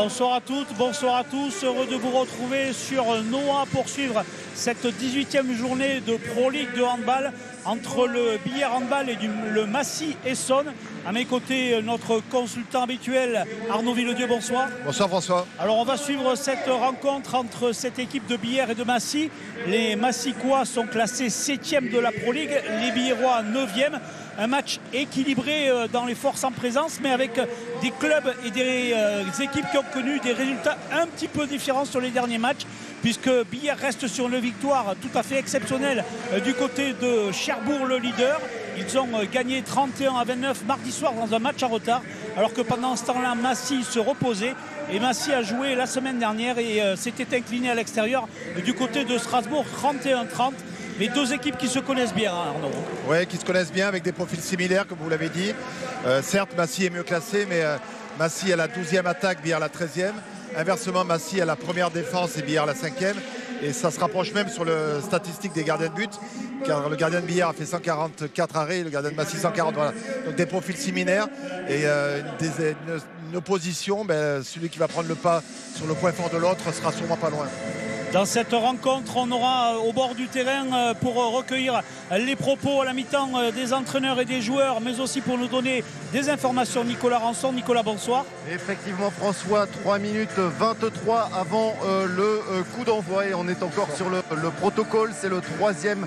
Bonsoir à toutes, bonsoir à tous. Heureux de vous retrouver sur Noah pour suivre cette 18e journée de Pro League de handball entre le Billère Handball et le Massy Essonne. À mes côtés, notre consultant habituel Arnaud Villedieu, bonsoir. Bonsoir François. Alors on va suivre cette rencontre entre cette équipe de Billère et de Massy. Les Massicois sont classés 7e de la Pro League, les Billérois 9e. Un match équilibré dans les forces en présence, mais avec des clubs et des équipes qui ont connu des résultats un petit peu différents sur les derniers matchs, puisque Billère reste sur une victoire tout à fait exceptionnelle du côté de Cherbourg, le leader. Ils ont gagné 31-29 mardi soir dans un match en retard, alors que pendant ce temps-là, Massy se reposait. Et Massy a joué la semaine dernière et s'était incliné à l'extérieur du côté de Strasbourg, 31-30. Les deux équipes qui se connaissent bien, hein, Arnaud. Oui, qui se connaissent bien avec des profils similaires, comme vous l'avez dit. Certes, Massy est mieux classé, mais Massy a la 12e attaque, Billère la 13e. Inversement, Massy a la première défense et Billère la 5e. Et ça se rapproche même sur le statistique des gardiens de but, car le gardien de Billère a fait 144 arrêts et le gardien de Massy 140. Voilà. Donc des profils similaires et une opposition, celui qui va prendre le pas sur le point fort de l'autre sera sûrement pas loin. Dans cette rencontre, on aura au bord du terrain pour recueillir les propos à la mi-temps des entraîneurs et des joueurs, mais aussi pour nous donner des informations. Nicolas Rançon. Nicolas, bonsoir. Effectivement François, 3 minutes 23 avant le coup d'envoi et on est encore sur le protocole. C'est le 3e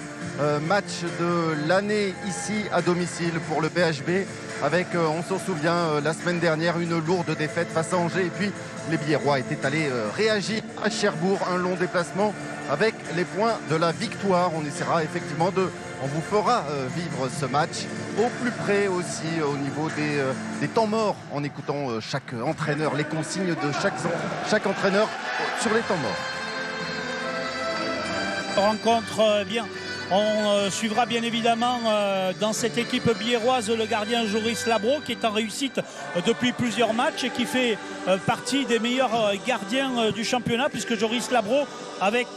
match de l'année ici à domicile pour le BHB. Avec, on s'en souvient, la semaine dernière, une lourde défaite face à Angers. Et puis, les Billérois étaient allés réagir à Cherbourg. Un long déplacement avec les points de la victoire. On essaiera effectivement on vous fera vivre ce match au plus près aussi au niveau des temps morts, en écoutant chaque entraîneur, les consignes de chaque entraîneur sur les temps morts. Rencontre bien. On suivra bien évidemment dans cette équipe biéroise le gardien Joris Labro, qui est en réussite depuis plusieurs matchs et qui fait partie des meilleurs gardiens du championnat, puisque Joris Labro, avec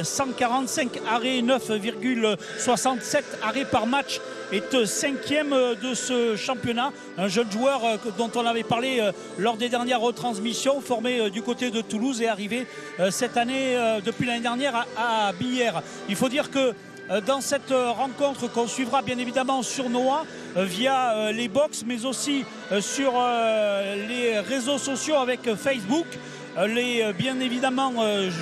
145 arrêts, 9,67 arrêts par match, est 5e de ce championnat. Un jeune joueur dont on avait parlé lors des dernières retransmissions, formé du côté de Toulouse et arrivé cette année, depuis l'année dernière, à Billère. Il faut dire que dans cette rencontre qu'on suivra bien évidemment sur Noah via les box, mais aussi sur les réseaux sociaux avec Facebook, les bien évidemment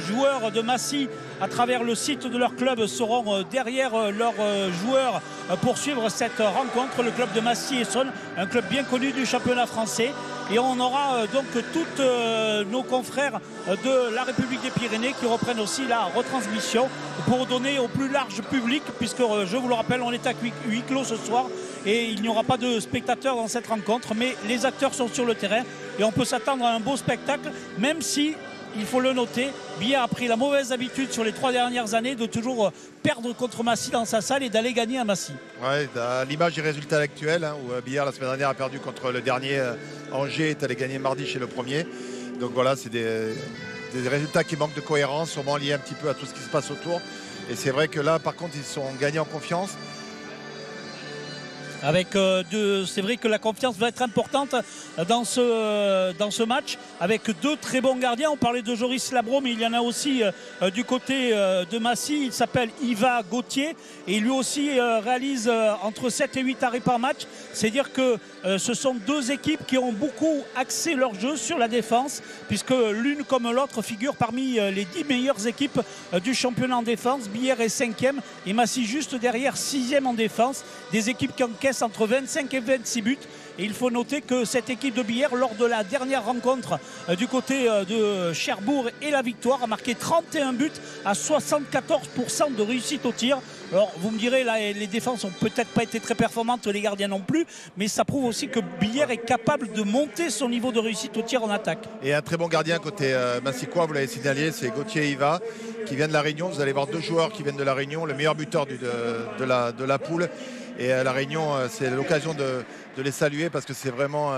joueurs de Massy à travers le site de leur club seront derrière leurs joueurs pour suivre cette rencontre. Le club de Massy Essonne, un club bien connu du championnat français. Et on aura donc tous nos confrères de la République des Pyrénées qui reprennent aussi la retransmission pour donner au plus large public, puisque je vous le rappelle, on est à huis clos ce soir et il n'y aura pas de spectateurs dans cette rencontre, mais les acteurs sont sur le terrain et on peut s'attendre à un beau spectacle, même si, il faut le noter, Billère a pris la mauvaise habitude sur les 3 dernières années de toujours perdre contre Massy dans sa salle et d'aller gagner à Massy. Ouais, à l'image des résultats actuels, où Billère la semaine dernière a perdu contre le dernier Angers, est allé gagner mardi chez le premier. Donc voilà, c'est des résultats qui manquent de cohérence, sûrement liés un petit peu à tout ce qui se passe autour. Et c'est vrai que là, par contre, ils sont gagnés en confiance. C'est vrai que la confiance va être importante dans ce match, avec 2 très bons gardiens. On parlait de Joris Labro, mais il y en a aussi du côté de Massy. Il s'appelle Yva Gauthier et lui aussi réalise entre 7 et 8 arrêts par match. C'est-à-dire que ce sont 2 équipes qui ont beaucoup axé leur jeu sur la défense, puisque l'une comme l'autre figure parmi les 10 meilleures équipes du championnat en défense. Billère est 5e et Massy juste derrière, 6e en défense. Des équipes qui encaissent entre 25 et 26 buts. Et il faut noter que cette équipe de Billère, lors de la dernière rencontre du côté de Cherbourg et la victoire, a marqué 31 buts à 74% de réussite au tir. Alors vous me direz, là, les défenses n'ont peut-être pas été très performantes, les gardiens non plus, mais ça prouve aussi que Billère est capable de monter son niveau de réussite au tir en attaque. Et un très bon gardien côté Massicois, vous l'avez signalé, c'est Gauthier Yva, qui vient de La Réunion. Vous allez voir 2 joueurs qui viennent de La Réunion, le meilleur buteur de la poule Et La Réunion, c'est l'occasion de les saluer parce que c'est vraiment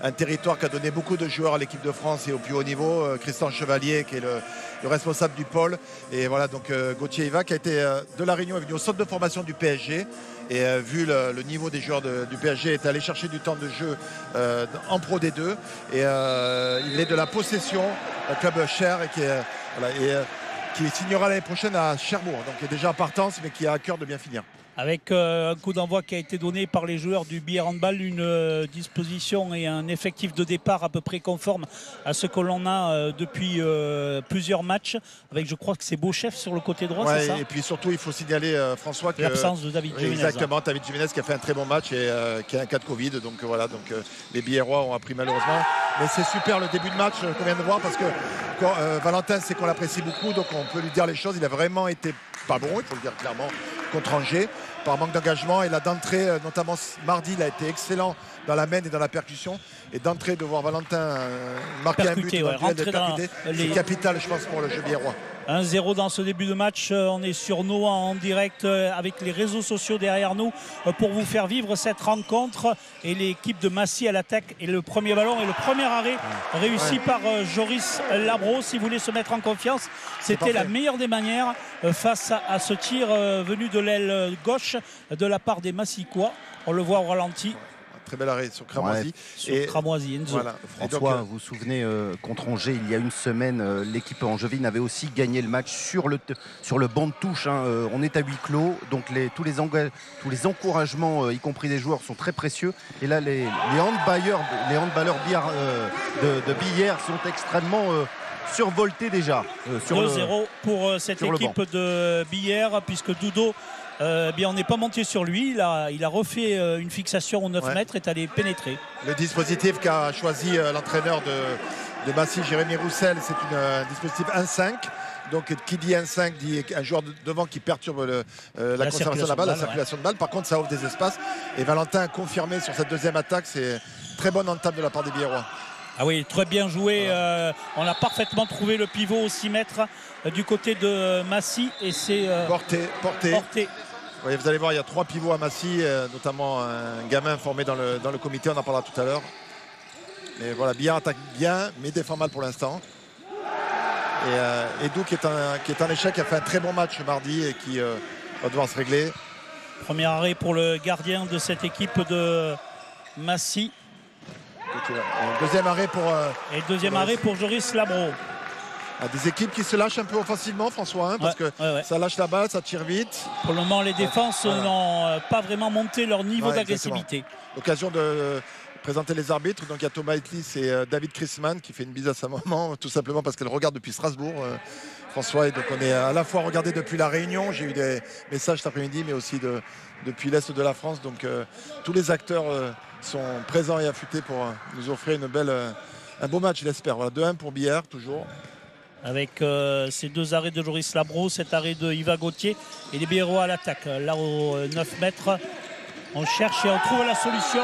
un territoire qui a donné beaucoup de joueurs à l'équipe de France et au plus haut niveau. Christian Chevalier qui est le responsable du pôle. Et voilà, donc Gauthier Iva qui a été de La Réunion, est venu au centre de formation du PSG. Et vu le niveau des joueurs du PSG, est allé chercher du temps de jeu en Pro D2. Et il est de la Possession, un club cher et qui signera l'année prochaine à Cherbourg. Donc il est déjà en partance, mais qui a à cœur de bien finir. Avec un coup d'envoi qui a été donné par les joueurs du Billard Handball, une disposition et un effectif de départ à peu près conforme à ce que l'on a depuis plusieurs matchs, avec je crois que c'est Beauchef sur le côté droit, c'est ça? Et puis surtout il faut signaler François que l'absence de David Jiménez. Exactement, David Jiménez qui a fait un très bon match et qui a un cas de Covid, donc voilà, donc les Billérois ont appris malheureusement, mais c'est super le début de match qu'on vient de voir parce que Valentin, c'est qu'on l'apprécie beaucoup, donc on peut lui dire les choses, il a vraiment été pas bon, il faut le dire clairement, contre Angers par manque d'engagement, et là d'entrée, notamment mardi, il a été excellent dans la main et dans la percussion, et d'entrée de voir Valentin marquer un but, c'est capital je pense pour le jeu biérois. 1-0 dans ce début de match. On est sur Noah en direct avec les réseaux sociaux derrière nous pour vous faire vivre cette rencontre. Et l'équipe de Massy à l'attaque. Et le premier ballon et le premier arrêt réussi par Joris Labro. Si vous voulez se mettre en confiance, c'était la meilleure des manières face à ce tir venu de l'aile gauche de la part des Massicois. On le voit au ralenti. Très bel arrêt sur Cramoisy. Sur Cramoisy, Enzo. Voilà. François, vous vous souvenez, contre Angers, il y a une semaine, l'équipe angevine avait aussi gagné le match sur le banc de touche. On est à huis clos, donc tous les encouragements, y compris des joueurs, sont très précieux. Et là, les handballeurs billard, de Billère sont extrêmement survoltés déjà. 2-0 pour cette équipe de Billère, puisque Doudou... on n'est pas monté sur lui, il a refait une fixation aux 9 mètres, est allé pénétrer. Le dispositif qu'a choisi l'entraîneur de Massy, Jérémy Roussel, c'est un dispositif 1-5. Donc qui dit 1-5 dit un joueur devant qui perturbe la conservation de la balle, la circulation de balle. Par contre, ça ouvre des espaces. Et Valentin a confirmé sur cette deuxième attaque, c'est très bonne entame de la part des Billérois. Ah oui, très bien joué. On a parfaitement trouvé le pivot au 6 mètres du côté de Massy. Et c'est porté. Oui, vous allez voir, il y a 3 pivots à Massy, notamment un gamin formé dans le comité, on en parlera tout à l'heure. Mais voilà, Billard attaque bien, mais défend mal pour l'instant. Et Edou qui est en échec, qui a fait un très bon match mardi et qui va devoir se régler. Premier arrêt pour le gardien de cette équipe de Massy. Deuxième arrêt pour Joris Labro. Des équipes qui se lâchent un peu offensivement, François, parce que ça lâche la balle, ça tire vite. Pour le moment, les défenses n'ont pas vraiment monté leur niveau d'agressivité. L'occasion de présenter les arbitres. Donc il y a Thomas Hitlis et David Chrisman qui fait une bise à sa maman, tout simplement parce qu'elle regarde depuis Strasbourg. François, et donc on est à la fois regardé depuis La Réunion. J'ai eu des messages cet après-midi, mais aussi depuis l'Est de la France. Donc tous les acteurs sont présents et affûtés pour nous offrir un beau match, je l'espère. Voilà, 2-1 pour Billard, toujours. Avec ces 2 arrêts de Joris Labro, cet arrêt de Yva Gauthier et les Billérois à l'attaque. Là, aux 9 mètres, on cherche et on trouve la solution.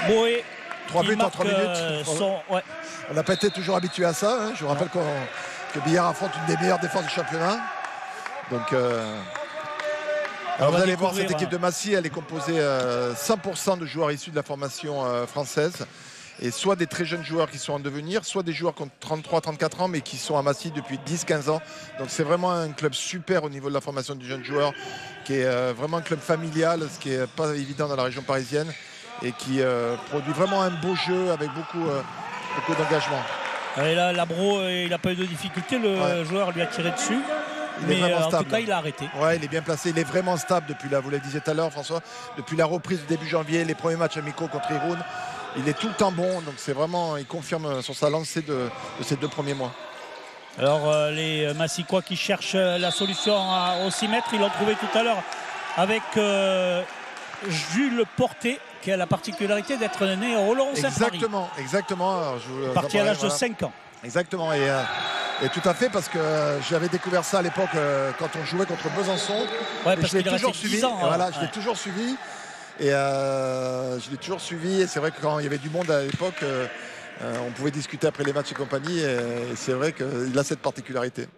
Boé. 3 buts en 3 minutes. On n'a pas été toujours habitué à ça. Je vous rappelle que Billard affronte une des meilleures défenses du championnat. Donc, vous allez voir cette équipe de Massy, elle est composée 100% de joueurs issus de la formation française. Et soit des très jeunes joueurs qui sont en devenir, soit des joueurs qui ont 33-34 ans mais qui sont à Massy depuis 10-15 ans. Donc c'est vraiment un club super au niveau de la formation du jeune joueur, qui est vraiment un club familial, ce qui n'est pas évident dans la région parisienne, et qui produit vraiment un beau jeu avec beaucoup d'engagement. Et là, Labro, il n'a pas eu de difficulté, le joueur lui a tiré dessus. Mais en tout cas, il a arrêté. Ouais, il est bien placé, il est vraiment stable depuis vous le disiez tout à l'heure, François, depuis la reprise du début janvier, les premiers matchs amicaux contre Irun. Il est tout le temps bon, donc c'est vraiment, il confirme sur sa lancée de ces 2 premiers mois. Alors les Massicois qui cherchent la solution au 6 mètres, ils l'ont trouvé tout à l'heure avec Jules Porté, qui a la particularité d'être né au Oloron-Saint-Marie. Exactement. Parti à l'âge de 5 ans. Exactement, et tout à fait, parce que j'avais découvert ça à l'époque quand on jouait contre Besançon. Ouais, parce qu'il est resté 10 ans. Je l'ai toujours suivi. Et c'est vrai que quand il y avait du monde à l'époque, on pouvait discuter après les matchs et compagnie, et c'est vrai qu'il a cette particularité.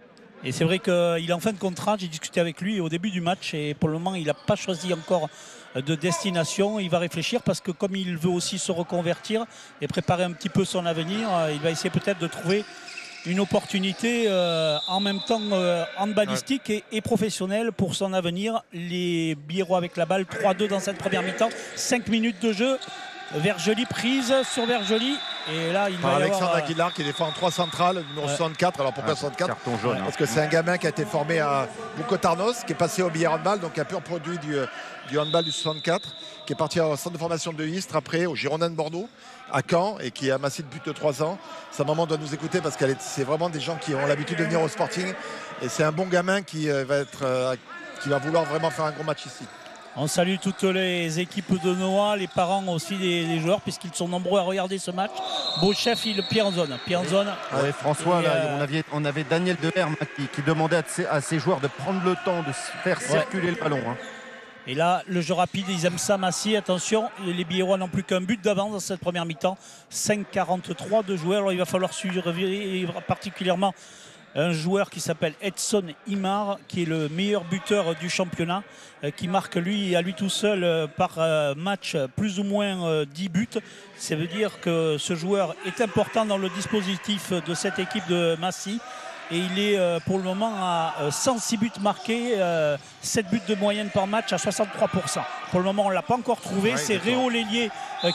Et c'est vrai qu'il est en fin de contrat, j'ai discuté avec lui au début du match et pour le moment il n'a pas choisi encore de destination. Il va réfléchir parce que comme il veut aussi se reconvertir et préparer un petit peu son avenir, il va essayer peut-être de trouver une opportunité en même temps handballistique et professionnelle pour son avenir. Les Biérois avec la balle, 3-2 dans cette première mi-temps, 5 minutes de jeu. Vergely prise sur Vergely et là il va Alexandre Aguilar qui défend en 3 centrales, numéro 64. Alors pourquoi 64? Carton jaune. Parce que c'est un gamin qui a été formé à Bucotarnos, qui est passé au billard handball, donc un pur produit du handball du 64, qui est parti au centre de formation de Istres, après au Girondin de Bordeaux, à Caen, et qui est amassé depuis 2-3 ans. Sa maman doit nous écouter parce que c'est vraiment des gens qui ont l'habitude de venir au Sporting, et c'est un bon gamin qui va vouloir vraiment faire un gros match ici. On salue toutes les équipes de Noah, les parents aussi des joueurs, puisqu'ils sont nombreux à regarder ce match. Beauchef, il pied en zone. Ouais, François, là, on avait Daniel Delerme qui demandait à ses joueurs de prendre le temps de faire circuler le ballon. Hein. Et là, le jeu rapide, ils aiment ça, Massy. Attention, les Biérois n'ont plus qu'un but d'avance dans cette première mi-temps. 5,43 de joueurs. Alors il va falloir suivre particulièrement un joueur qui s'appelle Edson Imar, qui est le meilleur buteur du championnat, qui marque à lui tout seul par match plus ou moins 10 buts. Ça veut dire que ce joueur est important dans le dispositif de cette équipe de Massy. Et il est pour le moment à 106 buts marqués, 7 buts de moyenne par match à 63%. Pour le moment, on ne l'a pas encore trouvé. Ouais, c'est Réo Lélier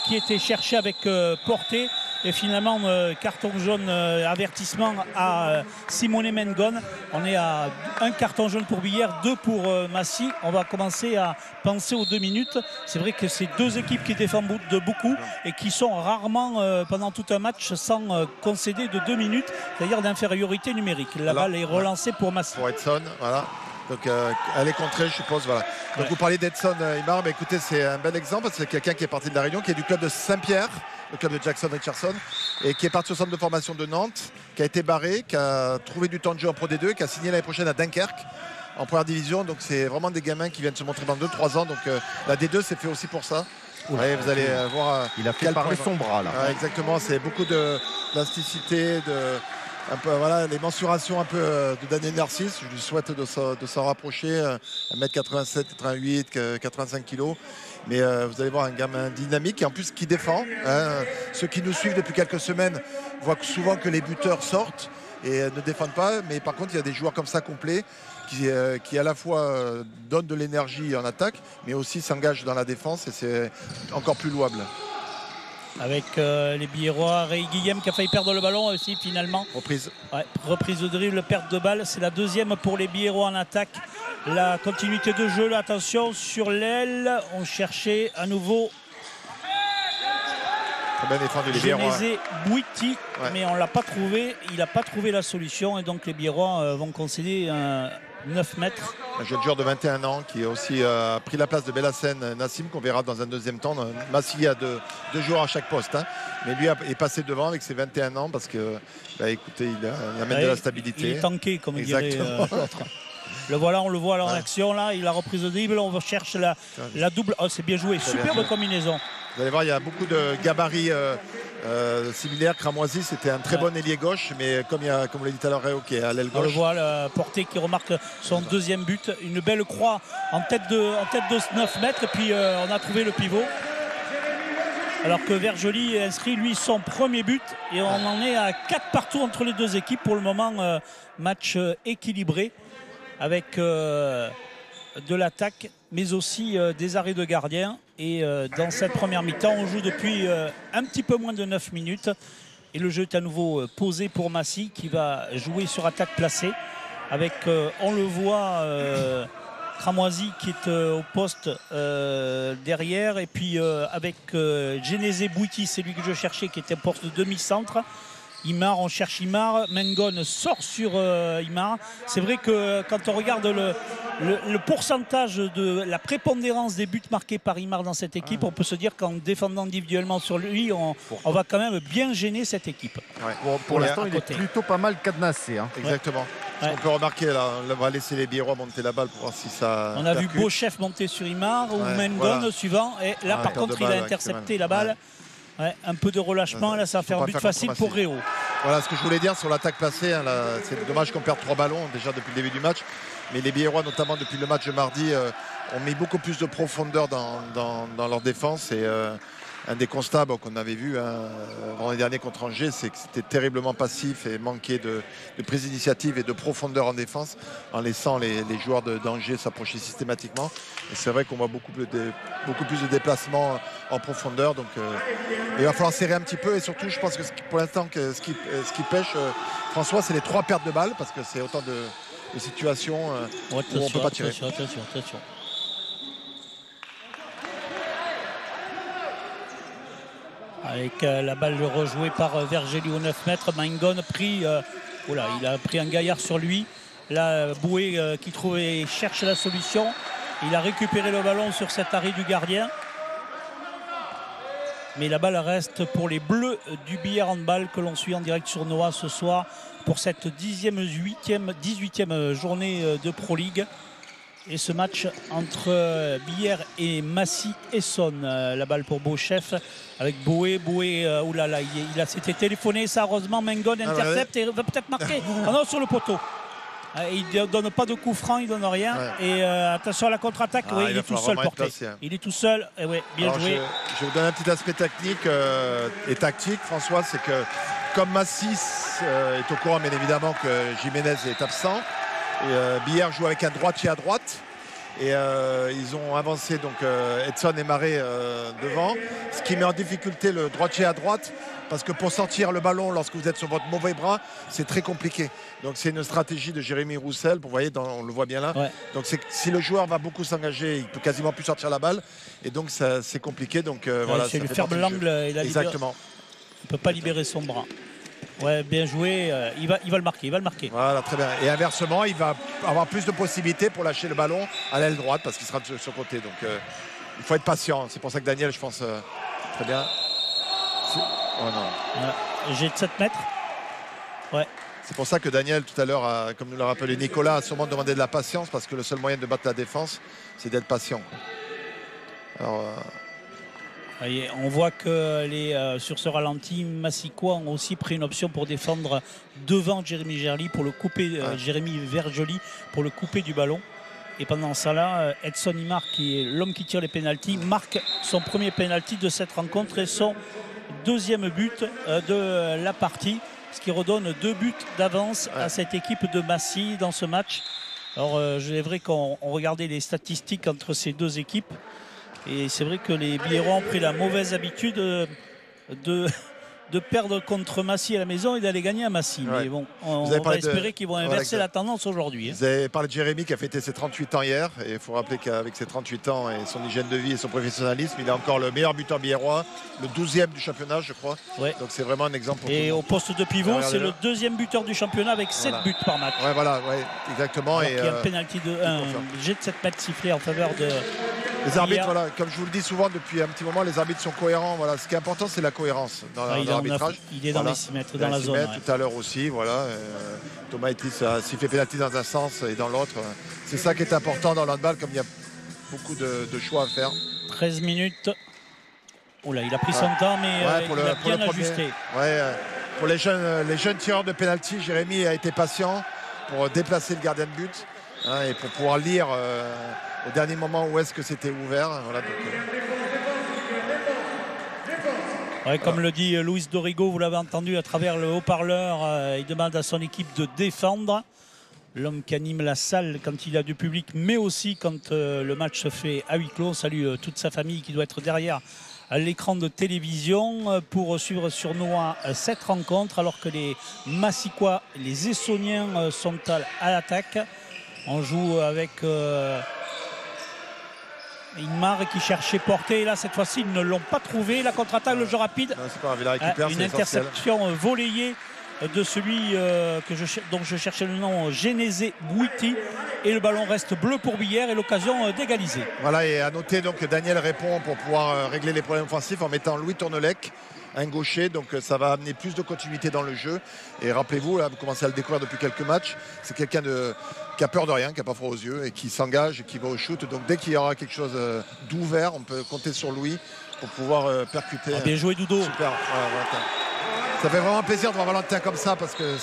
qui était cherché avec Porté. Et finalement, carton jaune, avertissement à Simone Mengon. On est à un carton jaune pour Billère, 2 pour Massy. On va commencer à penser aux 2 minutes. C'est vrai que c'est 2 équipes qui défendent de beaucoup et qui sont rarement pendant tout un match sans concéder de 2 minutes, c'est-à-dire d'infériorité numérique. La balle est relancée pour Massy. Pour Edson, voilà. Donc elle est contrée, je suppose. Voilà. Donc vous parlez d'Edson Imar, mais écoutez, c'est un bel exemple. C'est quelqu'un qui est parti de la Réunion, qui est du club de Saint-Pierre, le club de Jackson Richardson, et qui est parti au centre de formation de Nantes, qui a été barré, qui a trouvé du temps de jeu en Pro D2, qui a signé l'année prochaine à Dunkerque en première division. Donc c'est vraiment des gamins qui viennent se montrer dans 2-3 ans. Donc la D2 c'est fait aussi pour ça. Ouais, vous allez voir. Il a fait parler son bras là. Exactement, c'est beaucoup de plasticité, un peu, voilà, les mensurations un peu de Daniel Narcisse. Je lui souhaite de s'en rapprocher, 1m87, 88, 85 kg. Mais vous allez voir un gamin dynamique et en plus qui défend. Ceux qui nous suivent depuis quelques semaines voient souvent que les buteurs sortent et ne défendent pas. Mais par contre, il y a des joueurs comme ça complets qui à la fois donnent de l'énergie en attaque, mais aussi s'engagent dans la défense et c'est encore plus louable. Avec les Biérois, Ray Guillem qui a failli perdre le ballon aussi finalement. Reprise. Ouais, reprise de dribble, perte de balle. C'est la 2e pour les Biérois en attaque. La continuité de jeu, là, attention sur l'aile. On cherchait à nouveau Genesé Bouiti, mais on ne l'a pas trouvé. Il n'a pas trouvé la solution et donc les Biérois vont concéder 9 mètres. Un jeune joueur de 21 ans qui a aussi pris la place de Bellassène Nassim qu'on verra dans un deuxième temps. Massy a deux joueurs à chaque poste, hein. Mais lui est passé devant avec ses 21 ans parce que, écoutez, il amène de la stabilité. Il est tanké, comme dirait l'autre. Le voilà, on le voit en action là. Il a reprise de dribble, on cherche la double. Oh, c'est bien joué, superbe combinaison. Vous allez voir, il y a beaucoup de gabarits similaires. Cramoisi, c'était un très bon ailier gauche, mais comme on l'a dit tout à l'heure, Réo qui est à l'aile gauche. On le voit, le Porté qui remarque son 2e but. Une belle croix en tête de 9 mètres. Et puis on a trouvé le pivot. Alors que Vergely inscrit lui son 1er but. Et on en est à 4 partout entre les 2 équipes. Pour le moment, match équilibré avec de l'attaque, mais aussi des arrêts de gardien. Et dans cette première mi-temps, on joue depuis un petit peu moins de 9 minutes. Et le jeu est à nouveau posé pour Massy qui va jouer sur attaque placée. Avec, on le voit, Cramoisi qui est au poste derrière. Et puis avec Genesé Bouiti, c'est lui que je cherchais, qui était au poste de demi-centre. Imar, on cherche Imar. Mengon sort sur Imar. C'est vrai que quand on regarde le pourcentage de la prépondérance des buts marqués par Imar dans cette équipe, on peut se dire qu'en défendant individuellement sur lui, on va quand même bien gêner cette équipe. Ouais. Bon, pour l'instant, il est plutôt pas mal cadenassé. Hein. Exactement. On peut remarquer, là, on va laisser les Biérois monter la balle pour voir si ça. On a vu Beauchef monter sur Imar ou Mengon suivant. Et là, par contre, il a intercepté la balle. Ouais, un peu de relâchement, là ça va faire but facile pour Réo. Voilà ce que je voulais dire sur l'attaque placée. Hein, c'est dommage qu'on perde 3 ballons déjà depuis le début du match. Mais les Biérois, notamment depuis le match de mardi, ont mis beaucoup plus de profondeur dans leur défense. Et un des constats qu'on avait vu l'année dernière contre Angers, c'est que c'était terriblement passif et manquait de prise d'initiative et de profondeur en défense, en laissant les joueurs d'Angers s'approcher systématiquement. Et c'est vrai qu'on voit beaucoup plus de déplacements en profondeur. Donc il va falloir serrer un petit peu. Et surtout, je pense que pour l'instant, ce qui pêche, François, c'est les 3 pertes de balles, parce que c'est autant de situations où on ne peut pas tirer. Attention. Avec la balle rejouée par Vergely au 9 mètres. Mangon pris. Il a pris un gaillard sur lui. Là, Boué qui cherche la solution. Il a récupéré le ballon sur cet arrêt du gardien. Mais la balle reste pour les Bleus du Billard Handball que l'on suit en direct sur Noah ce soir pour cette 18e journée de Pro League. Et ce match entre Billard et Massy-Essonne. La balle pour Beauchef avec Boué. Il s'était téléphoné, ça heureusement. Mangon intercepte et va peut-être marquer. Ah non, sur le poteau. Il ne donne pas de coup franc, il ne donne rien. Ouais. Et attention à la contre-attaque, il est tout seul porté. Il est tout seul, et bien joué. Je vais vous donner un petit aspect technique et tactique, François, c'est que comme Massis est au courant, bien évidemment, que Jiménez est absent, Billard joue avec un droitier à droite. Et ils ont avancé donc Edson et Maré devant, ce qui met en difficulté le droitier à droite, parce que pour sortir le ballon lorsque vous êtes sur votre mauvais bras, c'est très compliqué. Donc c'est une stratégie de Jérémy Roussel, vous voyez, on le voit bien là. Ouais. Donc si le joueur va beaucoup s'engager, il peut quasiment plus sortir la balle, et donc c'est compliqué. Donc voilà. C'est le ferme l'angle et la exactement. Il ne peut pas libérer son bras. Ouais, bien joué, il va le marquer, Voilà, très bien. Et inversement, il va avoir plus de possibilités pour lâcher le ballon à l'aile droite parce qu'il sera de ce côté. Donc il faut être patient. C'est pour ça que Daniel, je pense, très bien. Oh non. J'ai de 7 mètres. Ouais. C'est pour ça que Daniel, tout à l'heure, comme nous l'a rappelé Nicolas, a sûrement demandé de la patience, parce que le seul moyen de battre la défense, c'est d'être patient. Alors... On voit que sur ce ralenti, Massicois ont aussi pris une option pour défendre devant Jérémy Vergely pour le couper, Jérémy Vergely pour le couper du ballon. Et pendant ça là, Edson Imar, qui est l'homme qui tire les pénaltys, marque son premier pénalty de cette rencontre et son deuxième but de la partie, ce qui redonne 2 buts d'avance à cette équipe de Massy dans ce match. Alors c'est vrai qu'on regardait les statistiques entre ces deux équipes. Et c'est vrai que les Biérois ont pris la mauvaise habitude de perdre contre Massy à la maison et d'aller gagner à Massy. Ouais. Mais bon, on va espérer qu'ils vont inverser la tendance aujourd'hui. Vous avez parlé de Jérémy qui a fêté ses 38 ans hier. Et il faut rappeler qu'avec ses 38 ans et son hygiène de vie et son professionnalisme, il est encore le meilleur buteur biérois, le 12e du championnat, je crois. Ouais. Donc c'est vraiment un exemple pour et au poste de pivot, c'est le 2e buteur du championnat avec 7 buts par match. Ouais, voilà, exactement. Alors il y a un penalty un jet de 7 mètres sifflé en faveur de... Les arbitres, voilà, comme je vous le dis souvent depuis un petit moment, les arbitres sont cohérents. Voilà. Ce qui est important, c'est la cohérence dans l'arbitrage. Il est dans les 6 mètres, dans la zone. Tout à l'heure aussi, voilà. Thomas Etis s'il fait pénalty dans un sens et dans l'autre. C'est ça qui est important dans l'handball, comme il y a beaucoup de choix à faire. 13 minutes. Oh là, il a pris son temps, mais il a bien ajusté. Pour les jeunes tireurs de pénalty, Jérémy a été patient pour déplacer le gardien de but et pour pouvoir lire au dernier moment où est-ce que c'était ouvert. Voilà, donc, comme le dit Luis Dorigo, vous l'avez entendu à travers le haut-parleur, il demande à son équipe de défendre. L'homme qui anime la salle quand il y a du public, mais aussi quand le match se fait à huis clos. On salue toute sa famille qui doit être derrière l'écran de télévision pour suivre sur Noah cette rencontre, alors que les Massicois, les Essoniens sont à l'attaque. On joue avec Inmar qui cherchait portée. Et là, cette fois-ci, ils ne l'ont pas trouvé. La contre-attaque, le jeu rapide. Une interception volleyée de celui dont je cherchais le nom, Genesé Bouiti. Et le ballon reste bleu pour Billard et l'occasion d'égaliser. Voilà, et à noter donc que Daniel répond pour pouvoir régler les problèmes offensifs en mettant Louis Tournelec, un gaucher, donc ça va amener plus de continuité dans le jeu. Et rappelez-vous, là, vous commencez à le découvrir depuis quelques matchs, c'est quelqu'un qui a peur de rien, qui n'a pas froid aux yeux et qui s'engage et qui va au shoot. Donc dès qu'il y aura quelque chose d'ouvert, on peut compter sur Louis pour pouvoir percuter. Bien joué, Doudou. Super. Ça fait vraiment plaisir de voir Valentin comme ça parce que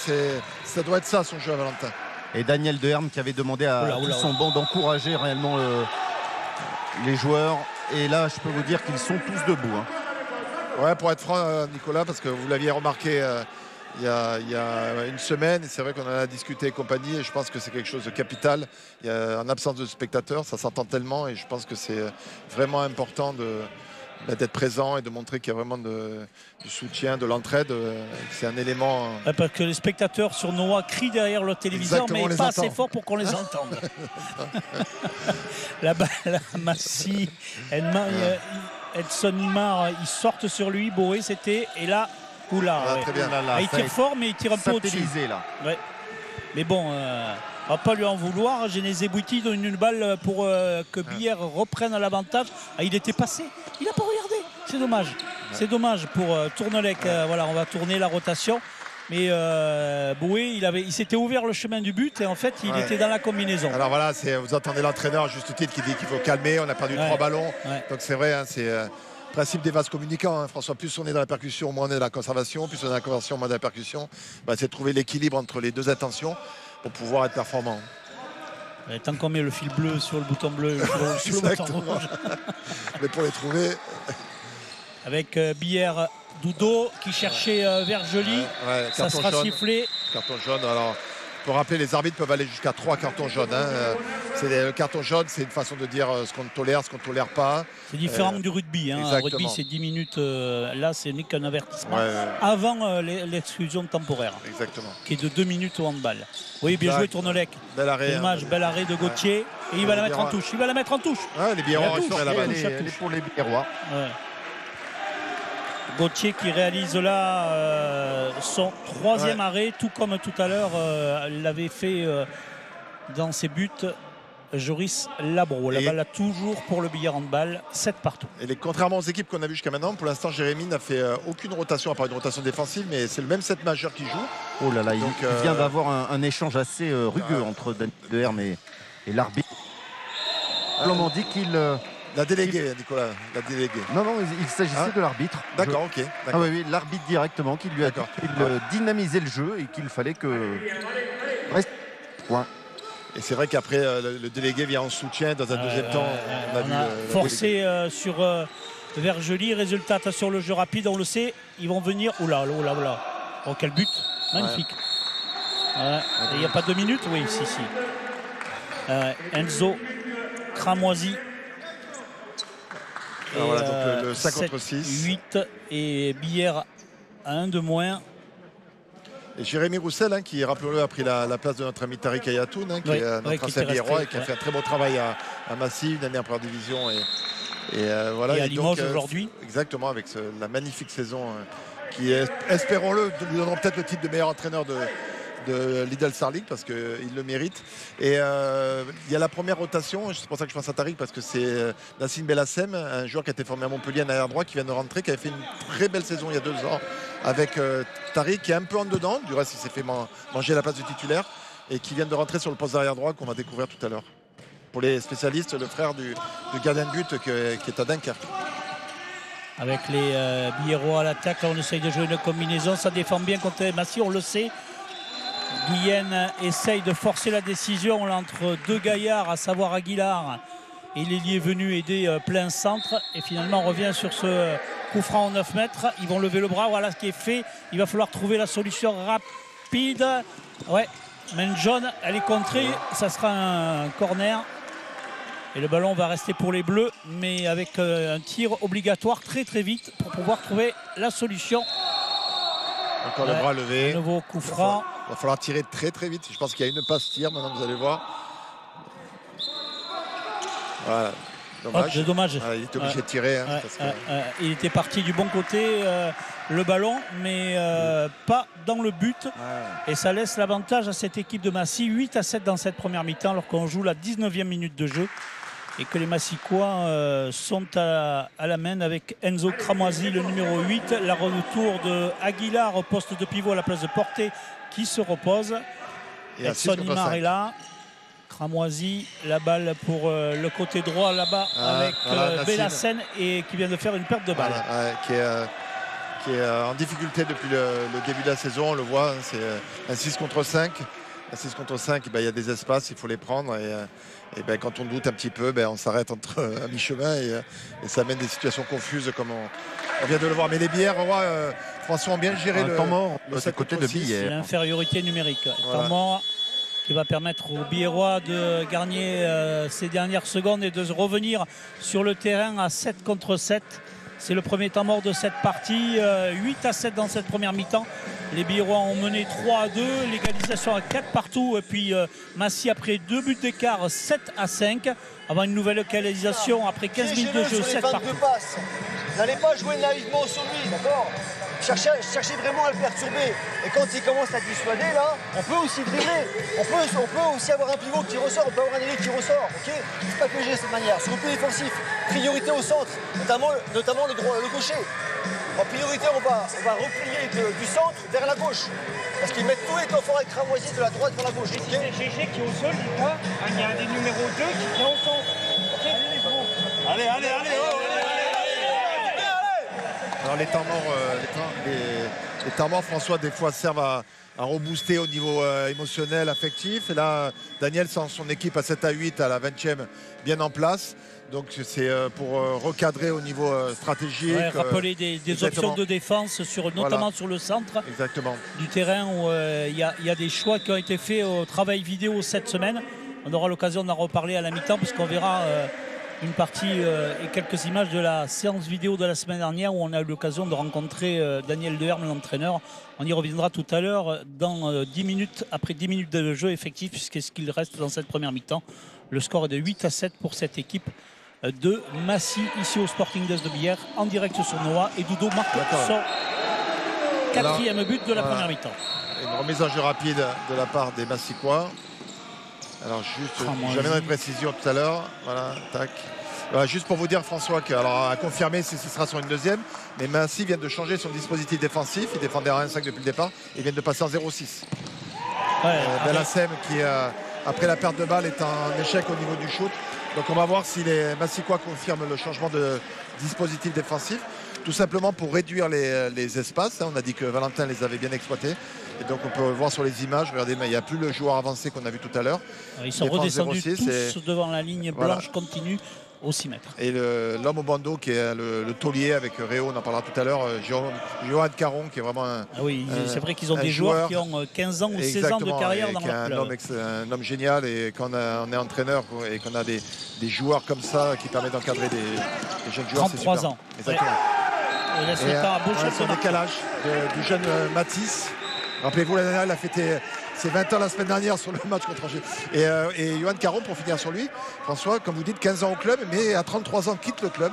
ça doit être ça son jeu à Valentin. Et Daniel Deherme qui avait demandé à tout son banc d'encourager réellement les joueurs. Et là, je peux vous dire qu'ils sont tous debout. Hein. Ouais, pour être franc, Nicolas, parce que vous l'aviez remarqué il y a une semaine, et c'est vrai qu'on en a discuté et compagnie, et je pense que c'est quelque chose de capital. En absence de spectateurs, ça s'entend tellement, et je pense que c'est vraiment important d'être présent et de montrer qu'il y a vraiment du soutien, de l'entraide. C'est un élément. Parce que les spectateurs sur Noah crient derrière le téléviseur, exactement, mais pas assez fort pour qu'on les entende. La balle, Massy, Edson Imar, ils sortent sur lui. Boé, c'était. Et là, oula. Ah, très bien. Il tire fort, mais il tire un peu au-dessus. Là. Ouais. Mais bon. On ne va pas lui en vouloir. Genesé Bouiti donne une balle pour que Billère reprenne l'avantage. Ah, il était passé. Il n'a pas regardé. C'est dommage. C'est dommage pour Tournelec. Voilà, on va tourner la rotation. Mais Boué, il s'était ouvert le chemin du but et en fait, il était dans la combinaison. Alors voilà, vous entendez l'entraîneur à juste titre qui dit qu'il faut calmer. On a perdu 3 ballons. Donc c'est vrai, hein, c'est principe des vases communicants. Hein. François, plus on est dans la percussion, moins on est dans la conservation. Plus on est dans la conservation, moins on est dans la percussion. C'est de trouver l'équilibre entre les deux intentions pour pouvoir être performant. Et tant qu'on met le fil bleu sur le bouton bleu, sur le bouton rouge. Mais pour les trouver. Avec Billère, Doudou qui cherchait Vergely. Ça sera sifflé. Carton jaune. Alors, pour rappeler, les arbitres peuvent aller jusqu'à 3 cartons jaunes. Hein. Le carton jaune, c'est une façon de dire ce qu'on tolère, ce qu'on ne tolère pas. C'est différent du rugby. Hein. Le rugby, c'est 10 minutes. Là, c'est unique qu'un avertissement. Avant l'exclusion temporaire. Exactement. Qui est de 2 minutes au handball. Oui, bien joué, Tournelec. Bel arrêt. Dommage, bel arrêt de Gauthier. Et il va la mettre en touche. Il va la mettre en touche. Les Biérois sont là-bas. Elle est pour les Biérois. Gauthier qui réalise là son 3e arrêt, tout comme tout à l'heure l'avait fait dans ses buts Joris Labro. La balle a toujours pour le Billard handball, 7 partout. Et contrairement aux équipes qu'on a vues jusqu'à maintenant, pour l'instant Jérémy n'a fait aucune rotation, à part une rotation défensive, mais c'est le même 7 majeur qui joue. Oh là là, il vient d'avoir un échange assez rugueux entre Daniel Deherme et l'arbitre. On m'a dit qu'il... La déléguée, Nicolas, la déléguée. Non, il s'agissait de l'arbitre. D'accord, ok. Ah oui, l'arbitre directement qui lui a dit qu'il dynamisait le jeu et qu'il fallait que... Point. Et c'est vrai qu'après, le délégué vient en soutien dans un deuxième temps. On a forcé sur Vergely. Résultat, sur le jeu rapide, on le sait. Ils vont venir. Oula. Oh, quel but. Magnifique. Il n'y a pas 2 minutes. Oui, si. Enzo Cramoisi. Voilà, donc le 5 contre 6. 8 et Billère à 1 de moins. Et Jérémy Roussel, hein, qui, rappelons-le, a pris la place de notre ami Tariq Ayatoun, hein, qui est notre ancien biérois et qui a fait un très beau travail à Massy, une année en première division. Et à Limoges aujourd'hui. Exactement, avec la magnifique saison qui, espérons-le, lui donnera peut-être le titre de meilleur entraîneur de Lidl Star League parce qu'il le mérite. Et il y a la première rotation, c'est pour ça que je pense à Tariq, parce que c'est Nassim Bellassem, un joueur qui a été formé à Montpellier en arrière droit, qui vient de rentrer, qui avait fait une très belle saison il y a 2 ans avec Tariq, qui est un peu en dedans, du reste il s'est fait manger la place de titulaire, et qui vient de rentrer sur le poste d'arrière droit qu'on va découvrir tout à l'heure. Pour les spécialistes, le frère du gardien de but qui est à Dunkerque. Avec les Biérois à l'attaque, on essaye de jouer une combinaison, ça défend bien contre Massy, on le sait. Guyenne essaye de forcer la décision là, entre 2 gaillards, à savoir Aguilar et l'ailier venu aider plein centre. Et finalement, on revient sur ce coup franc en 9 mètres. Ils vont lever le bras, voilà ce qui est fait. Il va falloir trouver la solution rapide. Ouais, main jaune, elle est contrée. Ça sera un corner. Et le ballon va rester pour les Bleus, mais avec un tir obligatoire très vite pour pouvoir trouver la solution. Encore le bras levé. Nouveau coup franc. Il va falloir tirer très vite. Je pense qu'il y a une passe tir maintenant, vous allez voir. Voilà. Dommage. Dommage. Il était obligé de tirer. Hein, il était parti du bon côté, le ballon, mais pas dans le but. Et ça laisse l'avantage à cette équipe de Massy. 8-7 dans cette première mi-temps, alors qu'on joue la 19e minute de jeu. Et que les Massicois sont à la main avec Enzo Cramoisi, le numéro 8. La retour de Aguilar au poste de pivot à la place de Porté qui se repose. Et Edson Imar est là. Cramoisi, la balle pour le côté droit là-bas avec Bellassem et qui vient de faire une perte de balle. qui est en difficulté depuis le début de la saison. On le voit, hein, c'est un 6 contre 5. Un 6 contre 5, il y a des espaces, il faut les prendre. Et quand on doute un petit peu, on s'arrête à mi-chemin et ça amène des situations confuses comme on vient de le voir. Mais les Bièreois, François, ont bien géré le temps mort de côté de Billère. L'infériorité numérique. Voilà. Temps mort qui va permettre aux Bièreois de gagner ces dernières secondes et de revenir sur le terrain à 7 contre 7. C'est le premier temps mort de cette partie. 8-7 dans cette première mi-temps. Les Bièreois ont mené 3-2, l'égalisation à 4 partout. Et puis Massy, après 2 buts d'écart, 7-5. Avant une nouvelle égalisation, après 15 minutes de jeu, 7 partout. N'allez pas jouer naïvement sur lui, d'accord? Cherchez vraiment à le perturber. Et quand il commence à dissuader, là, on peut aussi dribbler. On peut aussi avoir un pivot qui ressort, on peut avoir un ailier qui ressort. Ok, c'est pas piégé de cette manière. Sur le plan défensif, priorité au centre, notamment le gaucher. En priorité, on va replier du centre vers la gauche. Parce qu'ils mettent tous les temps forts et cramoisis de la droite vers la gauche. Okay. C'est GG qui est au sol, dis-toi. Il y a un des numéros 2 qui vient au centre. Ok, allez, Alors les temps morts, François, des fois servent à rebooster au niveau émotionnel, affectif. Et là, Daniel sent son équipe à 7-8 à la 20e bien en place. Donc c'est pour recadrer au niveau stratégique. Ouais, rappeler des options de défense, notamment sur le centre du terrain où il y a des choix qui ont été faits au travail vidéo cette semaine. On aura l'occasion d'en reparler à la mi-temps puisqu'on verra une partie et quelques images de la séance vidéo de la semaine dernière où on a eu l'occasion de rencontrer Daniel Deherme, l'entraîneur. On y reviendra tout à l'heure dans 10 minutes, après 10 minutes de jeu effectif, puisqu'est-ce qu'il reste dans cette première mi-temps. Le score est de 8-7 pour cette équipe de Massy, ici au Sporting d'Est de Billère, en direct sur Noah. Et Doudou marque son 4e but de la première mi-temps. Une remise en jeu rapide de la part des Massicois. Alors j'amènerai une précision tout à l'heure. Voilà, tac. Voilà, juste pour vous dire, François, à confirmer si ce sera sur une deuxième, mais Massy vient de changer son dispositif défensif. Il défendait à 1-5 depuis le départ. Il vient de passer en 0-6. Belhassem qui, après la perte de balle, est en échec au niveau du shoot. Donc on va voir si les Massicois confirment le changement de dispositif défensif. Tout simplement pour réduire les espaces. On a dit que Valentin les avait bien exploités. Et donc on peut voir sur les images, regardez, il n'y a plus le joueur avancé qu'on a vu tout à l'heure. Ils sont redescendus tous devant la ligne blanche continue au 6 mètres. Et l'homme au bandeau qui est le taulier avec Réo, on en parlera tout à l'heure, Johan Caron qui est vraiment c'est vrai qu'ils ont des joueurs qui ont 15 ans ou 16 ans de carrière dans leur club. Un homme génial, et quand on est entraîneur et qu'on a des joueurs comme ça qui permettent d'encadrer des jeunes joueurs, c'est super. 33 ans. Exactement. C'est un décalage du jeune Matisse. Rappelez-vous, l'année dernière, il a fêté ses 20 ans la semaine dernière sur le match contre Angers. Et Johan Caron, pour finir sur lui, François, comme vous dites, 15 ans au club, mais à 33 ans quitte le club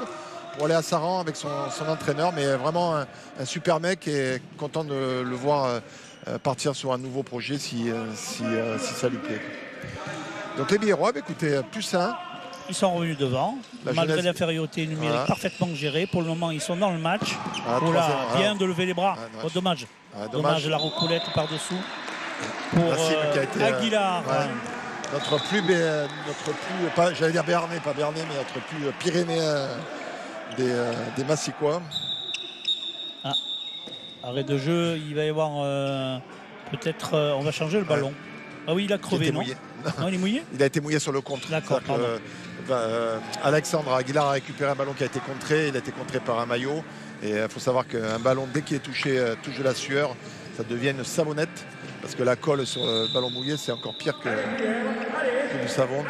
pour aller à Saran avec son entraîneur. Mais vraiment un super mec, et content de le voir partir sur un nouveau projet si ça lui plaît. Donc les Bièreois, écoutez, plus 1. Ils sont revenus devant, malgré l'infériorité numérique parfaitement gérée. Pour le moment, ils sont dans le match. Bien de lever les bras. Dommage. Dommage la recoulette par-dessous. Pour Aguilar. Notre plus j'allais dire béarnais, pas béarnais, mais notre plus pyrénéen des Massicois. Arrêt de jeu, il va y avoir peut-être... on va changer le ballon. Ah oui, il a crevé, non? Non, il est mouillé. Il a été mouillé sur le contre. D'accord, Alexandre Aguilar a récupéré un ballon qui a été contré. Il a été contré par un maillot. Et il faut savoir qu'un ballon, dès qu'il est touché, touche de la sueur, ça devient une savonnette. Parce que la colle sur le ballon mouillé, c'est encore pire que du savon. Donc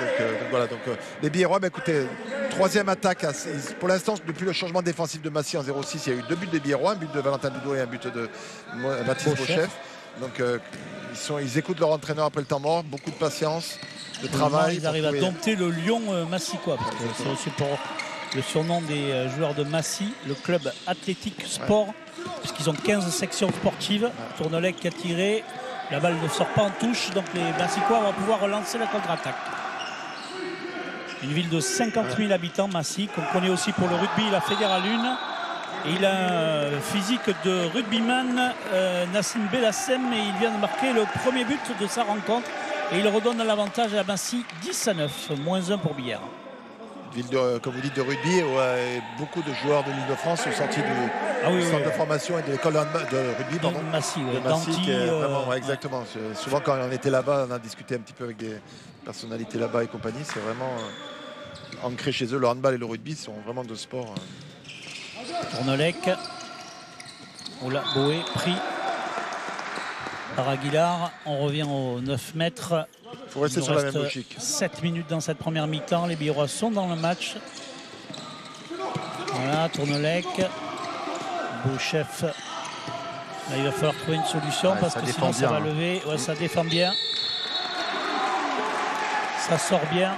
voilà. Donc, les Bièreois, écoutez, 3e attaque. Pour l'instant, depuis le changement défensif de Massy en 0-6, il y a eu 2 buts des Bièreois, un but de Valentin Doudou et un but de Mathis Beauchef. Donc ils écoutent leur entraîneur après le temps mort, beaucoup de patience, de travail. Ils arrivent à dompter le Lyon Massicois. C'est aussi pour le surnom des joueurs de Massy, le club athlétique sport, puisqu'ils ont 15 sections sportives. Tournelec qui a tiré, la balle ne sort pas en touche, donc les Massicois vont pouvoir relancer la contre-attaque. Une ville de 50 000 habitants, Massy, qu'on connaît aussi pour le rugby, la Fédérale 1. Il a un physique de rugbyman, Nassim Belhassem, et il vient de marquer le premier but de sa rencontre. Et il redonne l'avantage à Massy 10-9, -1 pour Billère. ville de, comme vous dites, de rugby, où beaucoup de joueurs de l'Île-de-France sont sortis du centre de formation et de l'école de rugby. De Massy, de Massy, vraiment, exactement. Souvent, quand on était là-bas, on a discuté un petit peu avec des personnalités là-bas et compagnie. C'est vraiment ancré chez eux. Le handball et le rugby sont vraiment deux sports. Tournelec. Oula, Boé pris par Aguilar. On revient aux 9 mètres. Il faut rester sur la même logique. 7 minutes dans cette première mi-temps. Les Biérois sont dans le match. Voilà, Tournelec. Beauchef. Là, il va falloir trouver une solution parce que sinon ça va lever. Ouais, ça défend bien. Ça sort bien.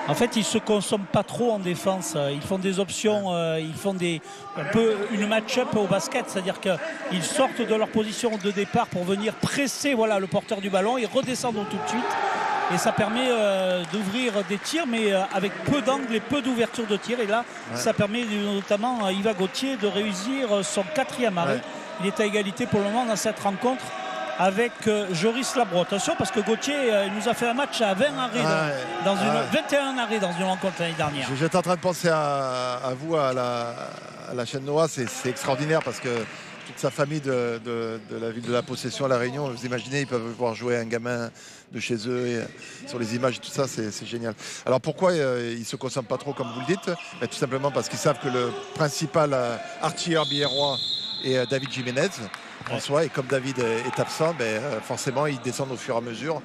En fait, ils ne se consomment pas trop en défense. Ils font des options, ils font un peu une match-up au basket. C'est-à-dire qu'ils sortent de leur position de départ pour venir presser le porteur du ballon et redescendre tout de suite. Et ça permet d'ouvrir des tirs, mais avec peu d'angle et peu d'ouverture de tir. Et là, ça permet notamment à Yvan Gauthier de réussir son 4e arrêt. Il est à égalité pour le moment dans cette rencontre avec Joris Labro. Attention parce que Gauthier il nous a fait un match à 20 arrêts 21 arrêts dans une rencontre l'année dernière. J'étais en train de penser à vous, à la chaîne Noah. C'est extraordinaire parce que toute sa famille de la ville de la Possession à La Réunion, vous imaginez, ils peuvent voir jouer un gamin de chez eux et sur les images et tout ça, c'est génial. Alors pourquoi ils ne se consomment pas trop comme vous le dites? Tout simplement parce qu'ils savent que le principal artilleur biérois est David Jiménez. François, et comme David est absent, forcément ils descendent au fur et à mesure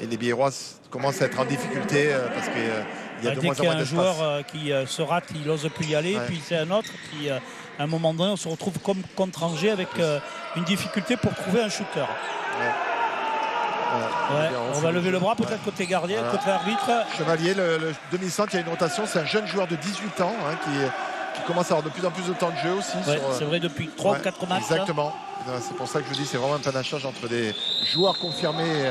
et les Biérois commencent à être en difficulté parce qu'il y a de moins en moins d'espace. Dès qu'il y a un joueur qui se rate, il n'ose plus y aller, puis c'est un autre qui, à un moment donné, on se retrouve comme contre Angers avec une difficulté pour trouver un shooter. On va lever le bras peut-être côté gardien, côté arbitre. Chevalier, le demi-centre, il y a une rotation, c'est un jeune joueur de 18 ans qui commence à avoir de plus en plus de temps de jeu aussi. C'est vrai depuis 3 ou 4 matchs. Exactement. C'est pour ça que je vous dis, c'est vraiment un panachage entre des joueurs confirmés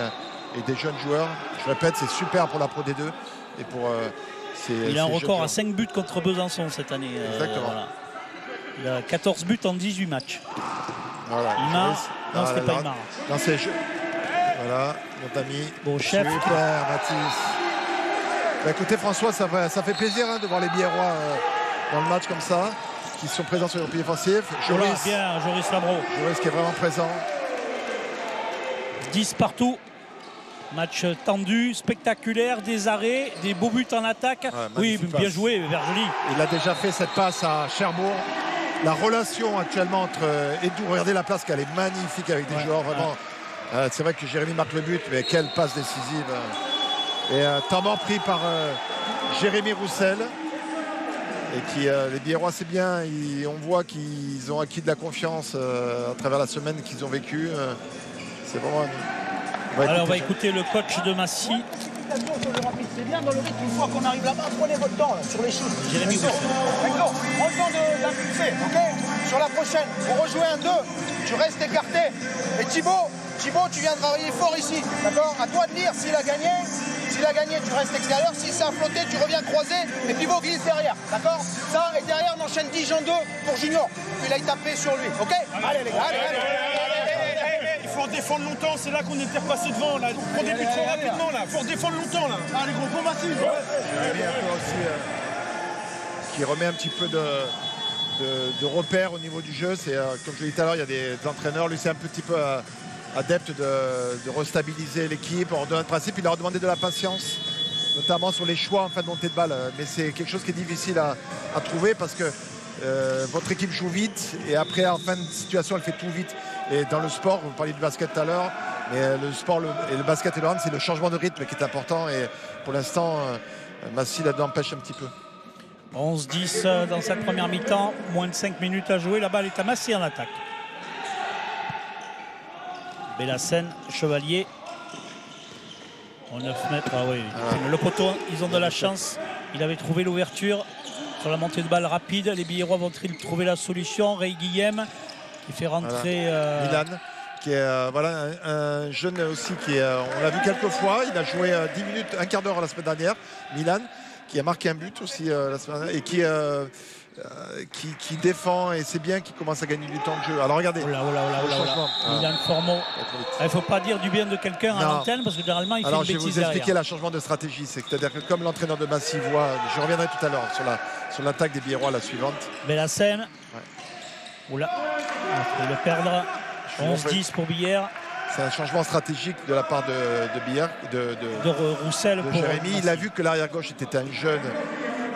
et des jeunes joueurs. Je répète, c'est super pour la Pro D2 et pour il a un record à 5 buts contre Besançon cette année. Exactement. Il a 14 buts en 18 matchs. Voilà. Imar. Non, c'était pas Imar. Non, c'est voilà, notre ami. Beauchef. Super, Mathis. Écoutez, François, ça fait plaisir de voir les Biérois dans le match comme ça, qui sont présents sur le repli offensif. Joris Labro. Joris qui est vraiment présent. 10 partout. Match tendu, spectaculaire, des arrêts, des beaux buts en attaque. Oui, bien joué, Vergely. Il a déjà fait cette passe à Cherbourg. La relation actuellement entre Edou, regardez la place qu'elle est magnifique avec des joueurs vraiment. C'est vrai que Jérémy marque le but, mais quelle passe décisive. Et temps mort pris par Jérémy Roussel. Et qui, les Biérois, c'est bien. On voit qu'ils ont acquis de la confiance à travers la semaine qu'ils ont vécue. C'est vraiment. On va écouter le coach de Massy. C'est bien dans le rythme, une fois qu'on arrive là-bas, prenez votre temps là, sur les chiffres. Jérémy Roussel. D'accord, prends le temps d'impulser, ok? Sur la prochaine, pour rejouer un 2, tu restes écarté. Et Thibaut, tu viens de travailler fort ici, d'accord? À toi de lire s'il a gagné. S'il a gagné, tu restes extérieur. Si ça a flotté, tu reviens croiser. Et pivot glisse derrière. D'accord? Ça, et derrière, on enchaîne 10 en 2 pour Junior. Puis là, il tape sur lui. OK? Allez, les gars, allez. Il faut défendre longtemps. C'est là qu'on était repassé devant. Là. On débute trop rapidement. Là. Il faut défendre longtemps. Là. Allez, gros, bon massif. Qui remet un petit peu de repères au niveau du jeu. C'est comme je l'ai dit tout à l'heure, il y a des entraîneurs. Lui, c'est un petit peu adepte de restabiliser l'équipe. On redonne un principe. Il leur a demandé de la patience, notamment sur les choix en fin de montée de balle. Mais c'est quelque chose qui est difficile à trouver parce que votre équipe joue vite et après en fin de situation elle fait tout vite. Et dans le sport, vous parliez du basket tout à l'heure, mais le sport et le basket et le hand, c'est le changement de rythme qui est important. Et pour l'instant, Massy là-dedans pêche un petit peu. 11-10 dans cette première mi-temps, moins de 5 minutes à jouer. La balle est à Massy en attaque. Bélassène, Chevalier. Au 9 mètres, le poteau, ils ont de la chance. Il avait trouvé l'ouverture sur la montée de balle rapide. Les Biérois vont-ils trouver la solution? Ray Guillem qui fait rentrer Milan, qui est un jeune aussi qui est, on l'a vu quelques fois. Il a joué 10 minutes, un quart d'heure la semaine dernière. Milan, qui a marqué un but aussi la semaine dernière et qui défend, et c'est bien qu'il commence à gagner du temps de jeu. Alors regardez, Il a un format. Il ne faut pas dire du bien de quelqu'un à l'antenne parce que généralement il fait une bêtise. Alors je vais vous expliquer le changement de stratégie. C'est-à-dire que comme l'entraîneur de Massy voit, je reviendrai tout à l'heure sur l'attaque des Biérois, la suivante. Bellassène. Oula, il va le perdre. 11-10 pour Billère. C'est un changement stratégique de la part de Billère, de Roussel. De Jérémy. Il a vu que l'arrière gauche était un jeune.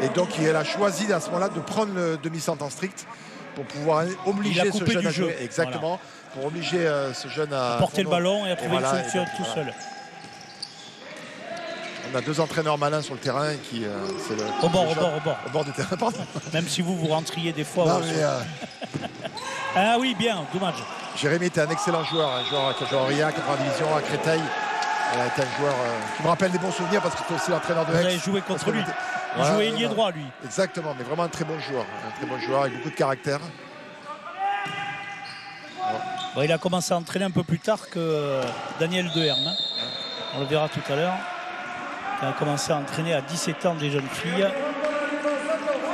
Et donc il a choisi à ce moment-là de prendre le demi-centre en strict pour pouvoir obliger ce jeune à jouer. Exactement. Voilà. Pour obliger ce jeune à porter le ballon et à trouver une solution tout seul. On a 2 entraîneurs malins sur le terrain qui au bord du terrain, pardon. Même si vous rentriez des fois. Non, mais ah oui, bien, dommage. Jérémy était un excellent joueur, un joueur qui a joué en RIA, 4 division à Créteil. Il a été un joueur qui me rappelle des bons souvenirs parce qu'il était aussi l'entraîneur de Aix. Vous avez joué contre lui. Il jouait ailier droit, lui. Exactement, mais vraiment un très bon joueur avec beaucoup de caractère. Bon, il a commencé à entraîner un peu plus tard que Daniel Deherme. Hein. On le verra tout à l'heure. Il a commencé à entraîner à 17 ans des jeunes filles.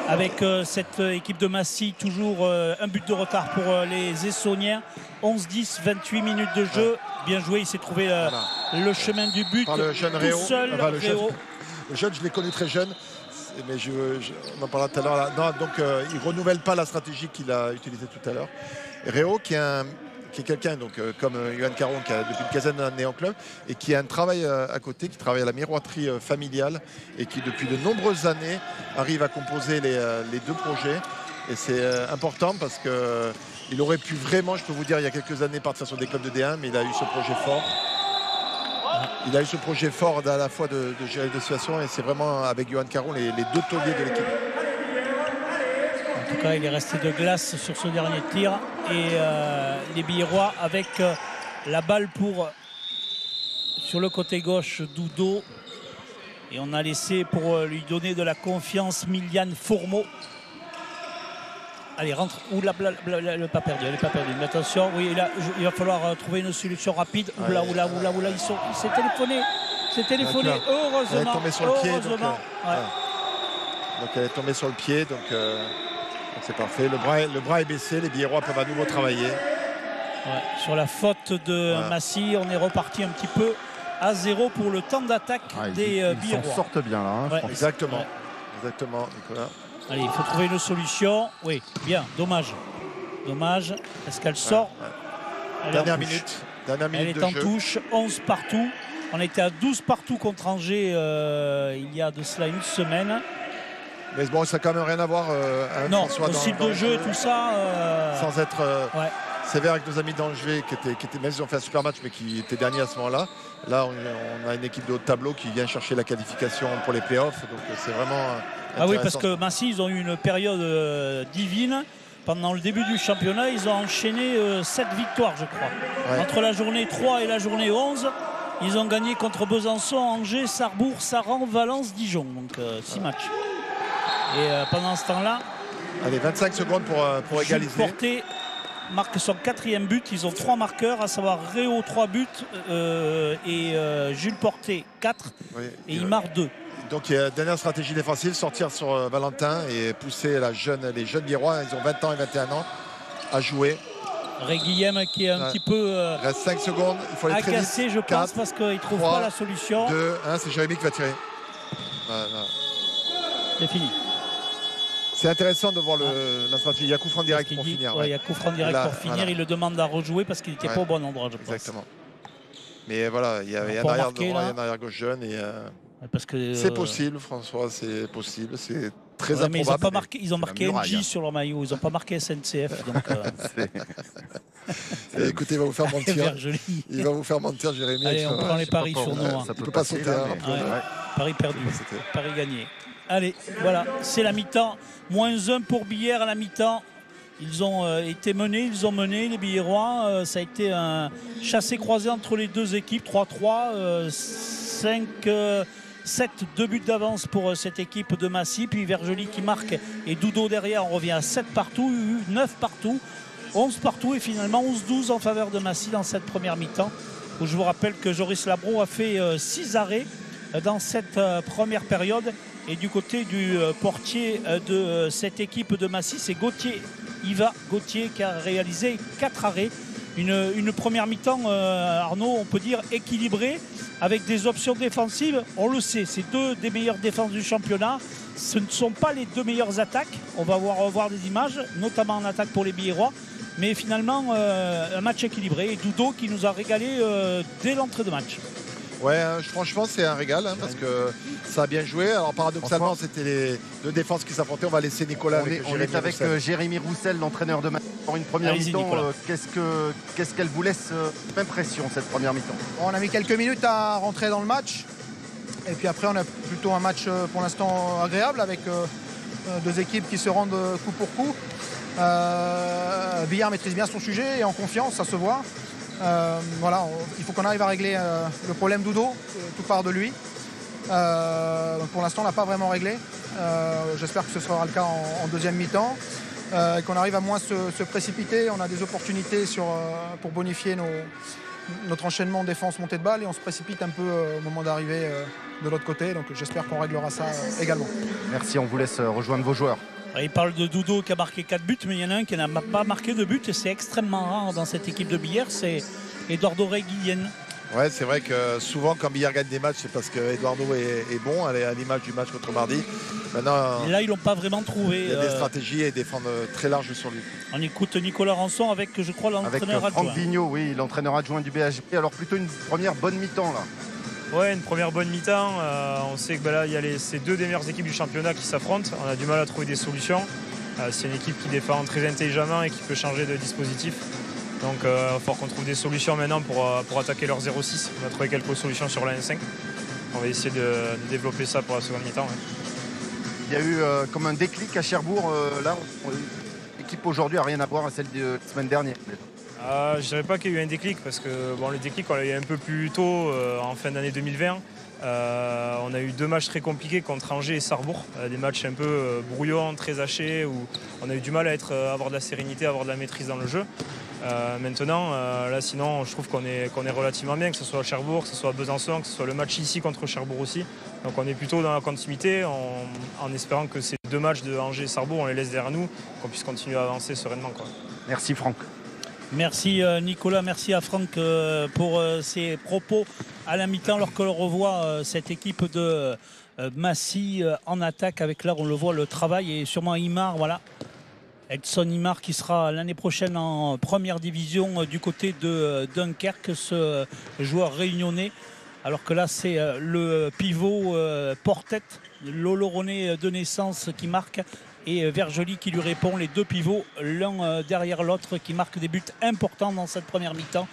Avec cette équipe de Massy, toujours un but de retard pour les Essonniens. 11-10, 28 minutes de jeu. Bien joué, il s'est trouvé le chemin du but. Par le jeune Réau. Seul, le jeune, je l'ai connu très jeune. Mais on en parlera tout à l'heure. Non, donc il ne renouvelle pas la stratégie qu'il a utilisée tout à l'heure. Réau qui est quelqu'un comme Yohan Caron qui a depuis une quinzaine d'années en club et qui a un travail à côté, qui travaille à la miroiterie familiale et qui depuis de nombreuses années arrive à composer les 2 projets. Et c'est important parce qu'il aurait pu vraiment, je peux vous dire, il y a quelques années partir sur des clubs de D1, mais il a eu ce projet fort. Il a eu ce projet fort à la fois de gérer les situations et c'est vraiment avec Yohan Caron les 2 tauliers de l'équipe. En tout cas, il est resté de glace sur ce dernier tir et les Biérois avec la balle sur le côté gauche Doudou et on a laissé pour lui donner de la confiance Miliane Fourmeau. Allez, rentre. Elle n'est pas perdue. Mais attention, oui, il va falloir trouver une solution rapide. Oula, il s'est téléphoné. Heureusement. Elle est tombée sur le pied. Donc elle est tombée sur le pied. Donc c'est parfait. Le bras est baissé. Les Biérois peuvent à nouveau travailler. Ouais, sur la faute de Massy, on est reparti un petit peu à 0 pour le temps d'attaque des Biérois. Ils s'en sortent bien là. Hein, exactement, Nicolas. Allez, il faut trouver une solution. Oui, bien, dommage. Est-ce qu'elle sort? Dernière minute Elle est en touche, 11 partout. On était à 12 partout contre Angers il y a de cela une semaine. Mais bon, ça n'a quand même rien à voir. Non, au style de jeu, tout ça. Sans être sévère avec nos amis d'Angers, qui étaient, même s'ils ont fait un super match, mais qui étaient derniers à ce moment-là. Là, on a une équipe de haut de tableau qui vient chercher la qualification pour les playoffs. Donc c'est vraiment. Oui, parce que Massy, ils ont eu une période divine. Pendant le début du championnat, ils ont enchaîné 7 victoires, je crois. Ouais. Entre la journée 3 et la journée 11, ils ont gagné contre Besançon, Angers, Sarrebourg, Saran, Valence, Dijon. Donc 6 matchs. Et pendant ce temps-là... Allez, 25 secondes pour égaliser. Jules Porté marque son 4e but. Ils ont 3 marqueurs, à savoir Réau 3 buts et Jules Porté 4. Oui, et il marque 2. Donc, dernière stratégie défensive, sortir sur Valentin et pousser les jeunes Biérois, ils ont 20 ans et 21 ans, à jouer. Ray Guillem qui est un petit peu reste 5 secondes, il faut aller très vite. Je pense, parce qu'il ne trouve pas la solution. 2, 1, c'est Jérémy qui va tirer. C'est fini. C'est intéressant de voir la stratégie. Il y a coup franc direct pour finir. Il y a coup franc direct pour finir. Voilà. Il le demande à rejouer parce qu'il n'était pas au bon endroit, je pense. Exactement. Mais voilà, il y a un arrière droit, il y a un arrière gauche jeune et... c'est possible, François, c'est possible, c'est très improbable. Ils ont marqué NJ sur leur maillot, ils n'ont pas marqué SNCF. Donc, écoutez, il va vous faire mentir. Il va vous faire mentir, Jérémy. Allez, on prend les paris sur nous. Il ne peut pas sauter. Paris perdu, paris gagné. Allez, voilà, c'est la mi-temps. -1 pour Billère à la mi-temps. Ils ont été menés, les Billérois. Ça a été un chassé-croisé entre les deux équipes, 3-3, 5-7, 2 buts d'avance pour cette équipe de Massy. Puis Vergely qui marque et Doudou derrière, on revient à 7 partout, 9 partout, 11 partout et finalement 11-12 en faveur de Massy dans cette première mi-temps. Où je vous rappelle que Joris Labro a fait 6 arrêts dans cette première période Et du côté du portier de cette équipe de Massy, c'est Yvan Gauthier qui a réalisé 4 arrêts. Une première mi-temps, Arnaud, on peut dire équilibrée, avec des options défensives. On le sait, c'est 2 des meilleures défenses du championnat. Ce ne sont pas les 2 meilleures attaques. On va revoir des images, notamment en attaque pour les Biérois. Mais finalement, un match équilibré. Et Doudou qui nous a régalé dès l'entrée de match. Ouais, franchement, c'est un régal parce que ça a bien joué. Alors, paradoxalement, c'était les 2 défenses qui s'affrontaient. On va laisser Nicolas on est avec Jérémy Roussel, l'entraîneur de Massy, pour une première mi-temps. Qu'est-ce qu'elle vous laisse impression, cette première mi-temps? On a mis quelques minutes à rentrer dans le match. Et puis après, on a plutôt un match pour l'instant agréable avec 2 équipes qui se rendent coup pour coup. Billard maîtrise bien son sujet et en confiance, ça se voit. Voilà, il faut qu'on arrive à régler le problème d'Udo, tout part de lui. Pour l'instant, on n'a pas vraiment réglé. J'espère que ce sera le cas en deuxième mi-temps. Et qu'on arrive à moins se précipiter. On a des opportunités pour bonifier notre enchaînement défense-montée de balle et on se précipite un peu au moment d'arriver de l'autre côté. Donc j'espère qu'on réglera ça également. Merci, on vous laisse rejoindre vos joueurs. Il parle de Doudou qui a marqué 4 buts, mais il y en a un qui n'a pas marqué de but et c'est extrêmement rare dans cette équipe de Billard, c'est Eduardo Reguillen. Ouais, c'est vrai que souvent quand Billard gagne des matchs, c'est parce que Eduardo est bon, à l'image du match contre Mardi. Maintenant, là, ils l'ont pas vraiment trouvé. Il y a des stratégies et défendre très large sur lui. On écoute Nicolas Rançon avec, je crois, l'entraîneur adjoint. Franck Vigneault, oui, l'entraîneur adjoint du BHB. Alors plutôt une première bonne mi-temps là. Ouais, une première bonne mi-temps. On sait que là, il y a ces 2 des meilleures équipes du championnat qui s'affrontent. On a du mal à trouver des solutions. C'est une équipe qui défend très intelligemment et qui peut changer de dispositif. Donc il va falloir qu'on trouve des solutions maintenant pour attaquer leur 0-6. On a trouvé quelques solutions sur la 1-5. On va essayer de développer ça pour la seconde mi-temps. Ouais. Il y a eu comme un déclic à Cherbourg. L'équipe aujourd'hui n'a rien à voir à celle de la semaine dernière. Je ne dirais pas qu'il y a eu un déclic parce que le déclic on l'a eu un peu plus tôt en fin d'année 2020. On a eu 2 matchs très compliqués contre Angers et Sarrebourg, des matchs un peu brouillons, très hachés, où on a eu du mal à avoir de la sérénité, à avoir de la maîtrise dans le jeu. Maintenant, là sinon je trouve qu'on est relativement bien, que ce soit à Cherbourg, que ce soit à Besançon, que ce soit le match ici contre Cherbourg aussi. Donc on est plutôt dans la continuité en espérant que ces 2 matchs de Angers et Sarrebourg, on les laisse derrière nous, qu'on puisse continuer à avancer sereinement. Merci Franck. Merci Nicolas, merci à Franck pour ses propos à la mi-temps alors que l'on revoit cette équipe de Massy en attaque avec là on le voit le travail et sûrement Imar, voilà. Edson Imar qui sera l'année prochaine en première division du côté de Dunkerque, ce joueur réunionnais. Alors que là c'est le pivot Portette, l'Oloronais de naissance qui marque. Et Vergely qui lui répond, les 2 pivots, l'un derrière l'autre, qui marquent des buts importants dans cette première mi-temps,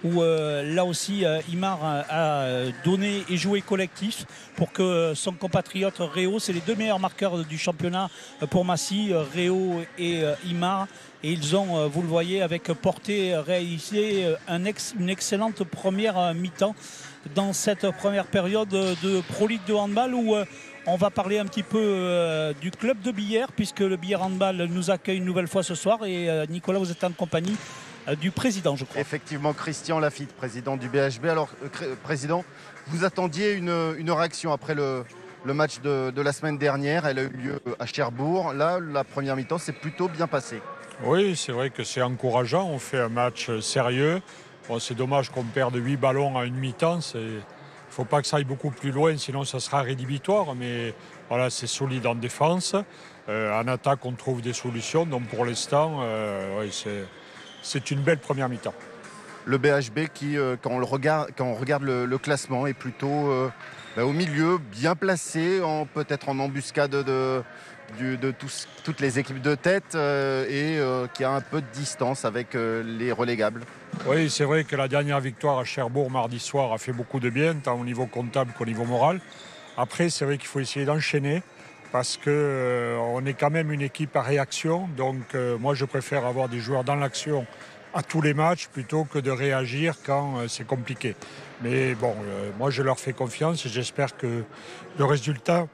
où là aussi Imar a donné et joué collectif pour que son compatriote Réau, c'est les 2 meilleurs marqueurs du championnat pour Massy, Réau et Imar. Et ils ont, vous le voyez, avec Porté réalisé une excellente première mi-temps dans cette première période de Pro League de handball où on va parler un petit peu du club de Billard puisque le Billard Handball nous accueille une nouvelle fois ce soir et Nicolas, vous êtes en compagnie du président, je crois. Effectivement, Christian Lafitte, président du BHB. Alors, président, vous attendiez une réaction après le match de la semaine dernière. Elle a eu lieu à Cherbourg. Là, la première mi-temps s'est plutôt bien passée. Oui, c'est vrai que c'est encourageant. On fait un match sérieux. Bon, c'est dommage qu'on perde 8 ballons à une mi-temps. Il ne faut pas que ça aille beaucoup plus loin, sinon ça sera rédhibitoire. Mais voilà, c'est solide en défense. En attaque, on trouve des solutions. Donc pour l'instant, c'est une belle première mi-temps. Le BHB qui, quand on regarde le classement, est plutôt au milieu, bien placé, peut-être en embuscade de toutes les équipes de tête et qui a un peu de distance avec les relégables. Oui, c'est vrai que la dernière victoire à Cherbourg mardi soir a fait beaucoup de bien, tant au niveau comptable qu'au niveau moral. Après, c'est vrai qu'il faut essayer d'enchaîner parce qu'on est quand même une équipe à réaction. Donc moi, je préfère avoir des joueurs dans l'action à tous les matchs plutôt que de réagir quand c'est compliqué. Mais bon, moi, je leur fais confiance et j'espère que le résultat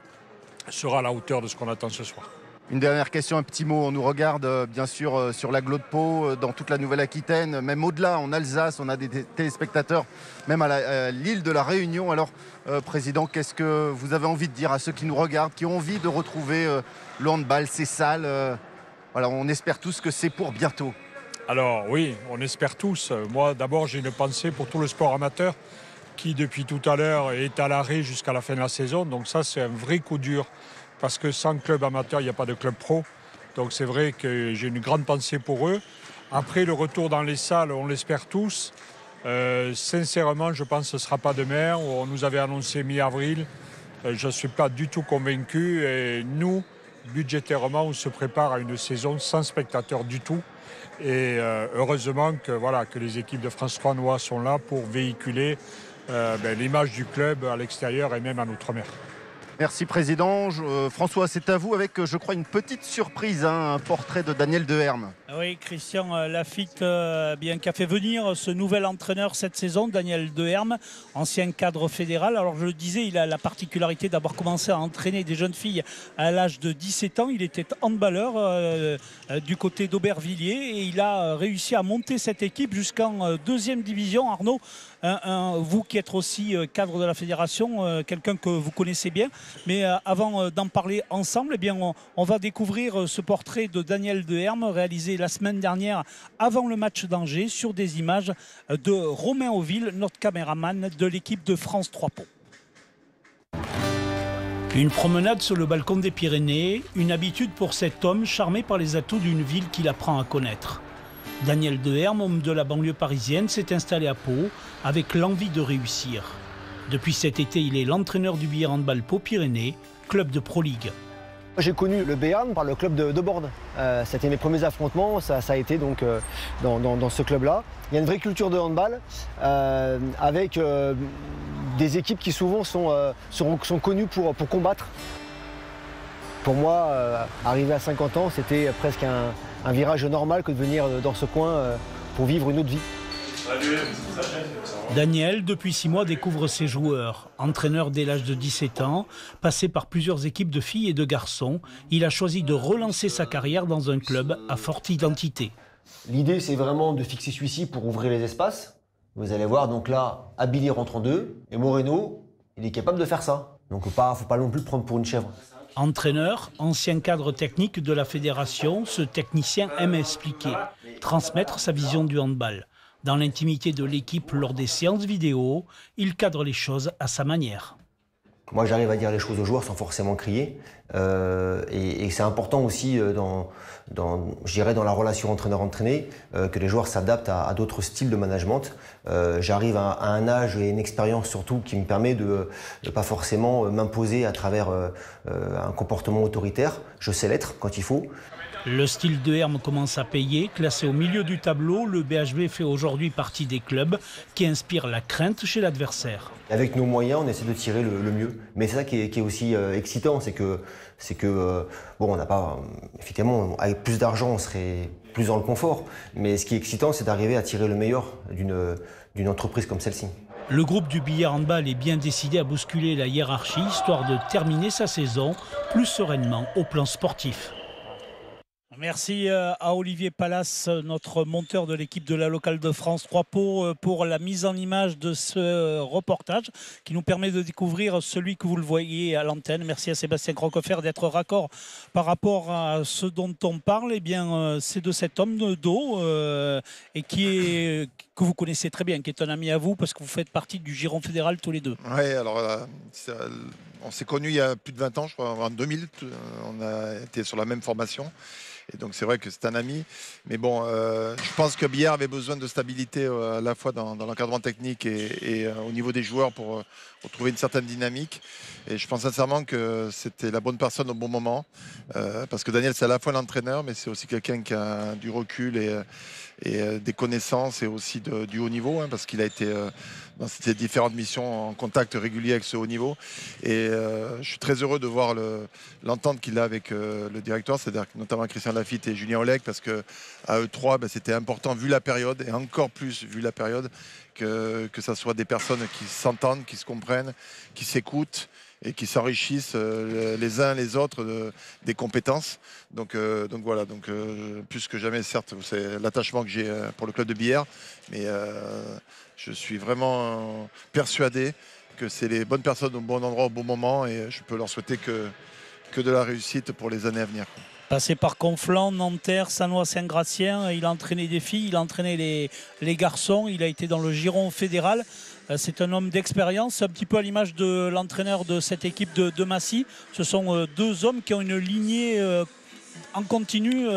sera à la hauteur de ce qu'on attend ce soir. Une dernière question, un petit mot. On nous regarde bien sûr sur l'agglo de Pau, dans toute la Nouvelle-Aquitaine, même au-delà, en Alsace, on a des téléspectateurs, même à l'île de la Réunion. Alors, Président, qu'est-ce que vous avez envie de dire à ceux qui nous regardent, qui ont envie de retrouver le handball, ces salles voilà, on espère tous que c'est pour bientôt. Alors oui, on espère tous. Moi d'abord j'ai une pensée pour tout le sport amateur qui depuis tout à l'heure est à l'arrêt jusqu'à la fin de la saison. Donc ça c'est un vrai coup dur parce que sans club amateur il n'y a pas de club pro. Donc c'est vrai que j'ai une grande pensée pour eux. Après le retour dans les salles, on l'espère tous. Sincèrement je pense que ce ne sera pas demain. On nous avait annoncé mi-avril. Je ne suis pas du tout convaincu et nous, budgétairement, on se prépare à une saison sans spectateurs du tout. Et heureusement que les équipes de France 3 Noix sont là pour véhiculer l'image du club à l'extérieur et même en Outre-mer. Merci Président. François, c'est à vous avec, je crois, une petite surprise, un portrait de Daniel Deherme. Oui, Christian Lafitte qui a fait venir ce nouvel entraîneur cette saison, Daniel Deherme, ancien cadre fédéral. Alors je le disais, il a la particularité d'avoir commencé à entraîner des jeunes filles à l'âge de 17 ans. Il était handballeur du côté d'Aubervilliers et il a réussi à monter cette équipe jusqu'en deuxième division. Arnaud, vous qui êtes aussi cadre de la fédération, quelqu'un que vous connaissez bien. Mais avant d'en parler ensemble, on va découvrir ce portrait de Daniel Deherme réalisé la semaine dernière avant le match d'Angers sur des images de Romain Auville, notre caméraman de l'équipe de France 3 Pau. Une promenade sur le balcon des Pyrénées, une habitude pour cet homme charmé par les atouts d'une ville qu'il apprend à connaître. Daniel Deherme, homme de la banlieue parisienne, s'est installé à Pau avec l'envie de réussir. Depuis cet été, il est l'entraîneur du Billard Handball Pau-Pyrénées, club de Pro League. J'ai connu le Béarn par le club de Bordes. C'était mes premiers affrontements, ça a été donc dans ce club-là. Il y a une vraie culture de handball avec des équipes qui souvent sont connues pour combattre. Pour moi, arriver à 50 ans, c'était presque un virage normal que de venir dans ce coin pour vivre une autre vie. Daniel, depuis 6 mois, découvre ses joueurs. Entraîneur dès l'âge de 17 ans, passé par plusieurs équipes de filles et de garçons, il a choisi de relancer sa carrière dans un club à forte identité. L'idée, c'est vraiment de fixer celui-ci pour ouvrir les espaces. Vous allez voir, donc là, Abilly rentre en 2 et Moreno, il est capable de faire ça. Donc il ne faut pas non plus le prendre pour une chèvre. Entraîneur, ancien cadre technique de la fédération, ce technicien aime expliquer, transmettre sa vision du handball. Dans l'intimité de l'équipe lors des séances vidéo, il cadre les choses à sa manière. Moi, j'arrive à dire les choses aux joueurs sans forcément crier. Et c'est important aussi dans la relation entraîneur-entraîné que les joueurs s'adaptent à d'autres styles de management. J'arrive à un âge et une expérience surtout qui me permet de ne pas forcément m'imposer à travers un comportement autoritaire. Je sais l'être quand il faut. Le style Deherme commence à payer. Classé au milieu du tableau, le BHV fait aujourd'hui partie des clubs qui inspirent la crainte chez l'adversaire. Avec nos moyens, on essaie de tirer le mieux. Mais c'est ça qui est aussi excitant, c'est que on n'a pas, effectivement, avec plus d'argent, on serait plus dans le confort. Mais ce qui est excitant, c'est d'arriver à tirer le meilleur d'une entreprise comme celle-ci. Le groupe du Billard Handball est bien décidé à bousculer la hiérarchie, histoire de terminer sa saison plus sereinement au plan sportif. Merci à Olivier Pallas, notre monteur de l'équipe de la locale de France 3 Pau, pour la mise en image de ce reportage qui nous permet de découvrir celui que vous le voyez à l'antenne. Merci à Sébastien Crocofer d'être raccord par rapport à ce dont on parle. Eh bien, c'est de cet homme de dos et que vous connaissez très bien, qui est un ami à vous parce que vous faites partie du giron fédéral tous les deux. Oui, alors on s'est connus il y a plus de 20 ans, je crois, en 2000. On a été sur la même formation. Et donc c'est vrai que c'est un ami. Mais bon, je pense que Billard avait besoin de stabilité à la fois dans l'encadrement technique et au niveau des joueurs pour retrouver une certaine dynamique. Et je pense sincèrement que c'était la bonne personne au bon moment. Parce que Daniel, c'est à la fois l'entraîneur, mais c'est aussi quelqu'un qui a du recul et des connaissances et aussi du haut niveau, parce qu'il a été dans ces différentes missions en contact régulier avec ce haut niveau. Et je suis très heureux de voir l'entente qu'il a avec le directeur, c'est-à-dire notamment Christian Lafitte et Julien Oleg, parce qu'à eux trois, c'était important vu la période, et encore plus vu la période, que ça soit des personnes qui s'entendent, qui se comprennent, qui s'écoutent et qui s'enrichissent les uns les autres des compétences. Donc voilà, plus que jamais, certes, c'est l'attachement que j'ai pour le club de Billère, mais je suis vraiment persuadé que c'est les bonnes personnes au bon endroit au bon moment, et je peux leur souhaiter que de la réussite pour les années à venir. Passé par Conflans, Nanterre, Sannois-Saint-Gratien, il a entraîné des filles, il a entraîné les garçons, il a été dans le giron fédéral. C'est un homme d'expérience, un petit peu à l'image de l'entraîneur de cette équipe de Massy. Ce sont deux hommes qui ont une lignée en continu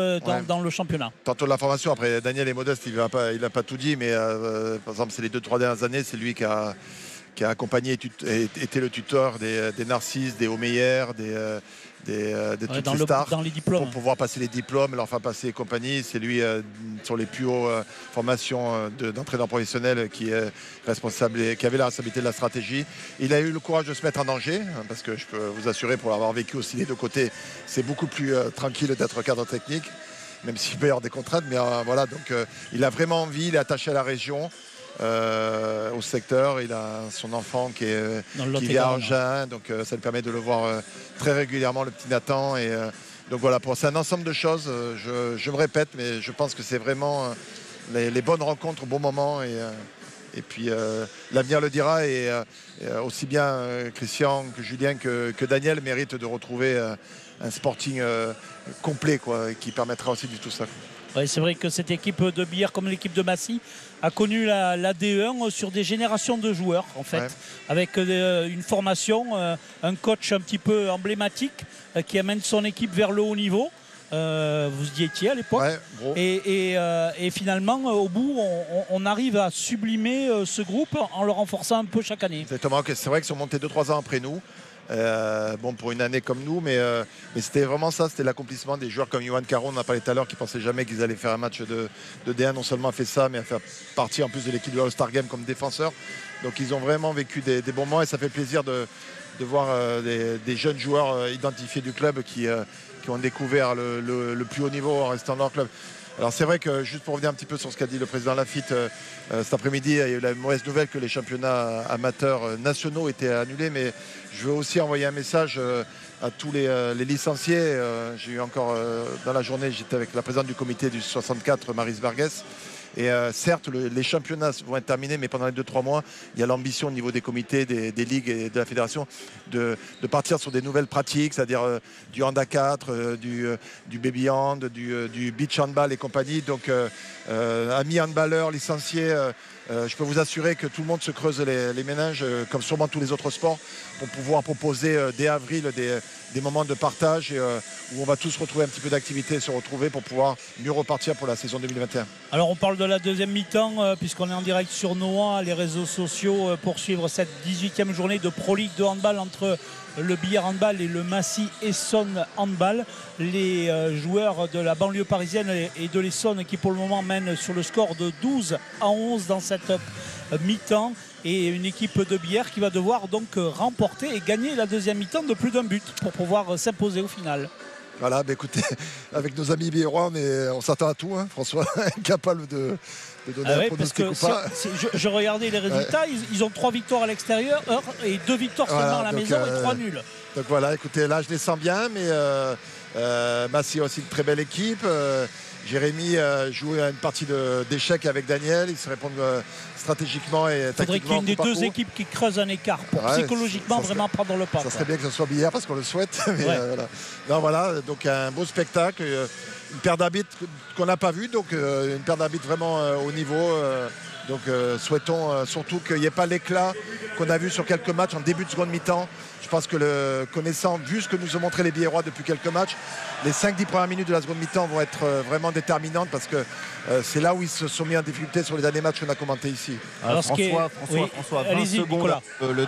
dans le championnat. Tantôt de la formation, après Daniel est modeste, il n'a pas tout dit, mais par exemple, c'est les 2-3 dernières années, c'est lui qui a accompagné et été le tuteur des Narcisses, des Homeyer, toutes les stars, dans les diplômes, pour pouvoir passer les diplômes, leur faire passer et compagnie. C'est lui sur les plus hautes formations d'entraîneur professionnel qui est responsable et qui avait la responsabilité de la stratégie. Il a eu le courage de se mettre en danger, parce que je peux vous assurer, pour l'avoir vécu aussi les deux côtés, c'est beaucoup plus tranquille d'être cadre technique, même s'il peut y avoir des contraintes, mais voilà, donc il a vraiment envie, il est attaché à la région. Au secteur, il a son enfant qui vit à Agen, donc ça lui permet de le voir très régulièrement, le petit Nathan, et donc voilà, c'est un ensemble de choses. Je me répète, mais je pense que c'est vraiment les bonnes rencontres au bon moment, et puis l'avenir le dira, et aussi bien Christian que Julien que Daniel méritent de retrouver un Sporting complet, qui permettra aussi du tout ça. Ouais, c'est vrai que cette équipe de Billère, comme l'équipe de Massy, a connu la DE1 sur des générations de joueurs, en fait, avec une formation, un coach un petit peu emblématique qui amène son équipe vers le haut niveau. Vous y étiez à l'époque, et finalement au bout on arrive à sublimer ce groupe en le renforçant un peu chaque année. Exactement, c'est vrai qu'ils sont montés 2-3 ans après nous. Pour une année comme nous, mais c'était vraiment ça, c'était l'accomplissement des joueurs comme Johan Caron, on a parlé tout à l'heure, qui ne pensaient jamais qu'ils allaient faire un match de D1, non seulement a fait ça, mais a fait partie en plus de l'équipe de All-Star Game comme défenseur. Donc ils ont vraiment vécu des bons moments, et ça fait plaisir de voir des jeunes joueurs identifiés du club qui ont découvert le plus haut niveau en restant dans leur club. Alors c'est vrai que, juste pour revenir un petit peu sur ce qu'a dit le président Lafitte, cet après-midi, il y a eu la mauvaise nouvelle que les championnats amateurs nationaux étaient annulés, mais je veux aussi envoyer un message à tous les licenciés. J'ai eu encore dans la journée, j'étais avec la présidente du comité du 64, Maryse Vargas. Et certes, les championnats vont être terminés, mais pendant les 2-3 mois, il y a l'ambition au niveau des comités, des ligues et de la fédération de partir sur des nouvelles pratiques, c'est-à-dire du hand à 4, du baby hand, du beach handball et compagnie. Donc, amis handballeurs, licenciés, je peux vous assurer que tout le monde se creuse les méninges, comme sûrement tous les autres sports, pour pouvoir proposer dès avril des moments de partage où on va tous retrouver un petit peu d'activité, se retrouver pour pouvoir mieux repartir pour la saison 2021. Alors on parle de la deuxième mi-temps, puisqu'on est en direct sur Noah, les réseaux sociaux, pour suivre cette 18e journée de Pro League de handball entre le Billère Handball et le Massy Essonne Handball. Les joueurs de la banlieue parisienne et de l'Essonne qui pour le moment mènent sur le score de 12-11 dans cette mi-temps, et une équipe de Billère qui va devoir donc remporter et gagner la deuxième mi-temps de plus d'un but pour pouvoir s'imposer au final. Voilà, écoutez, avec nos amis biérois, on s'attend à tout, François, incapable de donner un pronostic ou pas. Je regardais les résultats, ils ont 3 victoires à l'extérieur et 2 victoires seulement à la maison et 3 nuls. Donc voilà, écoutez, là je les sens bien, mais Massy a aussi une très belle équipe. Jérémy joue à une partie d'échecs avec Daniel, ils se répondent stratégiquement et tactiquement. Il faudrait qu'il y ait une des deux équipes qui creuse un écart pour psychologiquement vraiment prendre le pas. Ça serait bien que ce soit Billère parce qu'on le souhaite. Mais voilà. Non, voilà, donc un beau spectacle, une paire d'arbitres qu'on n'a pas vue, donc une paire d'arbitres vraiment haut niveau. Donc souhaitons surtout qu'il n'y ait pas l'éclat qu'on a vu sur quelques matchs en début de seconde mi-temps. Je pense que connaissant, vu ce que nous ont montré les Biérois depuis quelques matchs, les 5-10 premières minutes de la seconde mi-temps vont être vraiment déterminantes, parce que c'est là où ils se sont mis en difficulté sur les derniers matchs qu'on a commentés ici. Alors, François, 20 secondes, le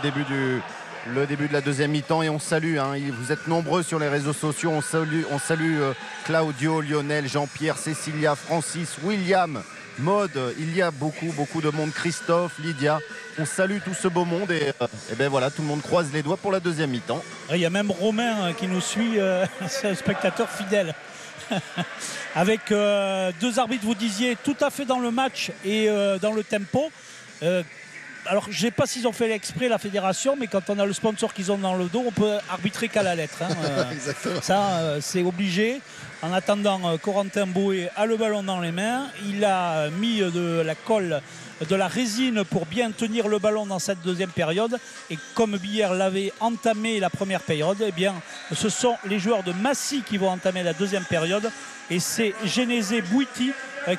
début de la deuxième mi-temps, et on salue, vous êtes nombreux sur les réseaux sociaux, on salue Claudio, Lionel, Jean-Pierre, Cécilia, Francis, William, Maude, il y a beaucoup de monde, Christophe, Lydia, on salue tout ce beau monde, et ben voilà, tout le monde croise les doigts pour la deuxième mi-temps. Il y a même Romain qui nous suit, c'est un spectateur fidèle. Avec 2 arbitres, vous disiez, tout à fait dans le match et dans le tempo. alors je ne sais pas s'ils ont fait l'exprès la fédération, mais quand on a le sponsor qu'ils ont dans le dos, on peut arbitrer qu'à la lettre. Exactement. Ça, c'est obligé. En attendant, Corentin Bouet a le ballon dans les mains. Il a mis de la colle, de la résine pour bien tenir le ballon dans cette deuxième période. Et comme Billère l'avait entamé la première période, eh bien, ce sont les joueurs de Massy qui vont entamer la deuxième période. Et c'est Genesé Bouiti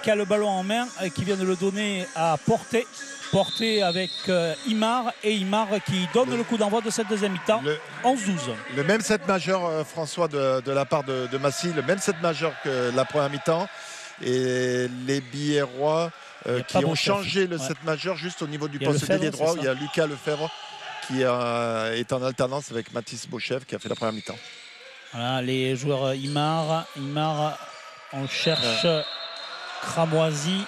qui a le ballon en main, qui vient de le donner à Porté. Porté avec Imar, et Imar qui donne le coup d'envoi de cette deuxième mi-temps, 11-12. Le même set majeur, François, de la part de Massy, le même set majeur que la première mi-temps. Et les Biérois qui ont changé le set majeur juste au niveau du poste d'ailier droit, où il y a Lucas Lefebvre qui est en alternance avec Mathis Beauchef qui a fait la première mi-temps. Voilà, les joueurs Imar, on cherche Cramoisi.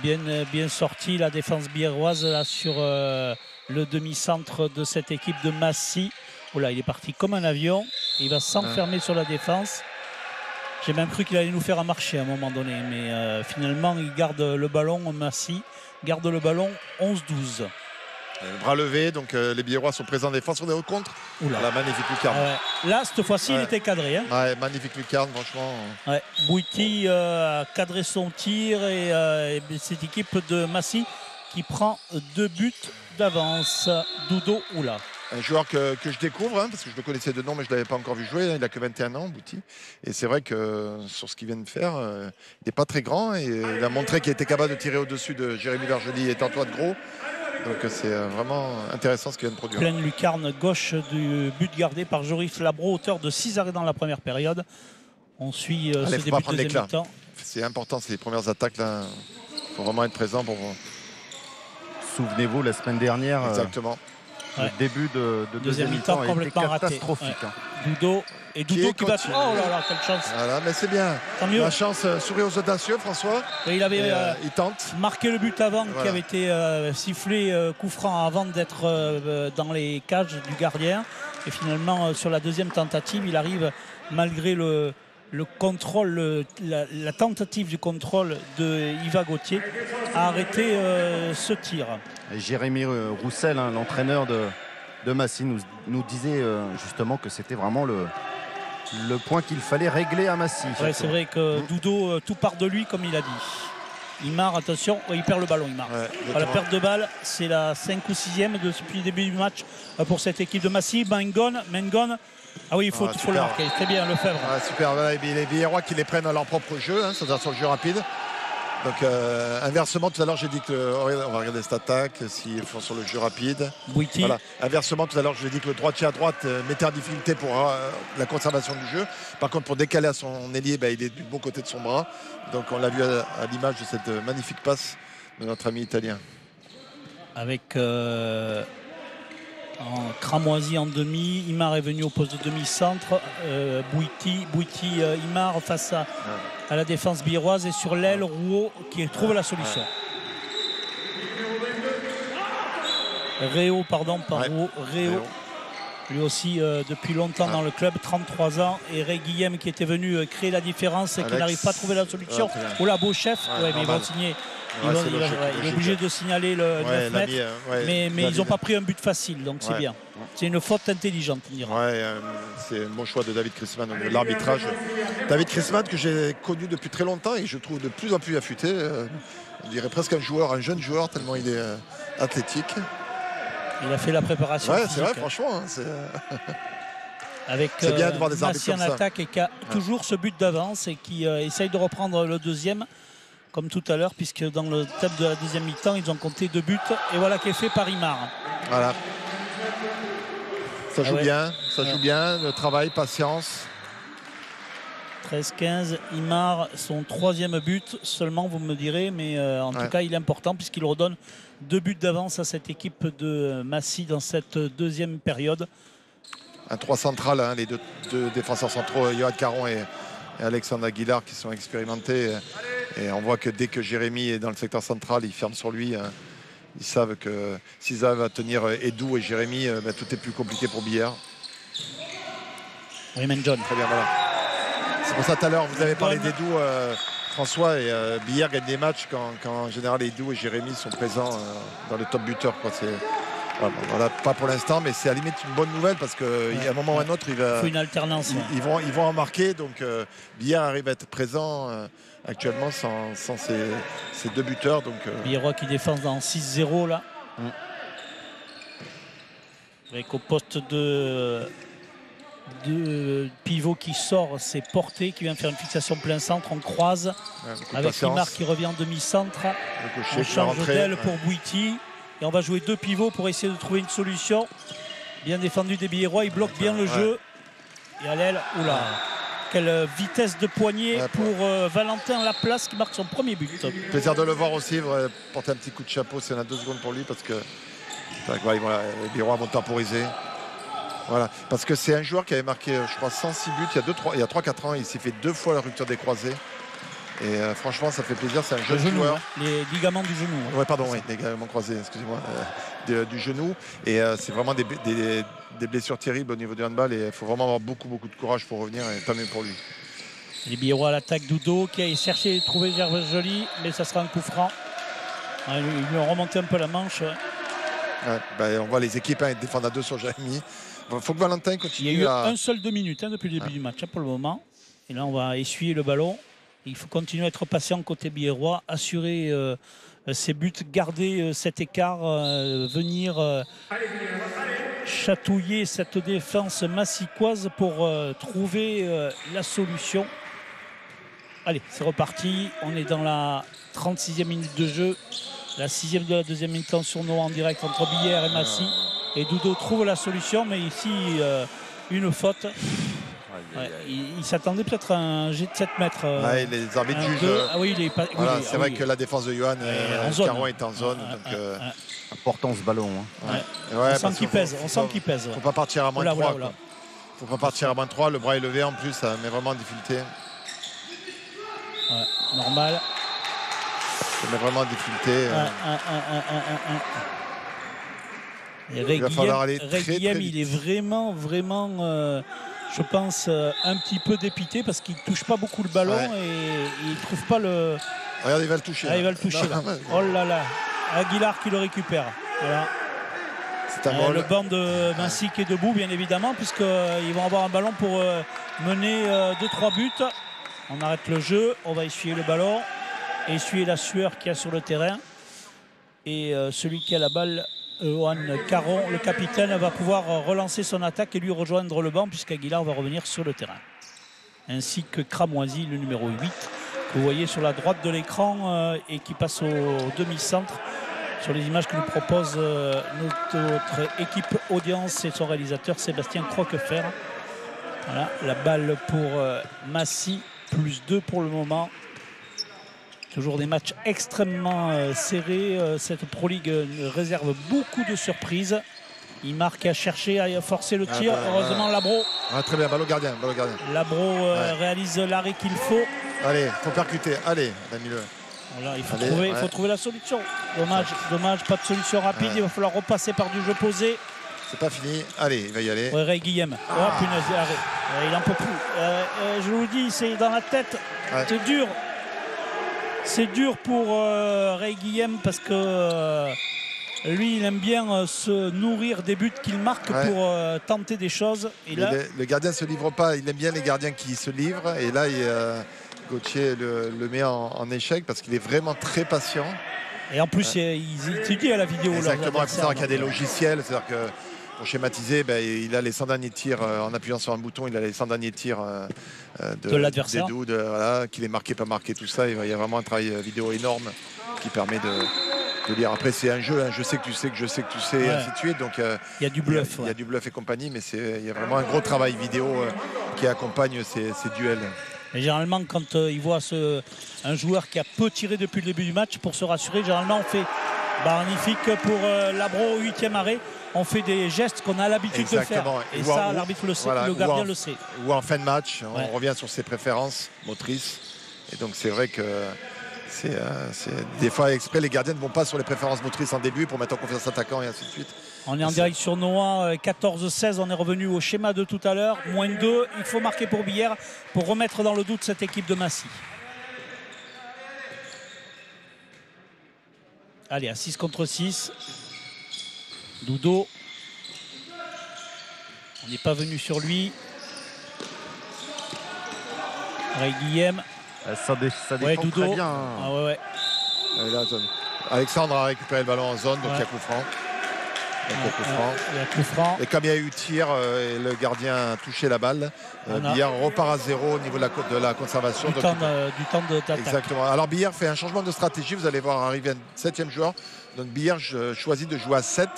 Bien sorti la défense biéroise là, sur le demi-centre de cette équipe de Massy. Oh là, il est parti comme un avion. Il va s'enfermer sur la défense. J'ai même cru qu'il allait nous faire un marché à un moment donné. Mais finalement, il garde le ballon. Massy garde le ballon 11-12. Bras levé, donc les Biérois sont présents en défense. On est au contre. La magnifique lucarne. Là, cette fois-ci, il était cadré. Hein. Ouais, magnifique lucarne, franchement. Ouais. Bouiti a cadré son tir et cette équipe de Massy qui prend 2 buts d'avance. Dudo Oula. Un joueur que je découvre, parce que je le connaissais de nom, mais je ne l'avais pas encore vu jouer. Il n'a que 21 ans, Bouti. Et c'est vrai que sur ce qu'il vient de faire, il n'est pas très grand. Et il a montré qu'il était capable de tirer au-dessus de Jérémy Vergely et d'Antoine Gros. Donc c'est vraiment intéressant ce qu'il vient de produire. Pleine lucarne gauche du but gardé par Joris Labro, auteur de 6 arrêts dans la première période. On suit ce début de deuxième mi-temps. C'est important, ces premières attaques là. Il faut vraiment être présent pour. Souvenez-vous, la semaine dernière, exactement. Le début de deuxième mi-temps a été catastrophique. Dudo qui bat. Oh là là, quelle chance. Voilà, mais c'est bien. Tant mieux. La chance sourit aux audacieux, François. Et il avait il tente. marqué le but avant, qui avait été sifflé coup franc avant d'être dans les cages du gardien. Et finalement, sur la deuxième tentative, il arrive, malgré le contrôle, la tentative du contrôle de Yvan Gauthier, à arrêter ce tir. Et Jérémy Roussel, l'entraîneur de Massy, nous disait justement que c'était vraiment le point qu'il fallait régler à Massy. Ouais, c'est vrai que Dudo, tout part de lui, comme il a dit. Imar, attention, il perd le ballon, Imar. La perte de balle, c'est la 5 ou 6e depuis le début du match pour cette équipe de Massy. Mengon. Ah oui, il faut le marquer. Très bien, Lefebvre. Super. Et les Biérois qui les prennent à leur propre jeu, c'est-à-dire sur le jeu rapide. Donc inversement, tout à l'heure j'ai dit que on va regarder cette attaque s'ils font sur le jeu rapide. Voilà. Inversement, tout à l'heure j'ai dit que le droitier à droite mettait en difficulté pour la conservation du jeu. Par contre, pour décaler à son ailier, il est du bon côté de son bras. Donc on l'a vu à l'image de cette magnifique passe de notre ami italien. Avec Cramoisi en demi, Imar est venu au poste de demi-centre, Bouiti, Imar face à la défense biéroise, et sur l'aile Rouault qui trouve la solution. Réau, lui aussi depuis longtemps dans le club, 33 ans, et Ray Guillem qui était venu créer la différence et qui n'arrive pas à trouver la solution. Beau-chef, mais ils vont signer. Il est obligé de signaler le 9 mètres, mais ils n'ont pas pris un but facile, donc c'est bien. C'est une faute intelligente, on dira. C'est un bon choix de David Chrisman, l'arbitrage. David Chrisman que j'ai connu depuis très longtemps et je trouve de plus en plus affûté. On dirait presque un jeune joueur, tellement il est athlétique. Il a fait la préparation physique. C'est vrai, franchement. Avec bien de voir des arbitres Massy en attaque et qui a toujours ce but d'avance et qui essaye de reprendre le deuxième. Comme tout à l'heure, puisque dans le thème de la deuxième mi-temps, ils ont compté 2 buts. Et voilà qui est fait par Imar. Voilà. Ça joue bien, le travail, patience. 13-15, Imar, son 3e but seulement, vous me direz, mais en tout cas, il est important puisqu'il redonne 2 buts d'avance à cette équipe de Massy dans cette deuxième période. Un 3 central, les deux défenseurs centraux, Yoann Caron et Alexandre Aguilar, qui sont expérimentés. Et on voit que dès que Jérémy est dans le secteur central, il ferme sur lui. Ils savent que s'ils arrivent à tenir Edou et Jérémy, tout est plus compliqué pour Billère. Oui, John. Très bien, voilà. C'est pour ça tout à l'heure, vous avez parlé d'Edou François et Billard gagnent des matchs quand en général Edou et Jérémy sont présents dans le top buteur. Voilà, pas pour l'instant, mais c'est à la limite une bonne nouvelle parce qu'à un moment ou à un autre, il faut une alternance. Ils vont en marquer. Donc Billard arrive à être présent actuellement sans ses 2 buteurs. Billard qui défend dans 6-0 là. Avec au poste de pivot qui sort, c'est Porté qui vient faire une fixation plein centre, on croise avec Limar qui revient en demi-centre, on change d'aile pour Bouiti et on va jouer 2 pivots pour essayer de trouver une solution. Bien défendu des Billérois, il bloque bien le jeu et à l'aile, oula, quelle vitesse de poignet pour Valentin Laplace qui marque son premier but. Plaisir de le voir aussi, porter un petit coup de chapeau, c'est 2 secondes pour lui parce que les Billérois vont temporiser. Voilà, parce que c'est un joueur qui avait marqué, je crois, 106 buts il y a 3-4 ans. Il s'est fait 2 fois la rupture des croisés. Et franchement, ça fait plaisir. C'est un jeune joueur. Les ligaments du genou. Les ligaments croisés, excusez-moi, du genou. Et c'est vraiment des blessures terribles au niveau du handball. Et il faut vraiment avoir beaucoup de courage pour revenir. Et tant mieux pour lui. Les Billérois à l'attaque, Doudou qui a cherché de trouver Gervais Joly, mais ça sera un coup franc. Il lui a remonté un peu la manche. On voit les équipes défendre à 2 sur Jérémy. Il faut que Valentin continue. Il y a eu un seul 2 minutes depuis le début du match pour le moment. Et là, on va essuyer le ballon. Il faut continuer à être patient côté Billérois, assurer ses buts, garder cet écart, venir chatouiller cette défense massicoise pour trouver la solution. Allez, c'est reparti. On est dans la 36e minute de jeu. La 6e de la deuxième mi-temps sur Noah en direct entre Billard et Massy. Et Doudou trouve la solution, mais ici, une faute. Il s'attendait peut-être à un jet de 7 mètres. Les arbitres jugent. C'est vrai que la défense de Johan Caron est en zone. Important ce ballon. On sent qu'il pèse. Il ne faut pas partir à moins de 3. Il ne faut pas partir à moins de 3. Le bras est levé en plus, ça met vraiment en difficulté. Normal. Ça met vraiment en difficulté. Ray Guillem, il est vraiment, je pense, un petit peu dépité parce qu'il ne touche pas beaucoup le ballon et il ne trouve pas le... Regarde, il va le toucher. Il va le toucher là. Oh là là. Aguilar qui le récupère. Voilà. Le banc de Massy qui est debout, bien évidemment, puisqu'ils vont avoir un ballon pour mener 2-3 buts. On arrête le jeu, on va essuyer le ballon, essuyer la sueur qu'il y a sur le terrain. Et celui qui a la balle, Johan Caron, le capitaine, va pouvoir relancer son attaque et lui rejoindre le banc puisqu'Aguilar va revenir sur le terrain. Ainsi que Cramoisy, le numéro 8, que vous voyez sur la droite de l'écran et qui passe au demi-centre sur les images que nous propose notre équipe audience et son réalisateur Sébastien Croquefer. Voilà, la balle pour Massy, +2 pour le moment. Toujours des matchs extrêmement serrés. Cette Pro League réserve beaucoup de surprises. Il marque à chercher, à forcer le tir. Heureusement, Labro. Très bien, balle au gardien. Labro réalise l'arrêt qu'il faut. Allez, il faut percuter. Allez, Damile. Voilà, il faut trouver la solution. Dommage, pas de solution rapide. Il va falloir repasser par du jeu posé. C'est pas fini. Allez, il va y aller. Ray Guillem. Oh punaise, arrêt. Il en peut plus. Je vous dis, c'est dans la tête. C'est dur. C'est dur pour Ray Guillem parce que lui, il aime bien se nourrir des buts qu'il marque pour tenter des choses. Et là, le gardien ne se livre pas. Il aime bien les gardiens qui se livrent. Et là, Gauthier le met en échec parce qu'il est vraiment très patient. Et en plus, il étudie à la vidéo. Exactement, il faut savoir qu'il y a des logiciels. C'est-à-dire que pour schématiser, il a les 100 derniers tirs en appuyant sur un bouton. Il a les 100 derniers tirs de l'adversaire. Qu'il est marqué, pas marqué, tout ça. Il y a vraiment un travail vidéo énorme qui permet de lire. Après, c'est un jeu. Je sais que tu sais que je sais que tu sais, et ainsi de suite. Donc, il y a du bluff. Il y a du bluff et compagnie, mais il y a vraiment un gros travail vidéo qui accompagne ces duels. Et généralement, quand il voit un joueur qui a peu tiré depuis le début du match, pour se rassurer, généralement, on fait magnifique pour Labro au 8e arrêt. On fait des gestes qu'on a l'habitude de faire. Et ça, l'arbitre le sait, le gardien le sait. Ou en fin de match, on revient sur ses préférences motrices. Et donc, c'est vrai que des fois, exprès, les gardiens ne vont pas sur les préférences motrices en début pour mettre en confiance l'attaquant et ainsi de suite. On est en direct sur Noah, 14-16. On est revenu au schéma de tout à l'heure. -2. Il faut marquer pour Billard pour remettre dans le doute cette équipe de Massy. Allez, à 6 contre 6. Doudou. On n'est pas venu sur lui. Ray Guillem. Ça défend Ouais, Doudou. très bien. Hein. Ah ouais. Et là, Alexandre a récupéré le ballon en zone, donc il y a coup franc. Il y a coup franc. Et comme il y a eu tir et le gardien a touché la balle, Billard repart à 0 au niveau de la conservation. Du temps d'attaque. Exactement. Alors Billard fait un changement de stratégie. Vous allez voir arriver un 7e joueur. Donc Billard choisit de jouer à 7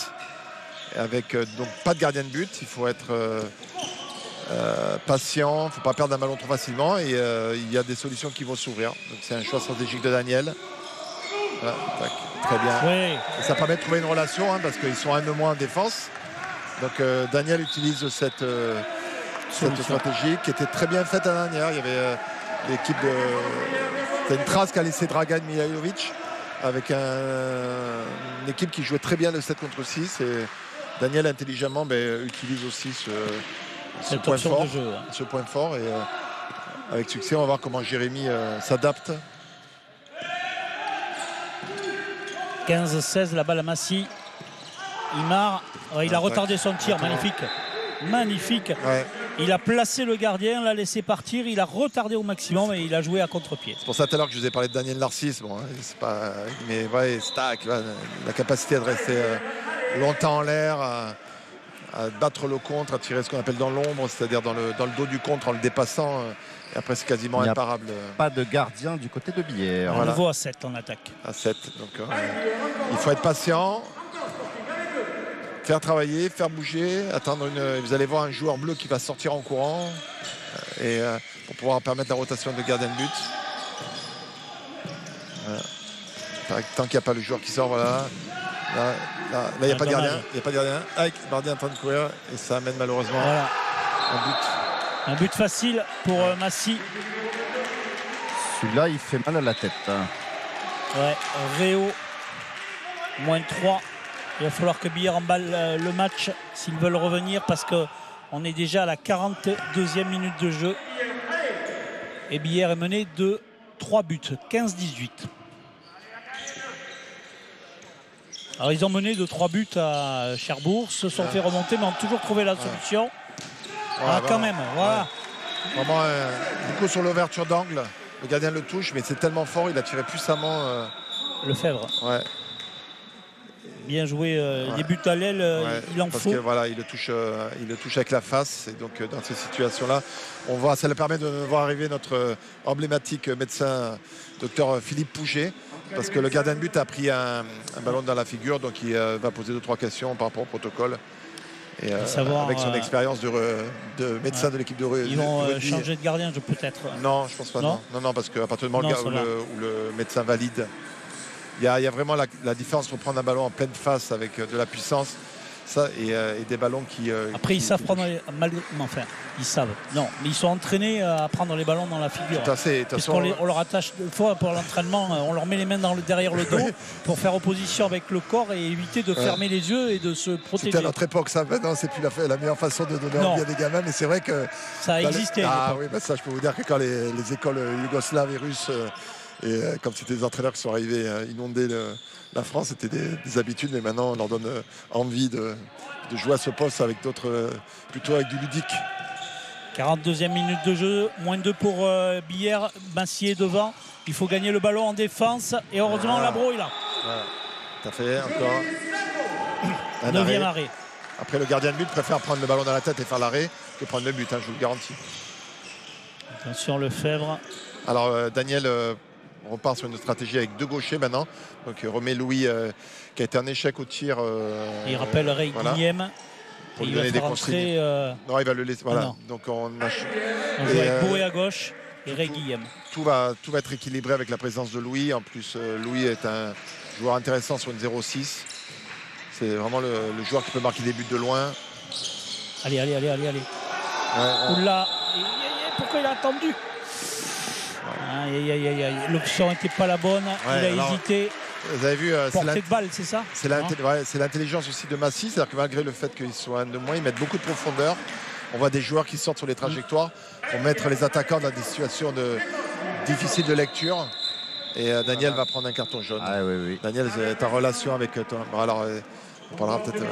avec donc pas de gardien de but. Il faut être patient. Il ne faut pas perdre un ballon trop facilement. Et il y a des solutions qui vont s'ouvrir. Donc c'est un choix stratégique de Daniel. Voilà, très bien. Oui. Et ça permet de trouver une relation parce qu'ils sont un de moins en défense. Donc Daniel utilise cette stratégie qui était très bien faite la dernière. Il y avait l'équipe de... C'était une trace qu'a laissé Dragan Mihailovic avec une équipe qui jouait très bien le 7 contre 6. Et Daniel intelligemment utilise aussi ce point fort. Ce point fort. Et avec succès, on va voir comment Jérémy s'adapte. 15-16, la balle à Massy. Imar, il a retardé son tir, magnifique. Ouais. Il a placé le gardien, l'a laissé partir, il a retardé au maximum et il a joué à contre-pied. C'est pour ça tout à l'heure que je vous ai parlé de Daniel Narcisse. Bon, c'est pas, mais ouais, la capacité de rester longtemps en l'air, à battre le contre, à tirer ce qu'on appelle dans l'ombre, c'est-à-dire dans le dos du contre en le dépassant. Et après, c'est quasiment imparable. Pas de gardien du côté de Billère. On le voit à 7 en attaque. À 7. Donc, il faut être patient, faire travailler, faire bouger, attendre vous allez voir un joueur bleu qui va sortir en courant et pour pouvoir permettre la rotation de gardien de but. Voilà. Tant qu'il n'y a pas le joueur qui sort, voilà. Là, il n'y a pas de gardien. Il n'y a pas de gardien. Avec le gardien en train de courir et ça amène malheureusement un but. Un but facile pour Massy. Celui-là, il fait mal à la tête. Ouais, Réau, moins 3. Il va falloir que Billard emballe le match s'ils veulent revenir parce qu'on est déjà à la 42e minute de jeu. Et Billard est mené de 3 buts, 15-18. Alors ils ont mené de 3 buts à Cherbourg, se sont fait remonter mais ont toujours trouvé la solution. Quand même, voilà. Ouais. Vraiment, du coup, sur l'ouverture d'angle, le gardien le touche, mais c'est tellement fort, il a tiré puissamment. Lefebvre. Ouais. Bien joué, les buts à l'aile, il en faut. Parce que voilà, il le touche avec la face. Et donc, dans ces situations-là, ça le permet de voir arriver notre emblématique médecin, docteur Philippe Pouget. Parce que le gardien de but a pris un ballon dans la figure, donc il va poser 2-3 questions par rapport au protocole. Et avec son expérience de médecin de l'équipe de rugby. Ils vont changer de gardien peut-être. Non, je pense pas. Non, parce qu'à partir du moment où le médecin valide, il y a vraiment la différence pour prendre un ballon en pleine face avec de la puissance. Ça, et des ballons qui... Après, ils savent prendre ils savent. Non, mais ils sont entraînés à prendre les ballons dans la figure. Parce qu'on on leur attache deux fois pour l'entraînement, on leur met les mains derrière le dos pour faire opposition avec le corps et éviter de fermer les yeux et de se protéger. C'était à notre époque, ça. Maintenant, c'est plus la meilleure façon de donner envie à des gamins, mais c'est vrai que... Ça a existé. Oui, ça, je peux vous dire que quand les écoles yougoslaves et russes... Et comme c'était des entraîneurs qui sont arrivés inonder la France, c'était des habitudes, mais maintenant on leur donne envie de jouer à ce poste avec d'autres, plutôt avec du ludique. 42e minute de jeu, moins 2 pour Billard, Massier devant. Il faut gagner le ballon en défense et heureusement Labro est là. Tout à fait, encore. 9e arrêt. Après, le gardien de but préfère prendre le ballon dans la tête et faire l'arrêt que prendre le but, je vous le garantis. Attention Lefebvre. Alors Daniel... On repart sur une stratégie avec 2 gauchers maintenant. Donc il remet Louis qui a été un échec au tir. Il rappelle Ray Guillem. Pour lui donner des consignes. Non, il va le laisser. Voilà. Donc on joue avec Bourré à gauche et Ray Guillem. Tout va être équilibré avec la présence de Louis. En plus, Louis est un joueur intéressant sur une 0-6. C'est vraiment le joueur qui peut marquer des buts de loin. Allez. Oula, pourquoi il a attendu? L'option n'était pas la bonne, il a hésité. Vous avez vu, portée de balle, c'est ça? C'est l'intelligence aussi de Massy, c'est-à-dire que malgré le fait qu'ils soient un de moins, ils mettent beaucoup de profondeur. On voit des joueurs qui sortent sur les trajectoires pour mettre les attaquants dans des situations difficiles de lecture. Et Daniel va prendre un carton jaune. Ah, oui. Daniel est en relation avec toi. Alors, on parlera peut-être.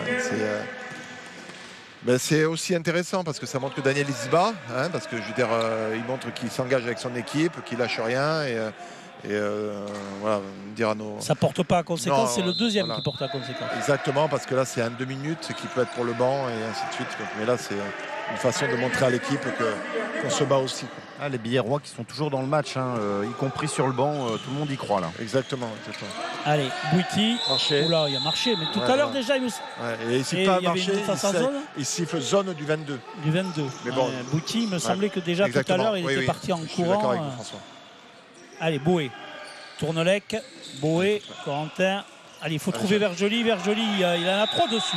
C'est aussi intéressant parce que ça montre que Daniel il se bat, hein, parce que je veux dire, il montre qu'il s'engage avec son équipe, qu'il lâche rien. Voilà, dire à nos... Ça porte pas à conséquence, c'est le deuxième voilà. qui porte à conséquence. Exactement, parce que là c'est un 2 minutes qui peut être pour le banc et ainsi de suite. Mais là c'est une façon de montrer à l'équipe qu'on se bat aussi. Ah, les Bierrois qui sont toujours dans le match, hein, y compris sur le banc, tout le monde y croit là. Exactement. Allez, Bouity. Marché. Oula, il a marché, mais tout à l'heure déjà il me... et il siffle pas marché, zone. Il siffle zone du 22. Du 22. Mais bon, Bouity, il me semblait que déjà tout à l'heure il était parti en courant. D'accord avec vous, François. Allez, Boé. Tournelec, Boé, Corentin. Allez, il faut trouver Verjoli. Verjoli, il en a trop dessus.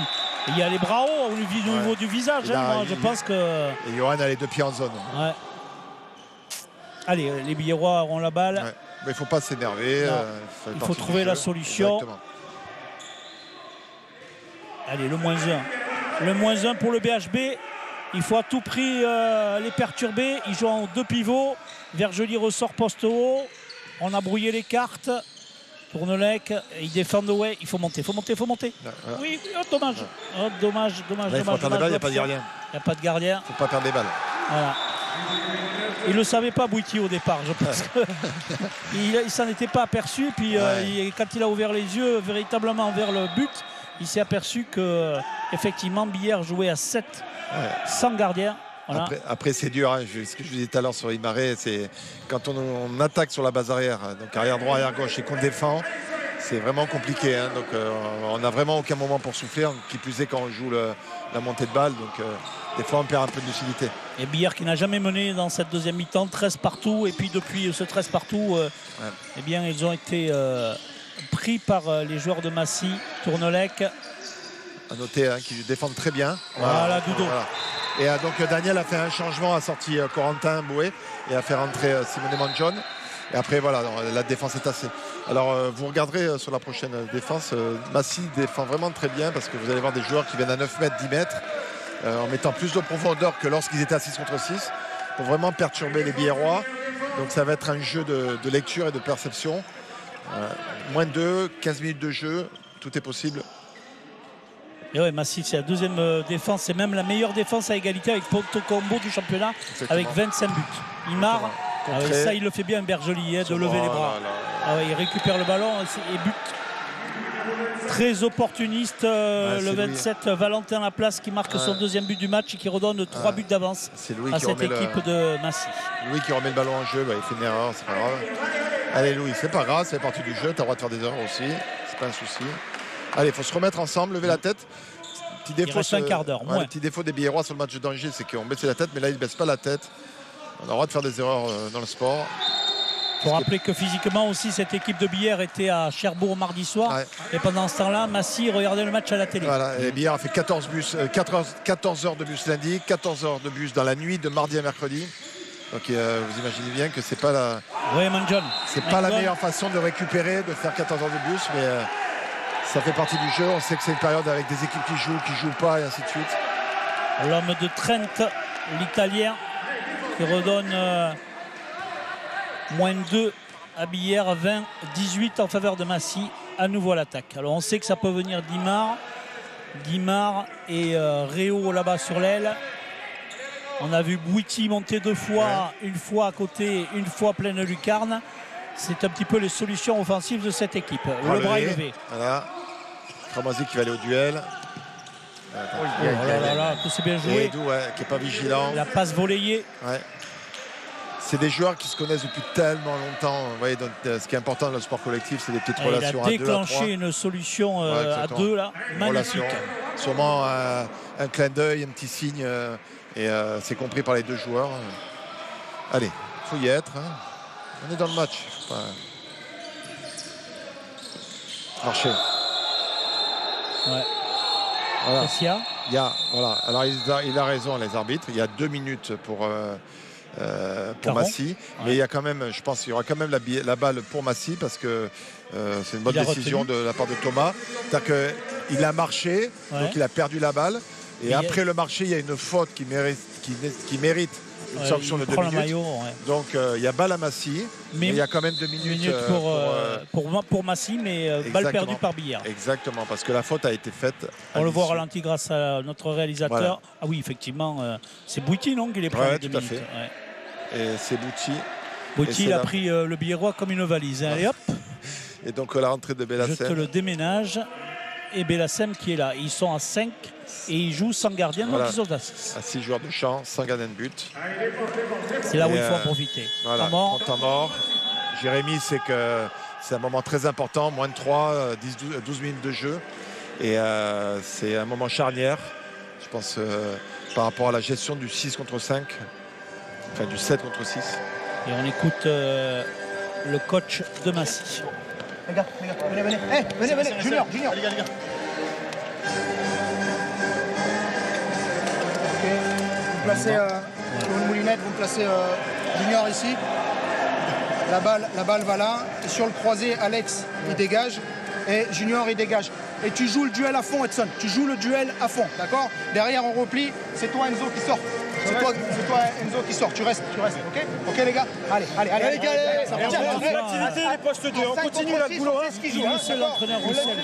Il y a les bras hauts au niveau du visage. Moi, je pense que... Et Johan a les 2 pieds en zone. Ouais. Allez, les Bierrois auront la balle. Ouais. Mais il ne faut pas s'énerver. Il faut trouver la solution. Exactement. Allez, le -1. Le -1 pour le BHB. Il faut à tout prix les perturber. Ils jouent en 2 pivots. Verjoli ressort poste haut. On a brouillé les cartes. Tournelec, ils défendent ouais. Il faut monter. Oui, dommage. Dommage. Là, il faut attendre les balles, il n'y a pas de gardien. Il n'y a pas de gardien. Il ne faut pas perdre les balles. Voilà. Il ne le savait pas, Bouity, au départ. Je pense qu'il ne s'en était pas aperçu. Puis quand il a ouvert les yeux véritablement vers le but, il s'est aperçu que effectivement Billère jouait à 7 sans gardien. Voilà. Après c'est dur, hein. Ce que je vous disais tout à l'heure sur Imare, c'est quand on attaque sur la base arrière, donc arrière droit, arrière gauche, et qu'on défend, c'est vraiment compliqué. Hein. Donc on n'a vraiment aucun moment pour souffler, qui plus est quand on joue la montée de balle. Donc des fois on perd un peu de lucidité. Et Billard qui n'a jamais mené dans cette deuxième mi-temps, 13 partout. Et puis depuis ce 13 partout, eh bien, ils ont été pris par les joueurs de Massy, Tournelec. À noter qu'ils défendent très bien. Voilà, Doudou. Voilà. Et donc Daniel a fait un changement, a sorti Corentin Boué et a fait rentrer Simone Manjon. Et après voilà, la défense est assez. Alors vous regarderez sur la prochaine défense, Massy défend vraiment très bien parce que vous allez voir des joueurs qui viennent à 9 mètres, 10 mètres, en mettant plus de profondeur que lorsqu'ils étaient à 6 contre 6 pour vraiment perturber les Bierrois. Donc ça va être un jeu de lecture et de perception. -2, 15 minutes de jeu, tout est possible. Et ouais, Massy, c'est la deuxième défense, c'est même la meilleure défense à égalité avec Ponto Combo du championnat. Exactement. Avec 25 buts. Il marre, ça il le fait bien Bergeli, de lever les bras. Il récupère le ballon et but. Très opportuniste, le 27, Valentin Laplace qui marque son deuxième but du match et qui redonne 3 buts d'avance à cette équipe de Massy. Louis qui remet le ballon en jeu, il fait une erreur, c'est pas grave. Allez Louis, c'est pas grave, c'est partie du jeu, tu as le droit de faire des erreurs aussi, c'est pas un souci. Allez, il faut se remettre ensemble, lever la tête. Il reste un quart d'heure. Le petit défaut des Bierrois sur le match d'Angers, c'est qu'ils ont baissé la tête, mais là, ils ne baissent pas la tête. On a le droit de faire des erreurs dans le sport. Il faut rappeler que physiquement aussi, cette équipe de Billère était à Cherbourg mardi soir. Ouais. Et pendant ce temps-là, Massy regardait le match à la télé. Voilà, et Billère a fait 14 heures de bus lundi, 14 heures de bus dans la nuit de mardi à mercredi. Donc vous imaginez bien que c'est pas la... Oui, Manjon. C'est pas la meilleure façon de récupérer, de faire 14 heures de bus, mais... ça fait partie du jeu, on sait que c'est une période avec des équipes qui jouent pas et ainsi de suite. L'homme de Trent, l'Italien, qui redonne -2 à Billère, 20-18 en faveur de Massy, à nouveau à l'attaque. Alors on sait que ça peut venir Guimard et Réau là-bas sur l'aile. On a vu Bouity monter 2 fois, une fois à côté, une fois pleine lucarne. C'est un petit peu les solutions offensives de cette équipe. Le bras est levé. Voilà. Kramoisi qui va aller au duel. Que c'est bien joué. Et Edou, qui n'est pas vigilant. La passe volée. Ouais. C'est des joueurs qui se connaissent depuis tellement longtemps. Vous voyez, donc, ce qui est important dans le sport collectif, c'est des petites relations à 2, à 3. Il a déclenché une solution à 2 là. Magnifique. Sûrement un clin d'œil, un petit signe. Et c'est compris par les 2 joueurs. Allez, il faut y être. On est dans le match. Marché. Ouais. Voilà. Voilà. Alors il a raison, les arbitres. Il y a 2 minutes pour Massy. Mais il y a quand même, je pense qu'il y aura quand même la balle pour Massy parce que c'est une bonne décision de la part de Thomas. C'est-à-dire qu'il a marché, donc il a perdu la balle. Et après le marché, il y a une faute qui mérite une sanction de 2 minutes. Maillot, ouais. Donc il y a balle à Massy, mais il y a quand même 2 minutes pour Massy, mais balle perdue par Billard. Exactement, parce que la faute a été faite. On le voit ralenti grâce à notre réalisateur. Voilà. Ah oui, effectivement, c'est Bouty, non, qui les prend ouais, 2 tout minutes. À fait. Et c'est Bouty. Bouty, il a pris le Bierrois comme une valise. Hein, allez hop. Et donc la rentrée de Bellassem. Je te le déménage. Et Bellassem qui est là. Ils sont à 5 et ils jouent sans gardien, donc ils sont à 6. À 6 joueurs de champ, sans gardien de but. C'est là où il faut en profiter. Voilà, temps mort. Jérémy, c'est un moment très important, moins de 3, 12 minutes de jeu. Et c'est un moment charnière, je pense, par rapport à la gestion du 6 contre 5, enfin du 7 contre 6. Et on écoute le coach de Massy. Les gars, venez. Hey, venez. Junior. Les gars. Ok, vous placez sur une moulinette, vous placez Junior ici. La balle va là. Et sur le croisé, Alex, il dégage. Et Junior, il dégage. Et tu joues le duel à fond, Edson. Tu joues le duel à fond, d'accord? Derrière, on replie. C'est toi, Enzo, qui sort. C'est toi, Enzo, qui sort. Tu restes, ok? Ok, les gars? Allez. Les gars, l'activité, les postes 2. On continue la boulot. C'est l'entraîneur Roussel.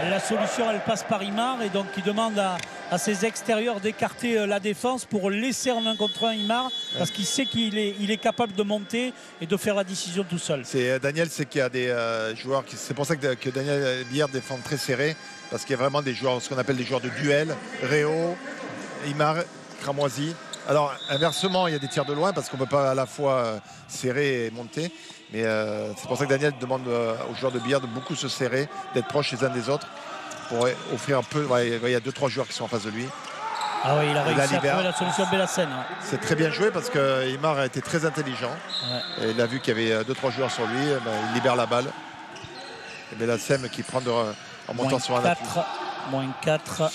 La solution, elle passe par Imar et donc il demande à ses extérieurs d'écarter la défense pour laisser en 1 contre 1 Imar parce qu'il sait qu'il est capable de monter et de faire la décision tout seul. Daniel, c'est qu'il y a des joueurs, c'est pour ça que Daniel Billard défend très serré parce qu'il y a vraiment des joueurs, ce qu'on appelle des joueurs de duel, Réau, Imar, Cramoisi. Alors inversement, il y a des tirs de loin parce qu'on ne peut pas à la fois serrer et monter. Mais c'est pour ça que Daniel demande aux joueurs de billard de beaucoup se serrer, d'être proches les uns des autres pour offrir un peu. Ouais, il y a 2-3 joueurs qui sont en face de lui. Ah oui, il a réussi à trouver la solution de Bellassem. Hein. C'est très bien joué parce que Imar a été très intelligent. Ouais. Et il a vu qu'il y avait 2-3 joueurs sur lui, il libère la balle. Et Bellassem qui prend en montant sur un appui. -4.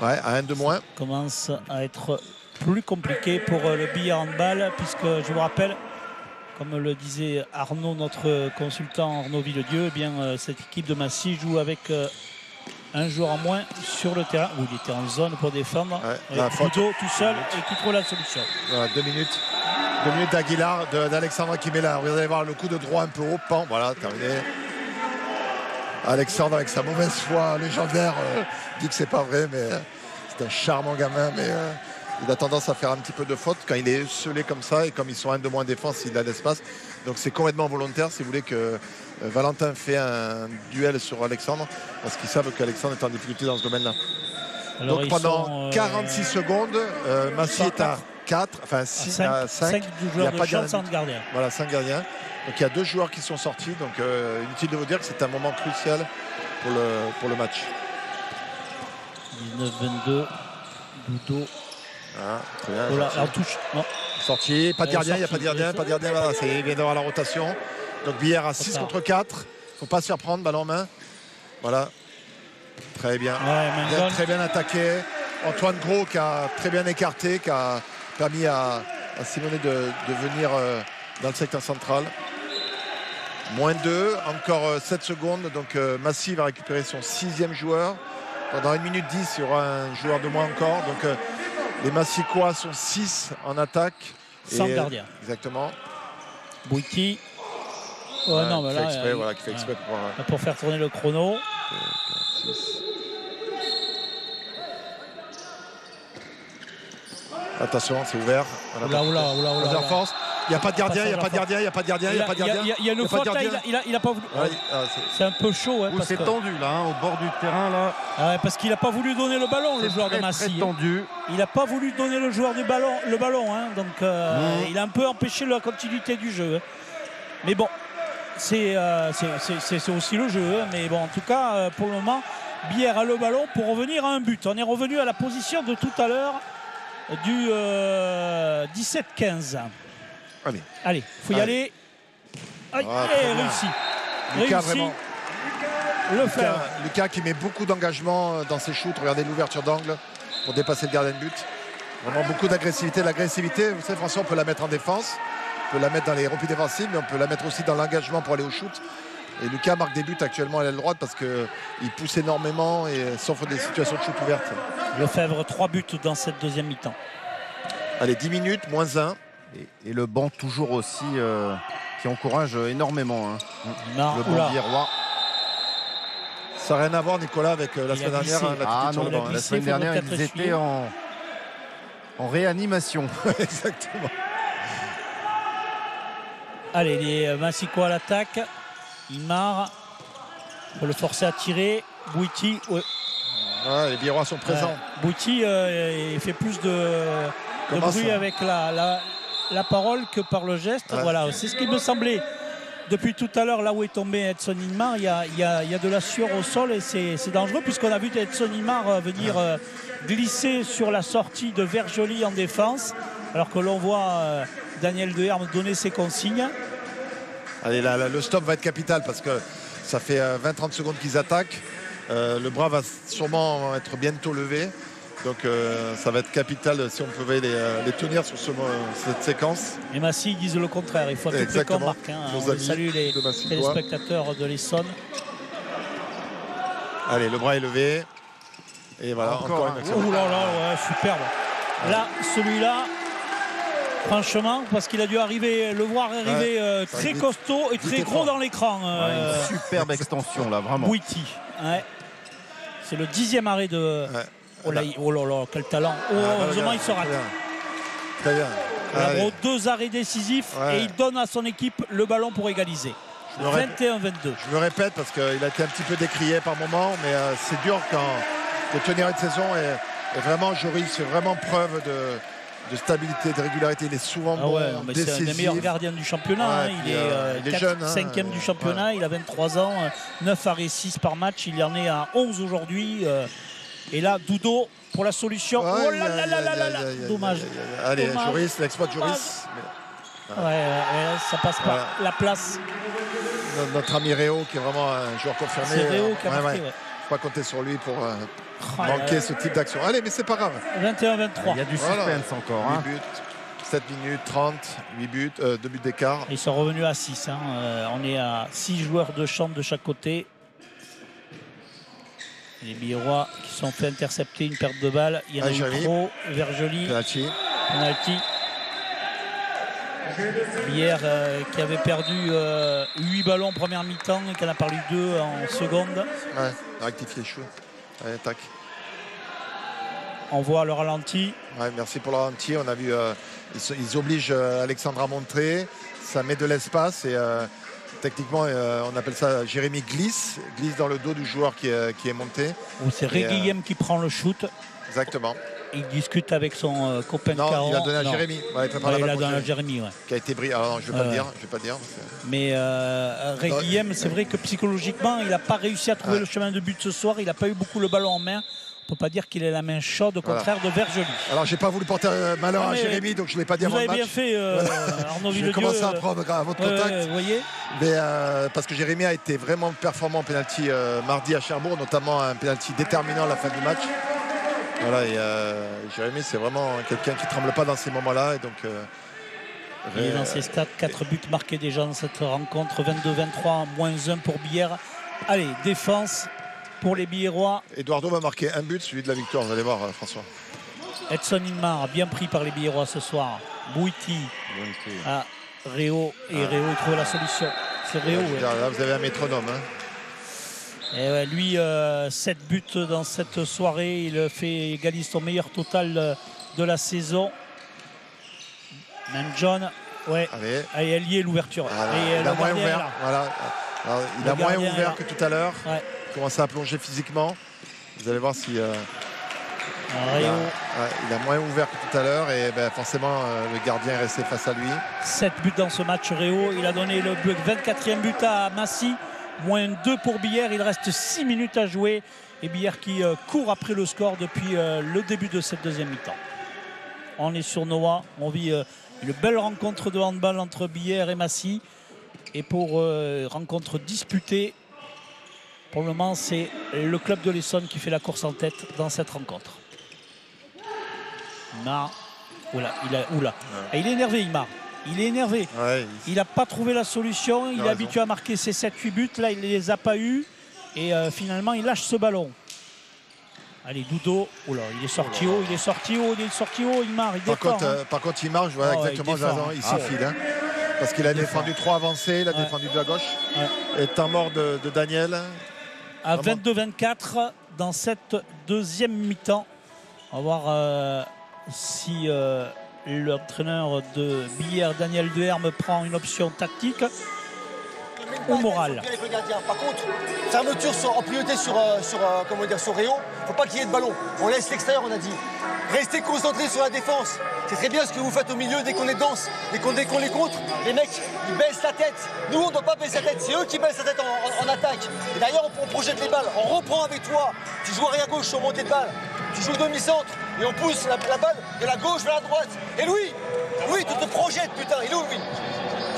Ouais, à 1 de moins. Commence à être plus compliqué pour le billard handball puisque je vous rappelle, comme le disait Arnaud, notre consultant Arnaud Villedieu, eh bien, cette équipe de Massy joue avec un joueur en moins sur le terrain où il était en zone pour défendre. Boudot tout seul et qui trouve la solution. Voilà, 2 minutes. 2 minutes d'Aguilar, d'Alexandre qui met là. Vous allez voir le coup de droit un peu haut. Pan, voilà, terminé. Alexandre avec sa mauvaise foi légendaire dit que c'est pas vrai, mais c'est un charmant gamin. Mais il a tendance à faire un petit peu de faute quand il est scellé comme ça et comme ils sont 1 de moins en défense, il a l'espace. Donc c'est complètement volontaire si vous voulez que Valentin fait un duel sur Alexandre parce qu'ils savent qu'Alexandre est en difficulté dans ce domaine-là. Donc pendant 46 secondes, Massy est à 4, enfin 6 à 5. Il n'y a pas de gardien. Voilà, 5 gardiens. Donc il y a 2 joueurs qui sont sortis. Donc inutile de vous dire que c'est un moment crucial pour le match. 19-22, Boudot. Ah, très bien. Voilà, en touche. Non. Sorti, pas de gardien, il n'y a pas de gardien, voilà, il vient d'avoir la rotation. Donc Billard à 6 contre 4. Il ne faut pas se faire prendre, ballon en main. Voilà. Très bien. Très bien attaqué. Antoine Gros qui a très bien écarté, qui a permis à Simonet de venir dans le secteur central. -2, encore 7 secondes. Donc Massy va récupérer son 6e joueur. Pendant 1 minute 10, il y aura un joueur de moins encore. Donc les Massicois sont 6 en attaque. Sans gardien. Exactement. Bouiki. Non, mais là, qui fait exprès pour faire tourner le chrono. 4, 6. Attention, c'est ouvert. Oula. Il n'y a pas de gardien, il n'y a pas de gardien, il n'y a pas de gardien, il n'y a pas de gardien. Il y a une faute là, il n'a pas voulu. C'est un peu chaud. Hein, c'est tendu là, au bord du terrain là. Ah ouais, parce qu'il n'a pas voulu donner le ballon, le joueur de Massy. Tendu. Il n'a pas voulu donner le joueur du ballon, le ballon. Hein, donc il a un peu empêché la continuité du jeu. Hein. Mais bon, c'est aussi le jeu. Hein, mais bon, en tout cas, pour le moment, Billard a le ballon pour revenir à un but. On est revenu à la position de tout à l'heure du 17-15. Allez, faut y aller. Réussi. Lucas, vraiment. Le faire. Lucas qui met beaucoup d'engagement dans ses shoots. Regardez l'ouverture d'angle pour dépasser le gardien de but. Vraiment beaucoup d'agressivité. L'agressivité, vous savez, François, on peut la mettre en défense. On peut la mettre dans les replis défensifs, mais on peut la mettre aussi dans l'engagement pour aller au shoot. Et Lucas marque des buts actuellement à l'aile droite parce qu'il pousse énormément et s'offre des situations de shoot ouvertes. Lefebvre, 3 buts dans cette deuxième mi-temps. Allez, 10 minutes, moins 1. Et le banc toujours aussi qui encourage énormément. Le banc biérois. Ça n'a rien à voir, Nicolas, avec la semaine dernière. La semaine dernière, ils étaient en réanimation. Exactement. Allez, Massico à l'attaque. Imar. Pour le forcer à tirer. Bouiti. Les Biérois sont présents. Bouiti il fait plus de bruit avec la parole que par le geste. Voilà, c'est ce qui me semblait. Depuis tout à l'heure, là où est tombé Edson Imar, il y a de la sueur au sol et c'est dangereux puisqu'on a vu Edson Imar venir glisser sur la sortie de Verjoli en défense, alors que l'on voit Daniel Deherme donner ses consignes. Allez, le stop va être capital parce que ça fait 20-30 secondes qu'ils attaquent. Le bras va sûrement être bientôt levé. Donc ça va être capital si on pouvait les tenir sur cette séquence. Et Massy disent le contraire, il faut être plus comme Marc. On salue les téléspectateurs de l'Essonne. Allez, le bras est levé. Et voilà, encore une action. Oh là là, ouais, superbe. Là, celui-là, franchement, parce qu'il a dû le voir arriver très costaud et très gros dans l'écran. Une superbe extension là, vraiment. Bouiti. Ouais. C'est le 10e arrêt de... Oh là là, quel talent. Heureusement, il se rate. Très bien. Labro, 2 arrêts décisifs et il donne à son équipe le ballon pour égaliser. 21-22. Je me répète parce qu'il a été un petit peu décrié par moment, mais c'est dur de tenir une saison. Et vraiment, Joris fait vraiment preuve de stabilité, de régularité. Il est souvent décisif. C'est un des meilleurs gardiens du championnat. Il est jeune, 5e du championnat. Il a 23 ans. 9 arrêts 6 par match. Il en est à 11 aujourd'hui. Et là, Doudou pour la solution. Oh là là là là là. Dommage. Allez, Joris, l'exploit de Joris. Ça passe pas. La place. Notre ami Réo, qui est vraiment un joueur confirmé. C'est Réo qui a marqué. Il ne faut pas compter sur lui pour manquer ce type d'action. Allez, mais c'est pas grave. 21-23. Il y a du suspense encore. 8 buts, 7 minutes, 30, 8 buts, 2 buts d'écart. Ils sont revenus à 6. On est à 6 joueurs de champ de chaque côté. Les Biérois qui sont fait intercepter une perte de balle. Il y en a eu trop. Verjoli. Penalty. Bière qui avait perdu 8 ballons en première mi-temps et qui en a perdu 2 en seconde. Ouais, rectifié chaud. Allez, tac. On voit le ralenti. Ouais, merci pour le ralenti. On a vu, ils obligent Alexandre à montrer. Ça met de l'espace et techniquement, on appelle ça Jérémy glisse dans le dos du joueur qui est monté. C'est Reguilhem qui prend le shoot. Exactement. Il discute avec son copain Caron. Non, il a donné à Jérémy. Il a donné à Jérémy, qui a été brillant. Alors, je ne vais pas le dire. Mais Reguilhem, c'est vrai que psychologiquement, il n'a pas réussi à trouver le chemin de but ce soir. Il n'a pas eu beaucoup le ballon en main. On ne peut pas dire qu'il ait la main chaude, au contraire de Verjoli. Alors, j'ai pas voulu porter malheur à Jérémy, donc je ne l'ai pas dit avant le match. Vous avez bien fait, Arnaud Villedieu. Je vais commencer à prendre à votre contact. Vous voyez, mais, parce que Jérémy a été vraiment performant en pénalty mardi à Cherbourg, notamment un pénalty déterminant à la fin du match. Voilà, et Jérémy, c'est vraiment quelqu'un qui ne tremble pas dans ces moments-là. Et donc, il est dans ses stats, 4 buts marqués déjà dans cette rencontre, 22-23, moins 1 pour Bière. Allez, défense pour les Biérois. Eduardo va marquer un but, celui de la victoire, vous allez voir, François. Edson Inmar, bien pris par les Biérois ce soir. Bouiti à Réo, et Réo il trouve la solution. C'est Réo. Là, vous avez un métronome. Et lui, 7 buts dans cette soirée. Il égalise son meilleur total de la saison. Même John, Allez, elle y est l'ouverture. Il a moins ouvert. Voilà. Alors, il a moins ouvert que tout à l'heure. Il commence à plonger physiquement. Vous allez voir si... il a moins ouvert que tout à l'heure et forcément le gardien est resté face à lui. 7 buts dans ce match, Réo. Il a donné le 24e but à Massy. Moins 2 pour Bière, il reste 6 minutes à jouer. Et Bière qui court après le score depuis le début de cette deuxième mi-temps. On est sur Noah, on vit une belle rencontre de handball entre Bière et Massy. Et pour rencontre disputée, pour le moment c'est le club de l'Essonne qui fait la course en tête dans cette rencontre. Imar, il est énervé Imar. Il est énervé. Ouais, il n'a pas trouvé la solution. Il est habitué à marquer ses 7-8 buts. Là, il ne les a pas eus. Et finalement, il lâche ce ballon. Allez, Dudo. Oh là, il est sorti haut, il est sorti haut, il marque, il défend. Par contre, il marche, voilà, exactement, il s'effile. Hein. Parce qu'il a défendu 3 avancées, il a défendu de la gauche. Et temps mort de Daniel. À 22-24 dans cette deuxième mi-temps. On va voir si l'entraîneur de Billère, Daniel Deherme, prend une option tactique ou morale. Par contre, fermeture en priorité sur Réau. Il ne faut pas qu'il y ait de ballon. On laisse l'extérieur, on a dit. Restez concentrés sur la défense. C'est très bien ce que vous faites au milieu dès qu'on est dense, dès qu'on les contre. Les mecs, ils baissent la tête. Nous, on ne doit pas baisser la tête. C'est eux qui baissent la tête en attaque. Et d'ailleurs, on projette les balles. On reprend avec toi. Tu joues arrière gauche sur montée de balle. Tu joues demi-centre et on pousse la balle de la gauche vers la droite. Et Louis, tu te projettes, putain. Il est où, Louis?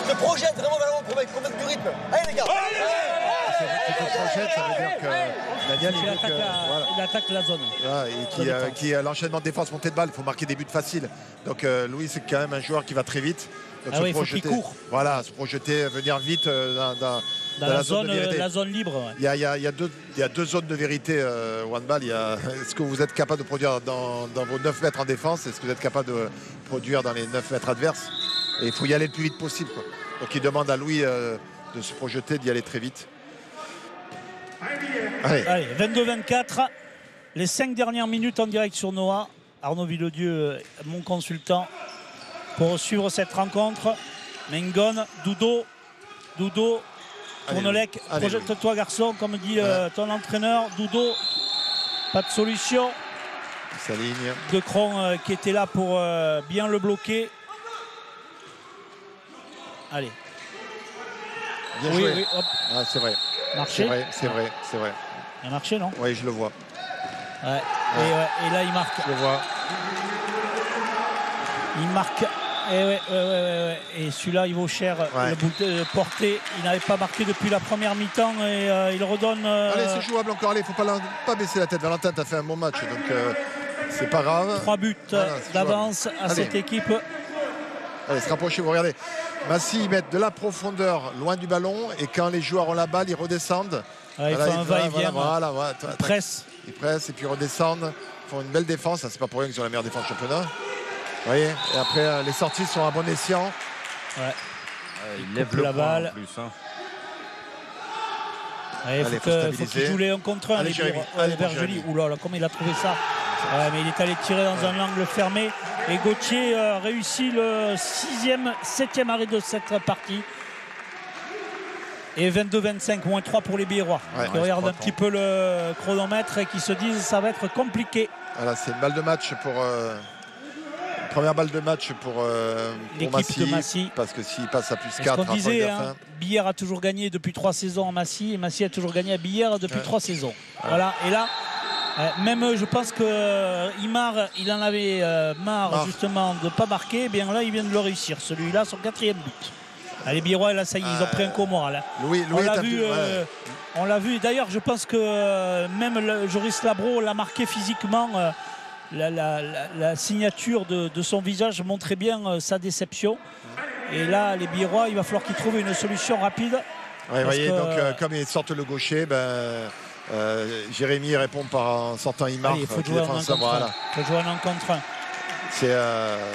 Tu te projettes vraiment vers l'avant pour mettre du rythme. Allez, les gars. Tu te projettes, ça veut dire que Daniel, il attaque la zone. Et qui l'enchaînement de défense montée de balle, il faut marquer des buts faciles. Donc Louis, c'est quand même un joueur qui va très vite. Donc il faut qu'il court. Voilà, se projeter, venir vite dans la zone libre. Ouais. Il y a deux zones de vérité au handball. Est-ce que vous êtes capable de produire dans vos 9 mètres en défense? Est-ce que vous êtes capable de produire dans les 9 mètres adverses? Et il faut y aller le plus vite possible, quoi. Donc il demande à Louis de se projeter, d'y aller très vite. Allez, 22-24. Les 5 dernières minutes en direct sur Noah. Arnaud Villedieu, mon consultant, pour suivre cette rencontre. Mengon, Dudo, Tournelec, projette-toi garçon, comme dit ton entraîneur. Dudo, pas de solution. Sa ligne. De Cron qui était là pour bien le bloquer. Allez. Bien joué. Oui, hop. C'est vrai. Marché. C'est vrai. Il a marché, non? Oui, je le vois. Ouais. Et là, il marque. Je le vois. Il marque. Et celui-là, il vaut cher. Le bout de portée. Il n'avait pas marqué depuis la première mi-temps et il redonne. Allez, c'est jouable encore. Allez, il ne faut pas baisser la tête. Valentin, tu as fait un bon match. Donc, c'est pas grave. 3 buts d'avance à cette équipe. Allez, se rapprocher, vous regardez. Massy, ils mettent de la profondeur loin du ballon et quand les joueurs ont la balle, ils redescendent. Ils font un va-et-vient. Ils pressent. Ils pressent et puis redescendent. Ils font une belle défense. C'est pas pour rien qu'ils ont la meilleure défense du championnat. Vous voyez. Et après, les sorties sont à bon escient. Ouais. Il lève la balle. En plus, hein. Il faut qu'il joue les 1 contre 1. Allez, Vergely. Oula, comment il a trouvé ça? Mais il est allé tirer dans un angle fermé. Et Gauthier réussit le 7e arrêt de cette partie. Et 22-25, moins 3 pour les Biérois. Qui regardent un petit peu le chronomètre et qui se disent ça va être compliqué. Voilà, c'est une balle de match pour. Première balle de match pour l'équipe de Massy. Parce que s'il passe à plus 4, on disait, Billère a toujours gagné depuis 3 saisons à Massy. Et Massy a toujours gagné à Billère depuis 3 saisons. Voilà, et là. Même je pense que Imar, il en avait marre justement de ne pas marquer. Bien là, il vient de le réussir. Celui-là, son 4e but. Les Biérois, là, ça y est, ils ont pris un coup moral. Louis on l'a vu. D'ailleurs, je pense que même Joris Labro l'a marqué physiquement. La signature de son visage montrait bien sa déception. Et là, les Biérois, il va falloir qu'ils trouvent une solution rapide. Vous voyez, donc comme ils sortent le gaucher, Jérémy répond en sortant Imar. Il faut jouer en 1 contre 1. C'est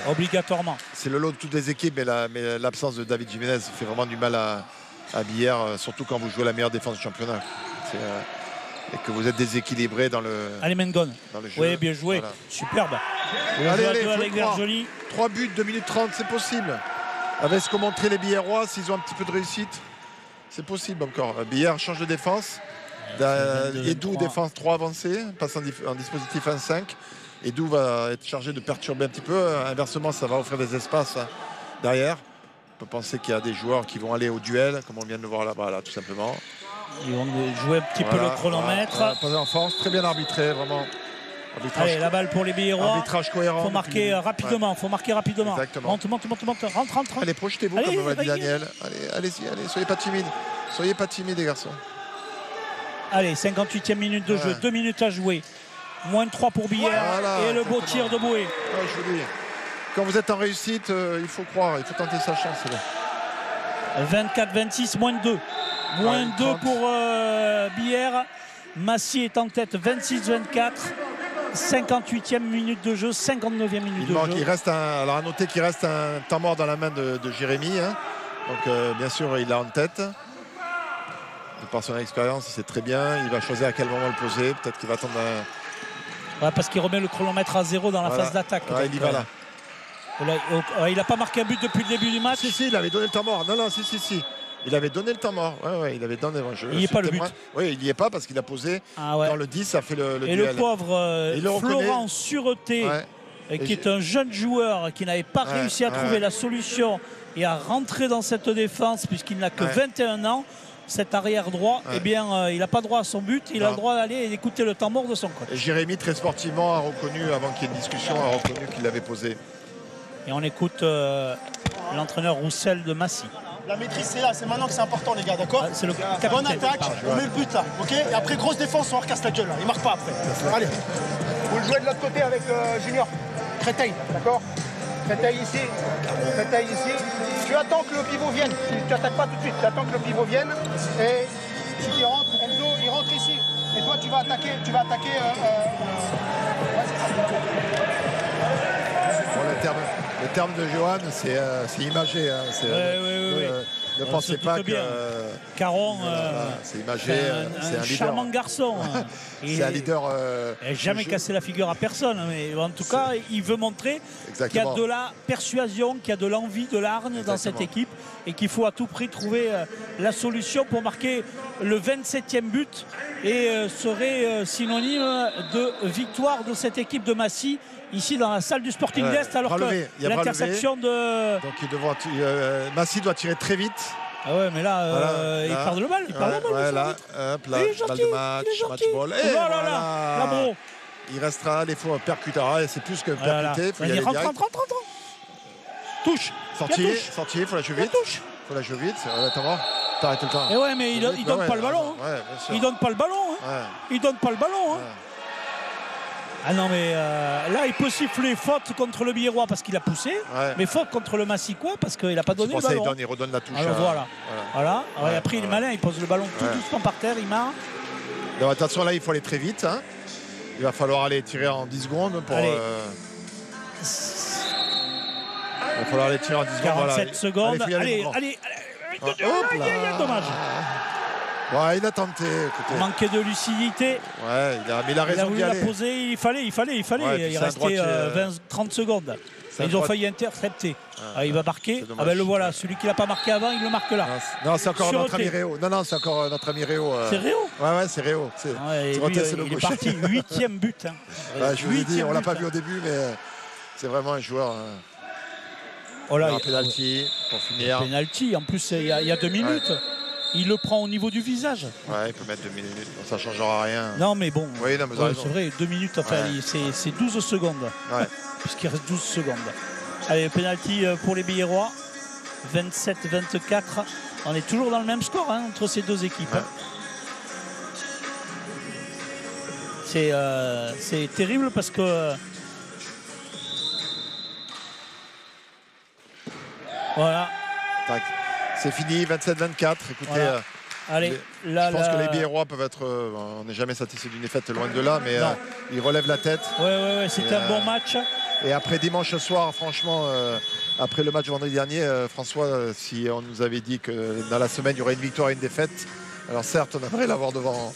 obligatoirement. C'est le lot de toutes les équipes, mais l'absence de David Jiménez fait vraiment du mal à Billère, surtout quand vous jouez la meilleure défense du championnat. Et que vous êtes déséquilibré dans le. Allez, Mengon. Dans le jeu. Oui, bien joué. Voilà. Superbe. Allez, 3 buts, 2 minutes 30, c'est possible. Avec ce qu'ont montré les Billérois, s'ils ont un petit peu de réussite, c'est possible encore. Billère change de défense. Edou défense 3 avancées, passe en dispositif 1-5. Edou va être chargé de perturber un petit peu. Inversement, ça va offrir des espaces derrière. On peut penser qu'il y a des joueurs qui vont aller au duel, comme on vient de le voir là-bas, là, tout simplement. Ils vont jouer un petit peu le chronomètre. Pas en force, très bien arbitré, vraiment. Allez, la balle pour les Biérois. Arbitrage cohérent. Il faut marquer rapidement. Exactement. Rentre. Allez, projetez-vous, comme l'a dit Daniel. Allez-y, soyez pas timides. Soyez pas timides, les garçons. Allez, 58e minute de jeu, 2 minutes à jouer. Moins 3 pour Billère et le beau tir de Boué. quand vous êtes en réussite, il faut croire, il faut tenter sa chance. 24-26, moins 2. Moins 2 pour Billère. Massy est en tête, 26-24. 58e minute de jeu, 59e minute de jeu. Il reste alors à noter qu'il reste un temps mort dans la main de Jérémy. Hein. Donc bien sûr, il l'a en tête. De par son expérience, il sait très bien. Il va choisir à quel moment le poser. Peut-être qu'il va attendre parce qu'il remet le chronomètre à 0 dans la phase d'attaque. Il y va là. Il n'a pas marqué un but depuis le début du match. Si, il avait donné le temps mort. Non, si. Il avait donné le temps mort. Il avait donné. Il n'y est pas le but. Oui, il n'y est pas parce qu'il a posé. Dans le 10, ça fait le duel. Et le pauvre Florent Sureté, qui est un jeune joueur qui n'avait pas réussi à trouver la solution et à rentrer dans cette défense puisqu'il n'a que 21 ans. Cet arrière droit, eh bien, il n'a pas droit à son but, il a le droit d'aller écouter le temps mort de son coach. Et Jérémy, très sportivement, a reconnu, avant qu'il y ait une discussion, a reconnu qu'il l'avait posé. Et on écoute l'entraîneur Roussel de Massy. La maîtrise, c'est là, c'est maintenant que c'est important, les gars, d'accord? C'est le bonne attaque, on met le but là, ok? Et après, grosse défense, on recasse la gueule là, il marque pas après. Allez, vous le jouez de l'autre côté avec Junior. Créteil, d'accord? Créteil ici. Tu attends que le pivot vienne. Tu n'attaques pas tout de suite. Tu attends que le pivot vienne. Et si tu rentres, Enzo, il rentre ici. Et toi, tu vas attaquer. Le terme de Johan, c'est imagé. Hein. Ne pensez pas que Caron, c'est imagé, c'est un leader. Charmant garçon. C'est un leader. Il n'a jamais cassé la figure à personne, mais en tout cas, il veut montrer qu'il y a de la persuasion, qu'il y a de l'envie, de l'hargne dans cette équipe et qu'il faut à tout prix trouver la solution pour marquer le 27e but et serait synonyme de victoire de cette équipe de Massy. Ici dans la salle du Sporting d'Est, alors que l'interception de... Donc Massy doit tirer très vite. Ah ouais, mais là, il perd le bal. Balle de match ball. Et là, bon. Il restera, il faut percuter. C'est plus que percuter. Il rentre. Touche. Sorti, il faut la jouer vite. Attends, t'arrêtes le temps. Et ouais, mais il donne pas le ballon. Il donne pas le ballon. Ah non, mais là, il peut siffler faute contre le Billérois parce qu'il a poussé, mais faute contre le Massicois parce qu'il n'a pas donné le ballon. Il redonne la touche. Alors voilà. Après, il est malin, il pose le ballon tout doucement par terre, il marre. Donc, attention, là, il faut aller très vite. Hein. Il va falloir aller tirer en 10 secondes pour... Il va falloir aller tirer en 10 secondes. 47 secondes. Allez. Dommage. Il a tenté. Écoutez. Manqué de lucidité. Mais il a raison d'y aller. La poser, il fallait. Il restait 20-30 secondes. Ils ont failli intercepter. Il va marquer. Le voilà. Celui qui l'a pas marqué avant, il le marque là. Non, c'est encore notre ami Réo. C'est encore notre ami Réo. C'est Réo. C'est Réo. Il est parti 8e but. Je vous ai dit, on l'a pas vu au début, mais c'est vraiment un joueur. Il y a un penalty pour finir. Penalty. En plus, il y a 2 minutes. Il le prend au niveau du visage. Il peut mettre 2 minutes. Ça ne changera rien. Non, mais bon. C'est vrai, 2 minutes. C'est 12 secondes. Puisqu'il reste 12 secondes. Allez, penalty pour les Billérois. 27-24. On est toujours dans le même score entre ces deux équipes. C'est terrible parce que... Voilà. C'est fini, 27-24. Écoutez, je pense que les Billérois peuvent être... on n'est jamais satisfait d'une défaite, loin de là, mais ils relèvent la tête. C'était un bon match. Et après dimanche soir, franchement, après le match vendredi dernier, François, si on nous avait dit que dans la semaine, il y aurait une victoire et une défaite, alors certes, on aimerait l'avoir devant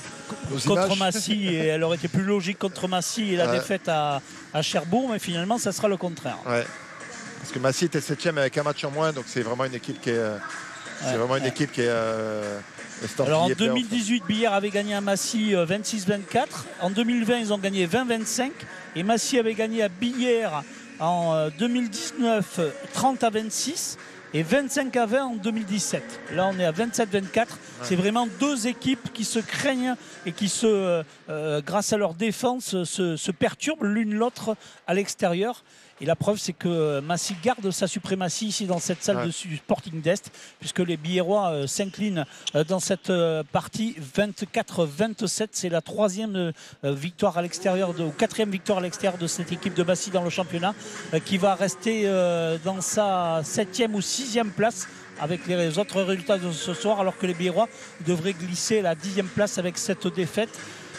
nos images. Contre Massy, et elle aurait été plus logique contre Massy et la défaite à Cherbourg, mais finalement, ça sera le contraire. Parce que Massy était 7e avec un match en moins, donc c'est vraiment une équipe qui est... Alors en 2018, Billère avait gagné à Massy 26-24. En 2020, ils ont gagné 20-25. Et Massy avait gagné à Billère en 2019 30-26 et 25-20 en 2017. Là, on est à 27-24. C'est vraiment deux équipes qui se craignent et qui, grâce à leur défense, se perturbent l'une l'autre à l'extérieur. Et la preuve, c'est que Massy garde sa suprématie ici dans cette salle de Sporting d'Est, puisque les Biérois s'inclinent dans cette partie 24-27. C'est la troisième victoire à l'extérieur, ou quatrième victoire à l'extérieur de cette équipe de Massy dans le championnat, qui va rester dans sa 7e ou 6e place avec les autres résultats de ce soir, alors que les Biérois devraient glisser à la 10e place avec cette défaite.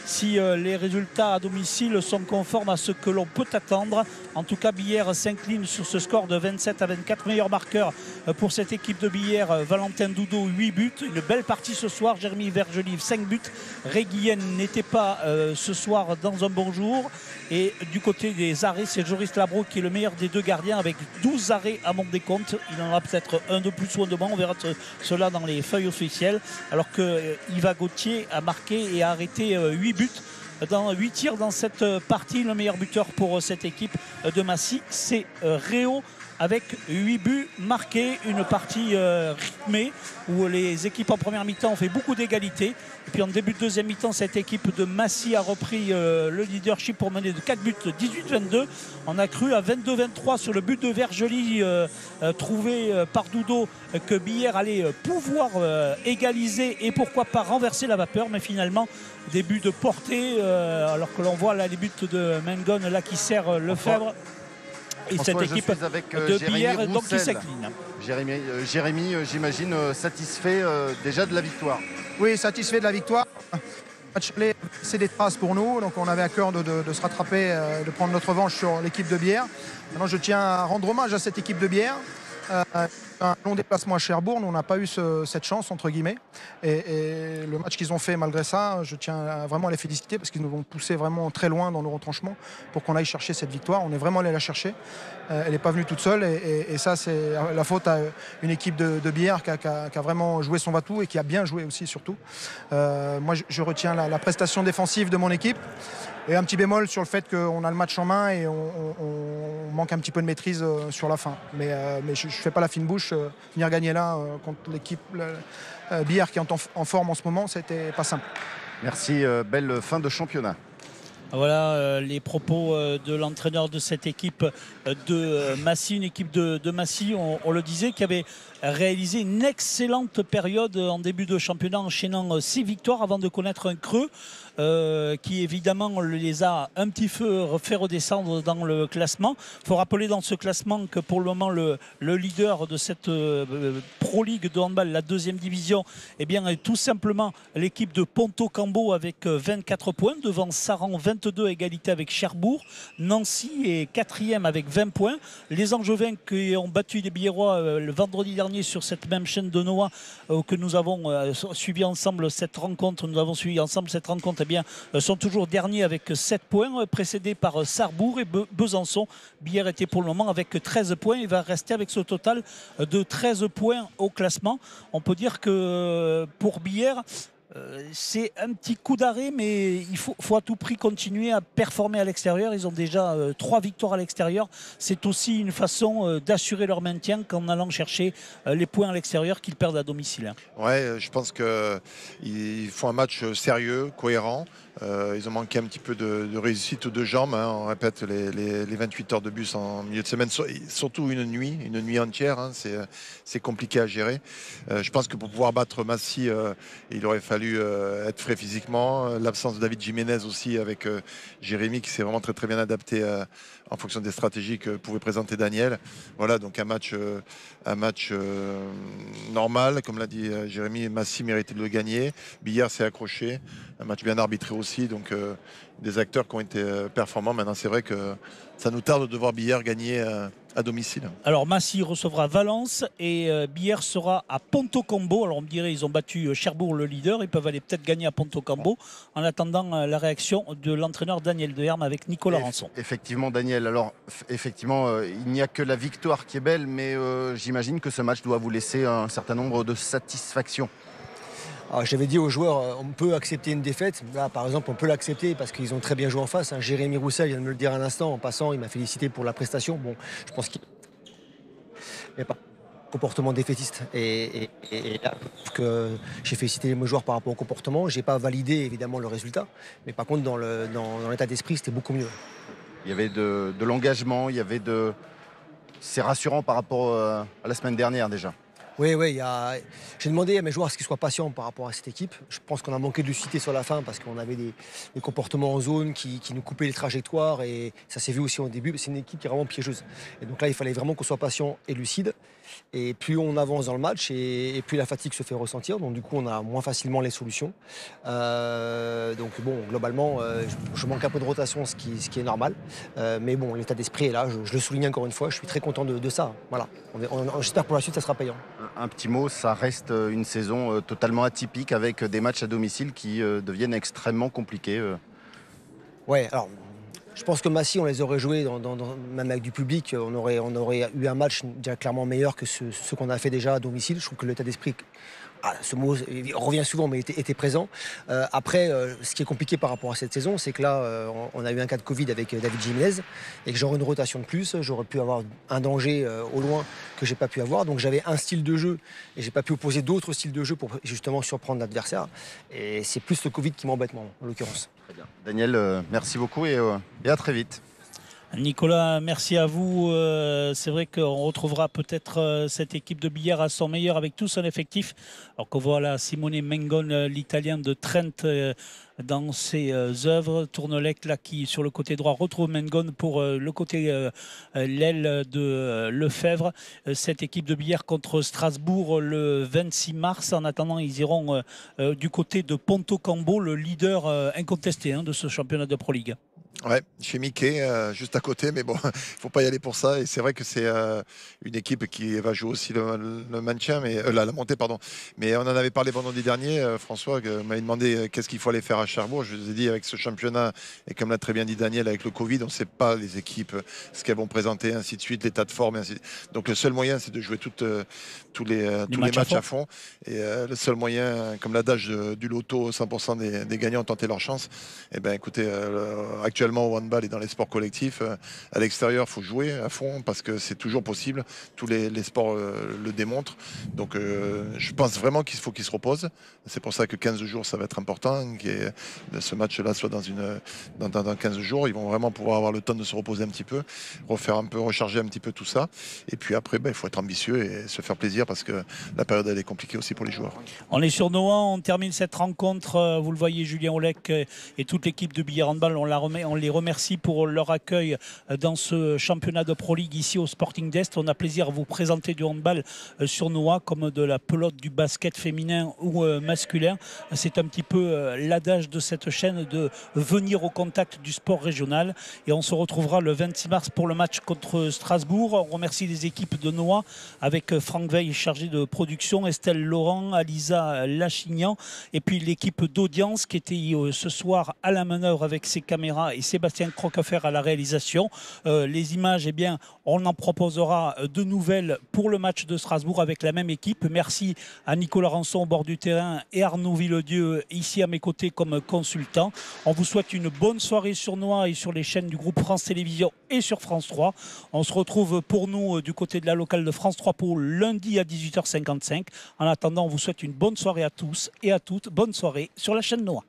Si les résultats à domicile sont conformes à ce que l'on peut attendre. En tout cas, Billère s'incline sur ce score de 27-24. Meilleur marqueur pour cette équipe de Billère, Valentin Doudou, 8 buts. Une belle partie ce soir. Jérémy Vergelive, 5 buts. Ray Guillen n'était pas ce soir dans un bon jour. Et du côté des arrêts, c'est Joris Labro qui est le meilleur des deux gardiens avec 12 arrêts à mon décompte. Il en a peut-être un de plus ou un de moins. On verra cela dans les feuilles officielles. Alors que Yva Gauthier a marqué et a arrêté 8 buts dans 8 tirs dans cette partie. Le meilleur buteur pour cette équipe de Massy, c'est Réau avec 8 buts marqués. Une partie rythmée où les équipes en première mi-temps ont fait beaucoup d'égalité. Et puis en début de deuxième mi-temps, cette équipe de Massy a repris le leadership pour mener de 4 buts, 18-22. On a cru à 22-23 sur le but de Vergely trouvé par Doudou que Billère allait pouvoir égaliser et pourquoi pas renverser la vapeur. Mais finalement, des buts de portée, alors que l'on voit là les buts de Mengon là qui sert Lefebvre. Et François, cette équipe avec de Billère donc qui s'incline. Jérémy, j'imagine satisfait déjà de la victoire. Oui, satisfait de la victoire. C'est des traces pour nous, donc on avait à cœur de se rattraper, de prendre notre revanche sur l'équipe de Billère. Maintenant, je tiens à rendre hommage à cette équipe de Billère. Un long déplacement à Cherbourg, nous on n'a pas eu cette chance entre guillemets et le match qu'ils ont fait malgré ça, je tiens vraiment à les féliciter parce qu'ils nous ont poussé vraiment très loin dans le retranchement pour qu'on aille chercher cette victoire. On est vraiment allé la chercher, elle n'est pas venue toute seule et ça c'est la faute à une équipe de Billère qui a vraiment joué son va-tout et qui a bien joué aussi surtout. Moi je retiens la prestation défensive de mon équipe. Et un petit bémol sur le fait qu'on a le match en main et on manque un petit peu de maîtrise sur la fin. Mais je ne fais pas la fine bouche. Venir gagner là contre l'équipe Billère qui est en forme en ce moment, c'était pas simple. Merci, belle fin de championnat. Voilà les propos de l'entraîneur de cette équipe de Massy, une équipe de Massy, on le disait, qui avait réalisé une excellente période en début de championnat, enchaînant 6 victoires avant de connaître un creux qui évidemment les a un petit peu fait redescendre dans le classement. Il faut rappeler dans ce classement que pour le moment le leader de cette Pro League de handball, la 2e division, eh bien, est tout simplement l'équipe de Ponto Cambo avec 24 points, devant Saran 22, égalité avec Cherbourg. Nancy est 4e avec 20 points. Les Angevins qui ont battu les Biérois le vendredi dernier sur cette même chaîne de Noah que nous avons suivi ensemble cette rencontre, eh bien, sont toujours derniers avec 7 points, précédés par Sarrebourg et Besançon. Billère était pour le moment avec 13 points. Il va rester avec ce total de 13 points au classement. On peut dire que pour Billère, c'est un petit coup d'arrêt, mais il faut à tout prix continuer à performer à l'extérieur. Ils ont déjà 3 victoires à l'extérieur. C'est aussi une façon d'assurer leur maintien qu'en allant chercher les points à l'extérieur qu'ils perdent à domicile. Ouais, je pense qu'ils font un match sérieux, cohérent. Ils ont manqué un petit peu de réussite ou de jambes. On répète les 28 heures de bus en milieu de semaine, surtout une nuit entière. C'est compliqué à gérer. Je pense que pour pouvoir battre Massy, il aurait fallu être frais physiquement. L'absence de David Jiménez aussi avec Jérémy qui s'est vraiment très très bien adapté en fonction des stratégies que pouvait présenter Daniel. Voilà, donc un match normal, comme l'a dit Jérémy. Massy méritait de le gagner. Billère s'est accroché. Un match bien arbitré aussi, donc des acteurs qui ont été performants. Maintenant, c'est vrai que ça nous tarde de voir Billère gagner à domicile. Alors Massy recevra Valence et Billère sera à Ponto Cambo. Alors on me dirait ils ont battu Cherbourg le leader, ils peuvent aller peut-être gagner à Ponto Cambo en attendant la réaction de l'entraîneur Daniel Deherme avec Nicolas Rançon. Effectivement Daniel, alors effectivement il n'y a que la victoire qui est belle, mais j'imagine que ce match doit vous laisser un certain nombre de satisfactions. J'avais dit aux joueurs, on peut accepter une défaite. Là, par exemple, on peut l'accepter parce qu'ils ont très bien joué en face. Jérémy Roussel vient de me le dire à l'instant. En passant, il m'a félicité pour la prestation. Bon, je pense qu'il n'y a pas de comportement défaitiste. Et là, que j'ai félicité mes joueurs par rapport au comportement. Je n'ai pas validé, évidemment, le résultat. Mais par contre, dans l'état d'esprit, c'était beaucoup mieux. Il y avait de l'engagement, c'est rassurant par rapport à la semaine dernière déjà. Oui, j'ai demandé à mes joueurs à ce qu'ils soient patients par rapport à cette équipe. Je pense qu'on a manqué de lucidité sur la fin parce qu'on avait des comportements en zone qui nous coupaient les trajectoires et ça s'est vu aussi au début. C'est une équipe qui est vraiment piégeuse. Et donc là, il fallait vraiment qu'on soit patient et lucide. Et plus on avance dans le match et plus la fatigue se fait ressentir. Donc du coup, on a moins facilement les solutions. Donc bon, globalement, je manque un peu de rotation, ce qui est normal. Mais bon, l'état d'esprit est là. Je le souligne encore une fois. Je suis très content de ça. Voilà. J'espère que pour la suite, ça sera payant. Un petit mot, ça reste une saison totalement atypique avec des matchs à domicile qui deviennent extrêmement compliqués. Ouais, alors je pense que Massy, on les aurait joués, même avec du public, on aurait eu un match déjà clairement meilleur que ce qu'on a fait déjà à domicile. Je trouve que l'état d'esprit, ce mot il revient souvent, mais était présent. Après, ce qui est compliqué par rapport à cette saison, c'est que là, on a eu un cas de Covid avec David Jiménez et que j'aurais une rotation de plus. J'aurais pu avoir un danger au loin que j'ai pas pu avoir. Donc j'avais un style de jeu et j'ai pas pu opposer d'autres styles de jeu pour justement surprendre l'adversaire. Et c'est plus le Covid qui m'embête, moi, en l'occurrence. Très bien. Daniel, merci beaucoup et à très vite. Nicolas, merci à vous. C'est vrai qu'on retrouvera peut-être cette équipe de billard à son meilleur avec tout son effectif. Alors que voilà Simone Mengon, l'Italien de Trent, dans ses œuvres. Tournelec là qui sur le côté droit retrouve Mengon pour le côté l'aile de Lefebvre. Cette équipe de billard contre Strasbourg le 26 mars. En attendant, ils iront du côté de Ponto Cambo, le leader incontesté de ce championnat de Pro League. Ouais, chez Mickey, juste à côté, mais bon, il ne faut pas y aller pour ça. Et c'est vrai que c'est une équipe qui va jouer aussi le maintien, mais la montée, pardon. Mais on en avait parlé vendredi dernier. François m'avait demandé qu'est-ce qu'il faut aller faire à Cherbourg. Je vous ai dit, avec ce championnat, et comme l'a très bien dit Daniel, avec le Covid, on ne sait pas les équipes, ce qu'elles vont présenter, ainsi de suite, l'état de forme. Ainsi de suite. Donc le seul moyen, c'est de jouer tous les matchs à fond. Et le seul moyen, comme l'adage du loto, 100% des gagnants ont tenté leur chance. Et ben écoutez, actuellement, au handball et dans les sports collectifs, à l'extérieur, il faut jouer à fond parce que c'est toujours possible. Tous les sports le démontrent. Donc je pense vraiment qu'il faut qu'ils se reposent. C'est pour ça que 15 jours, ça va être important. Que ce match-là soit dans 15 jours. Ils vont vraiment pouvoir avoir le temps de se reposer un petit peu, recharger un petit peu tout ça. Et puis après, il faut être ambitieux et se faire plaisir parce que la période, elle est compliquée aussi pour les joueurs. On est sur Nohant, on termine cette rencontre. Vous le voyez, Julien Olec et toute l'équipe de billard handball, on les remercie pour leur accueil dans ce championnat de Pro League ici au Sporting d'Est. On a plaisir à vous présenter du handball sur Nohant comme de la pelote du basket féminin ou masculin. C'est un petit peu l'adage de cette chaîne de venir au contact du sport régional. Et on se retrouvera le 26 mars pour le match contre Strasbourg. On remercie les équipes de Nohant avec Franck Veil chargé de production, Estelle Laurent, Alisa Lachignan et puis l'équipe d'audience qui était ce soir à la manœuvre avec ses caméras et Sébastien Croquefer à la réalisation. Les images, eh bien, on en proposera de nouvelles pour le match de Strasbourg avec la même équipe. Merci à Nicolas Rançon au bord du terrain et Arnaud Villedieu ici à mes côtés comme consultant. On vous souhaite une bonne soirée sur Nohant et sur les chaînes du groupe France Télévisions et sur France 3. On se retrouve pour nous du côté de la locale de France 3 pour lundi à 18h55. En attendant, on vous souhaite une bonne soirée à tous et à toutes. Bonne soirée sur la chaîne Nohant.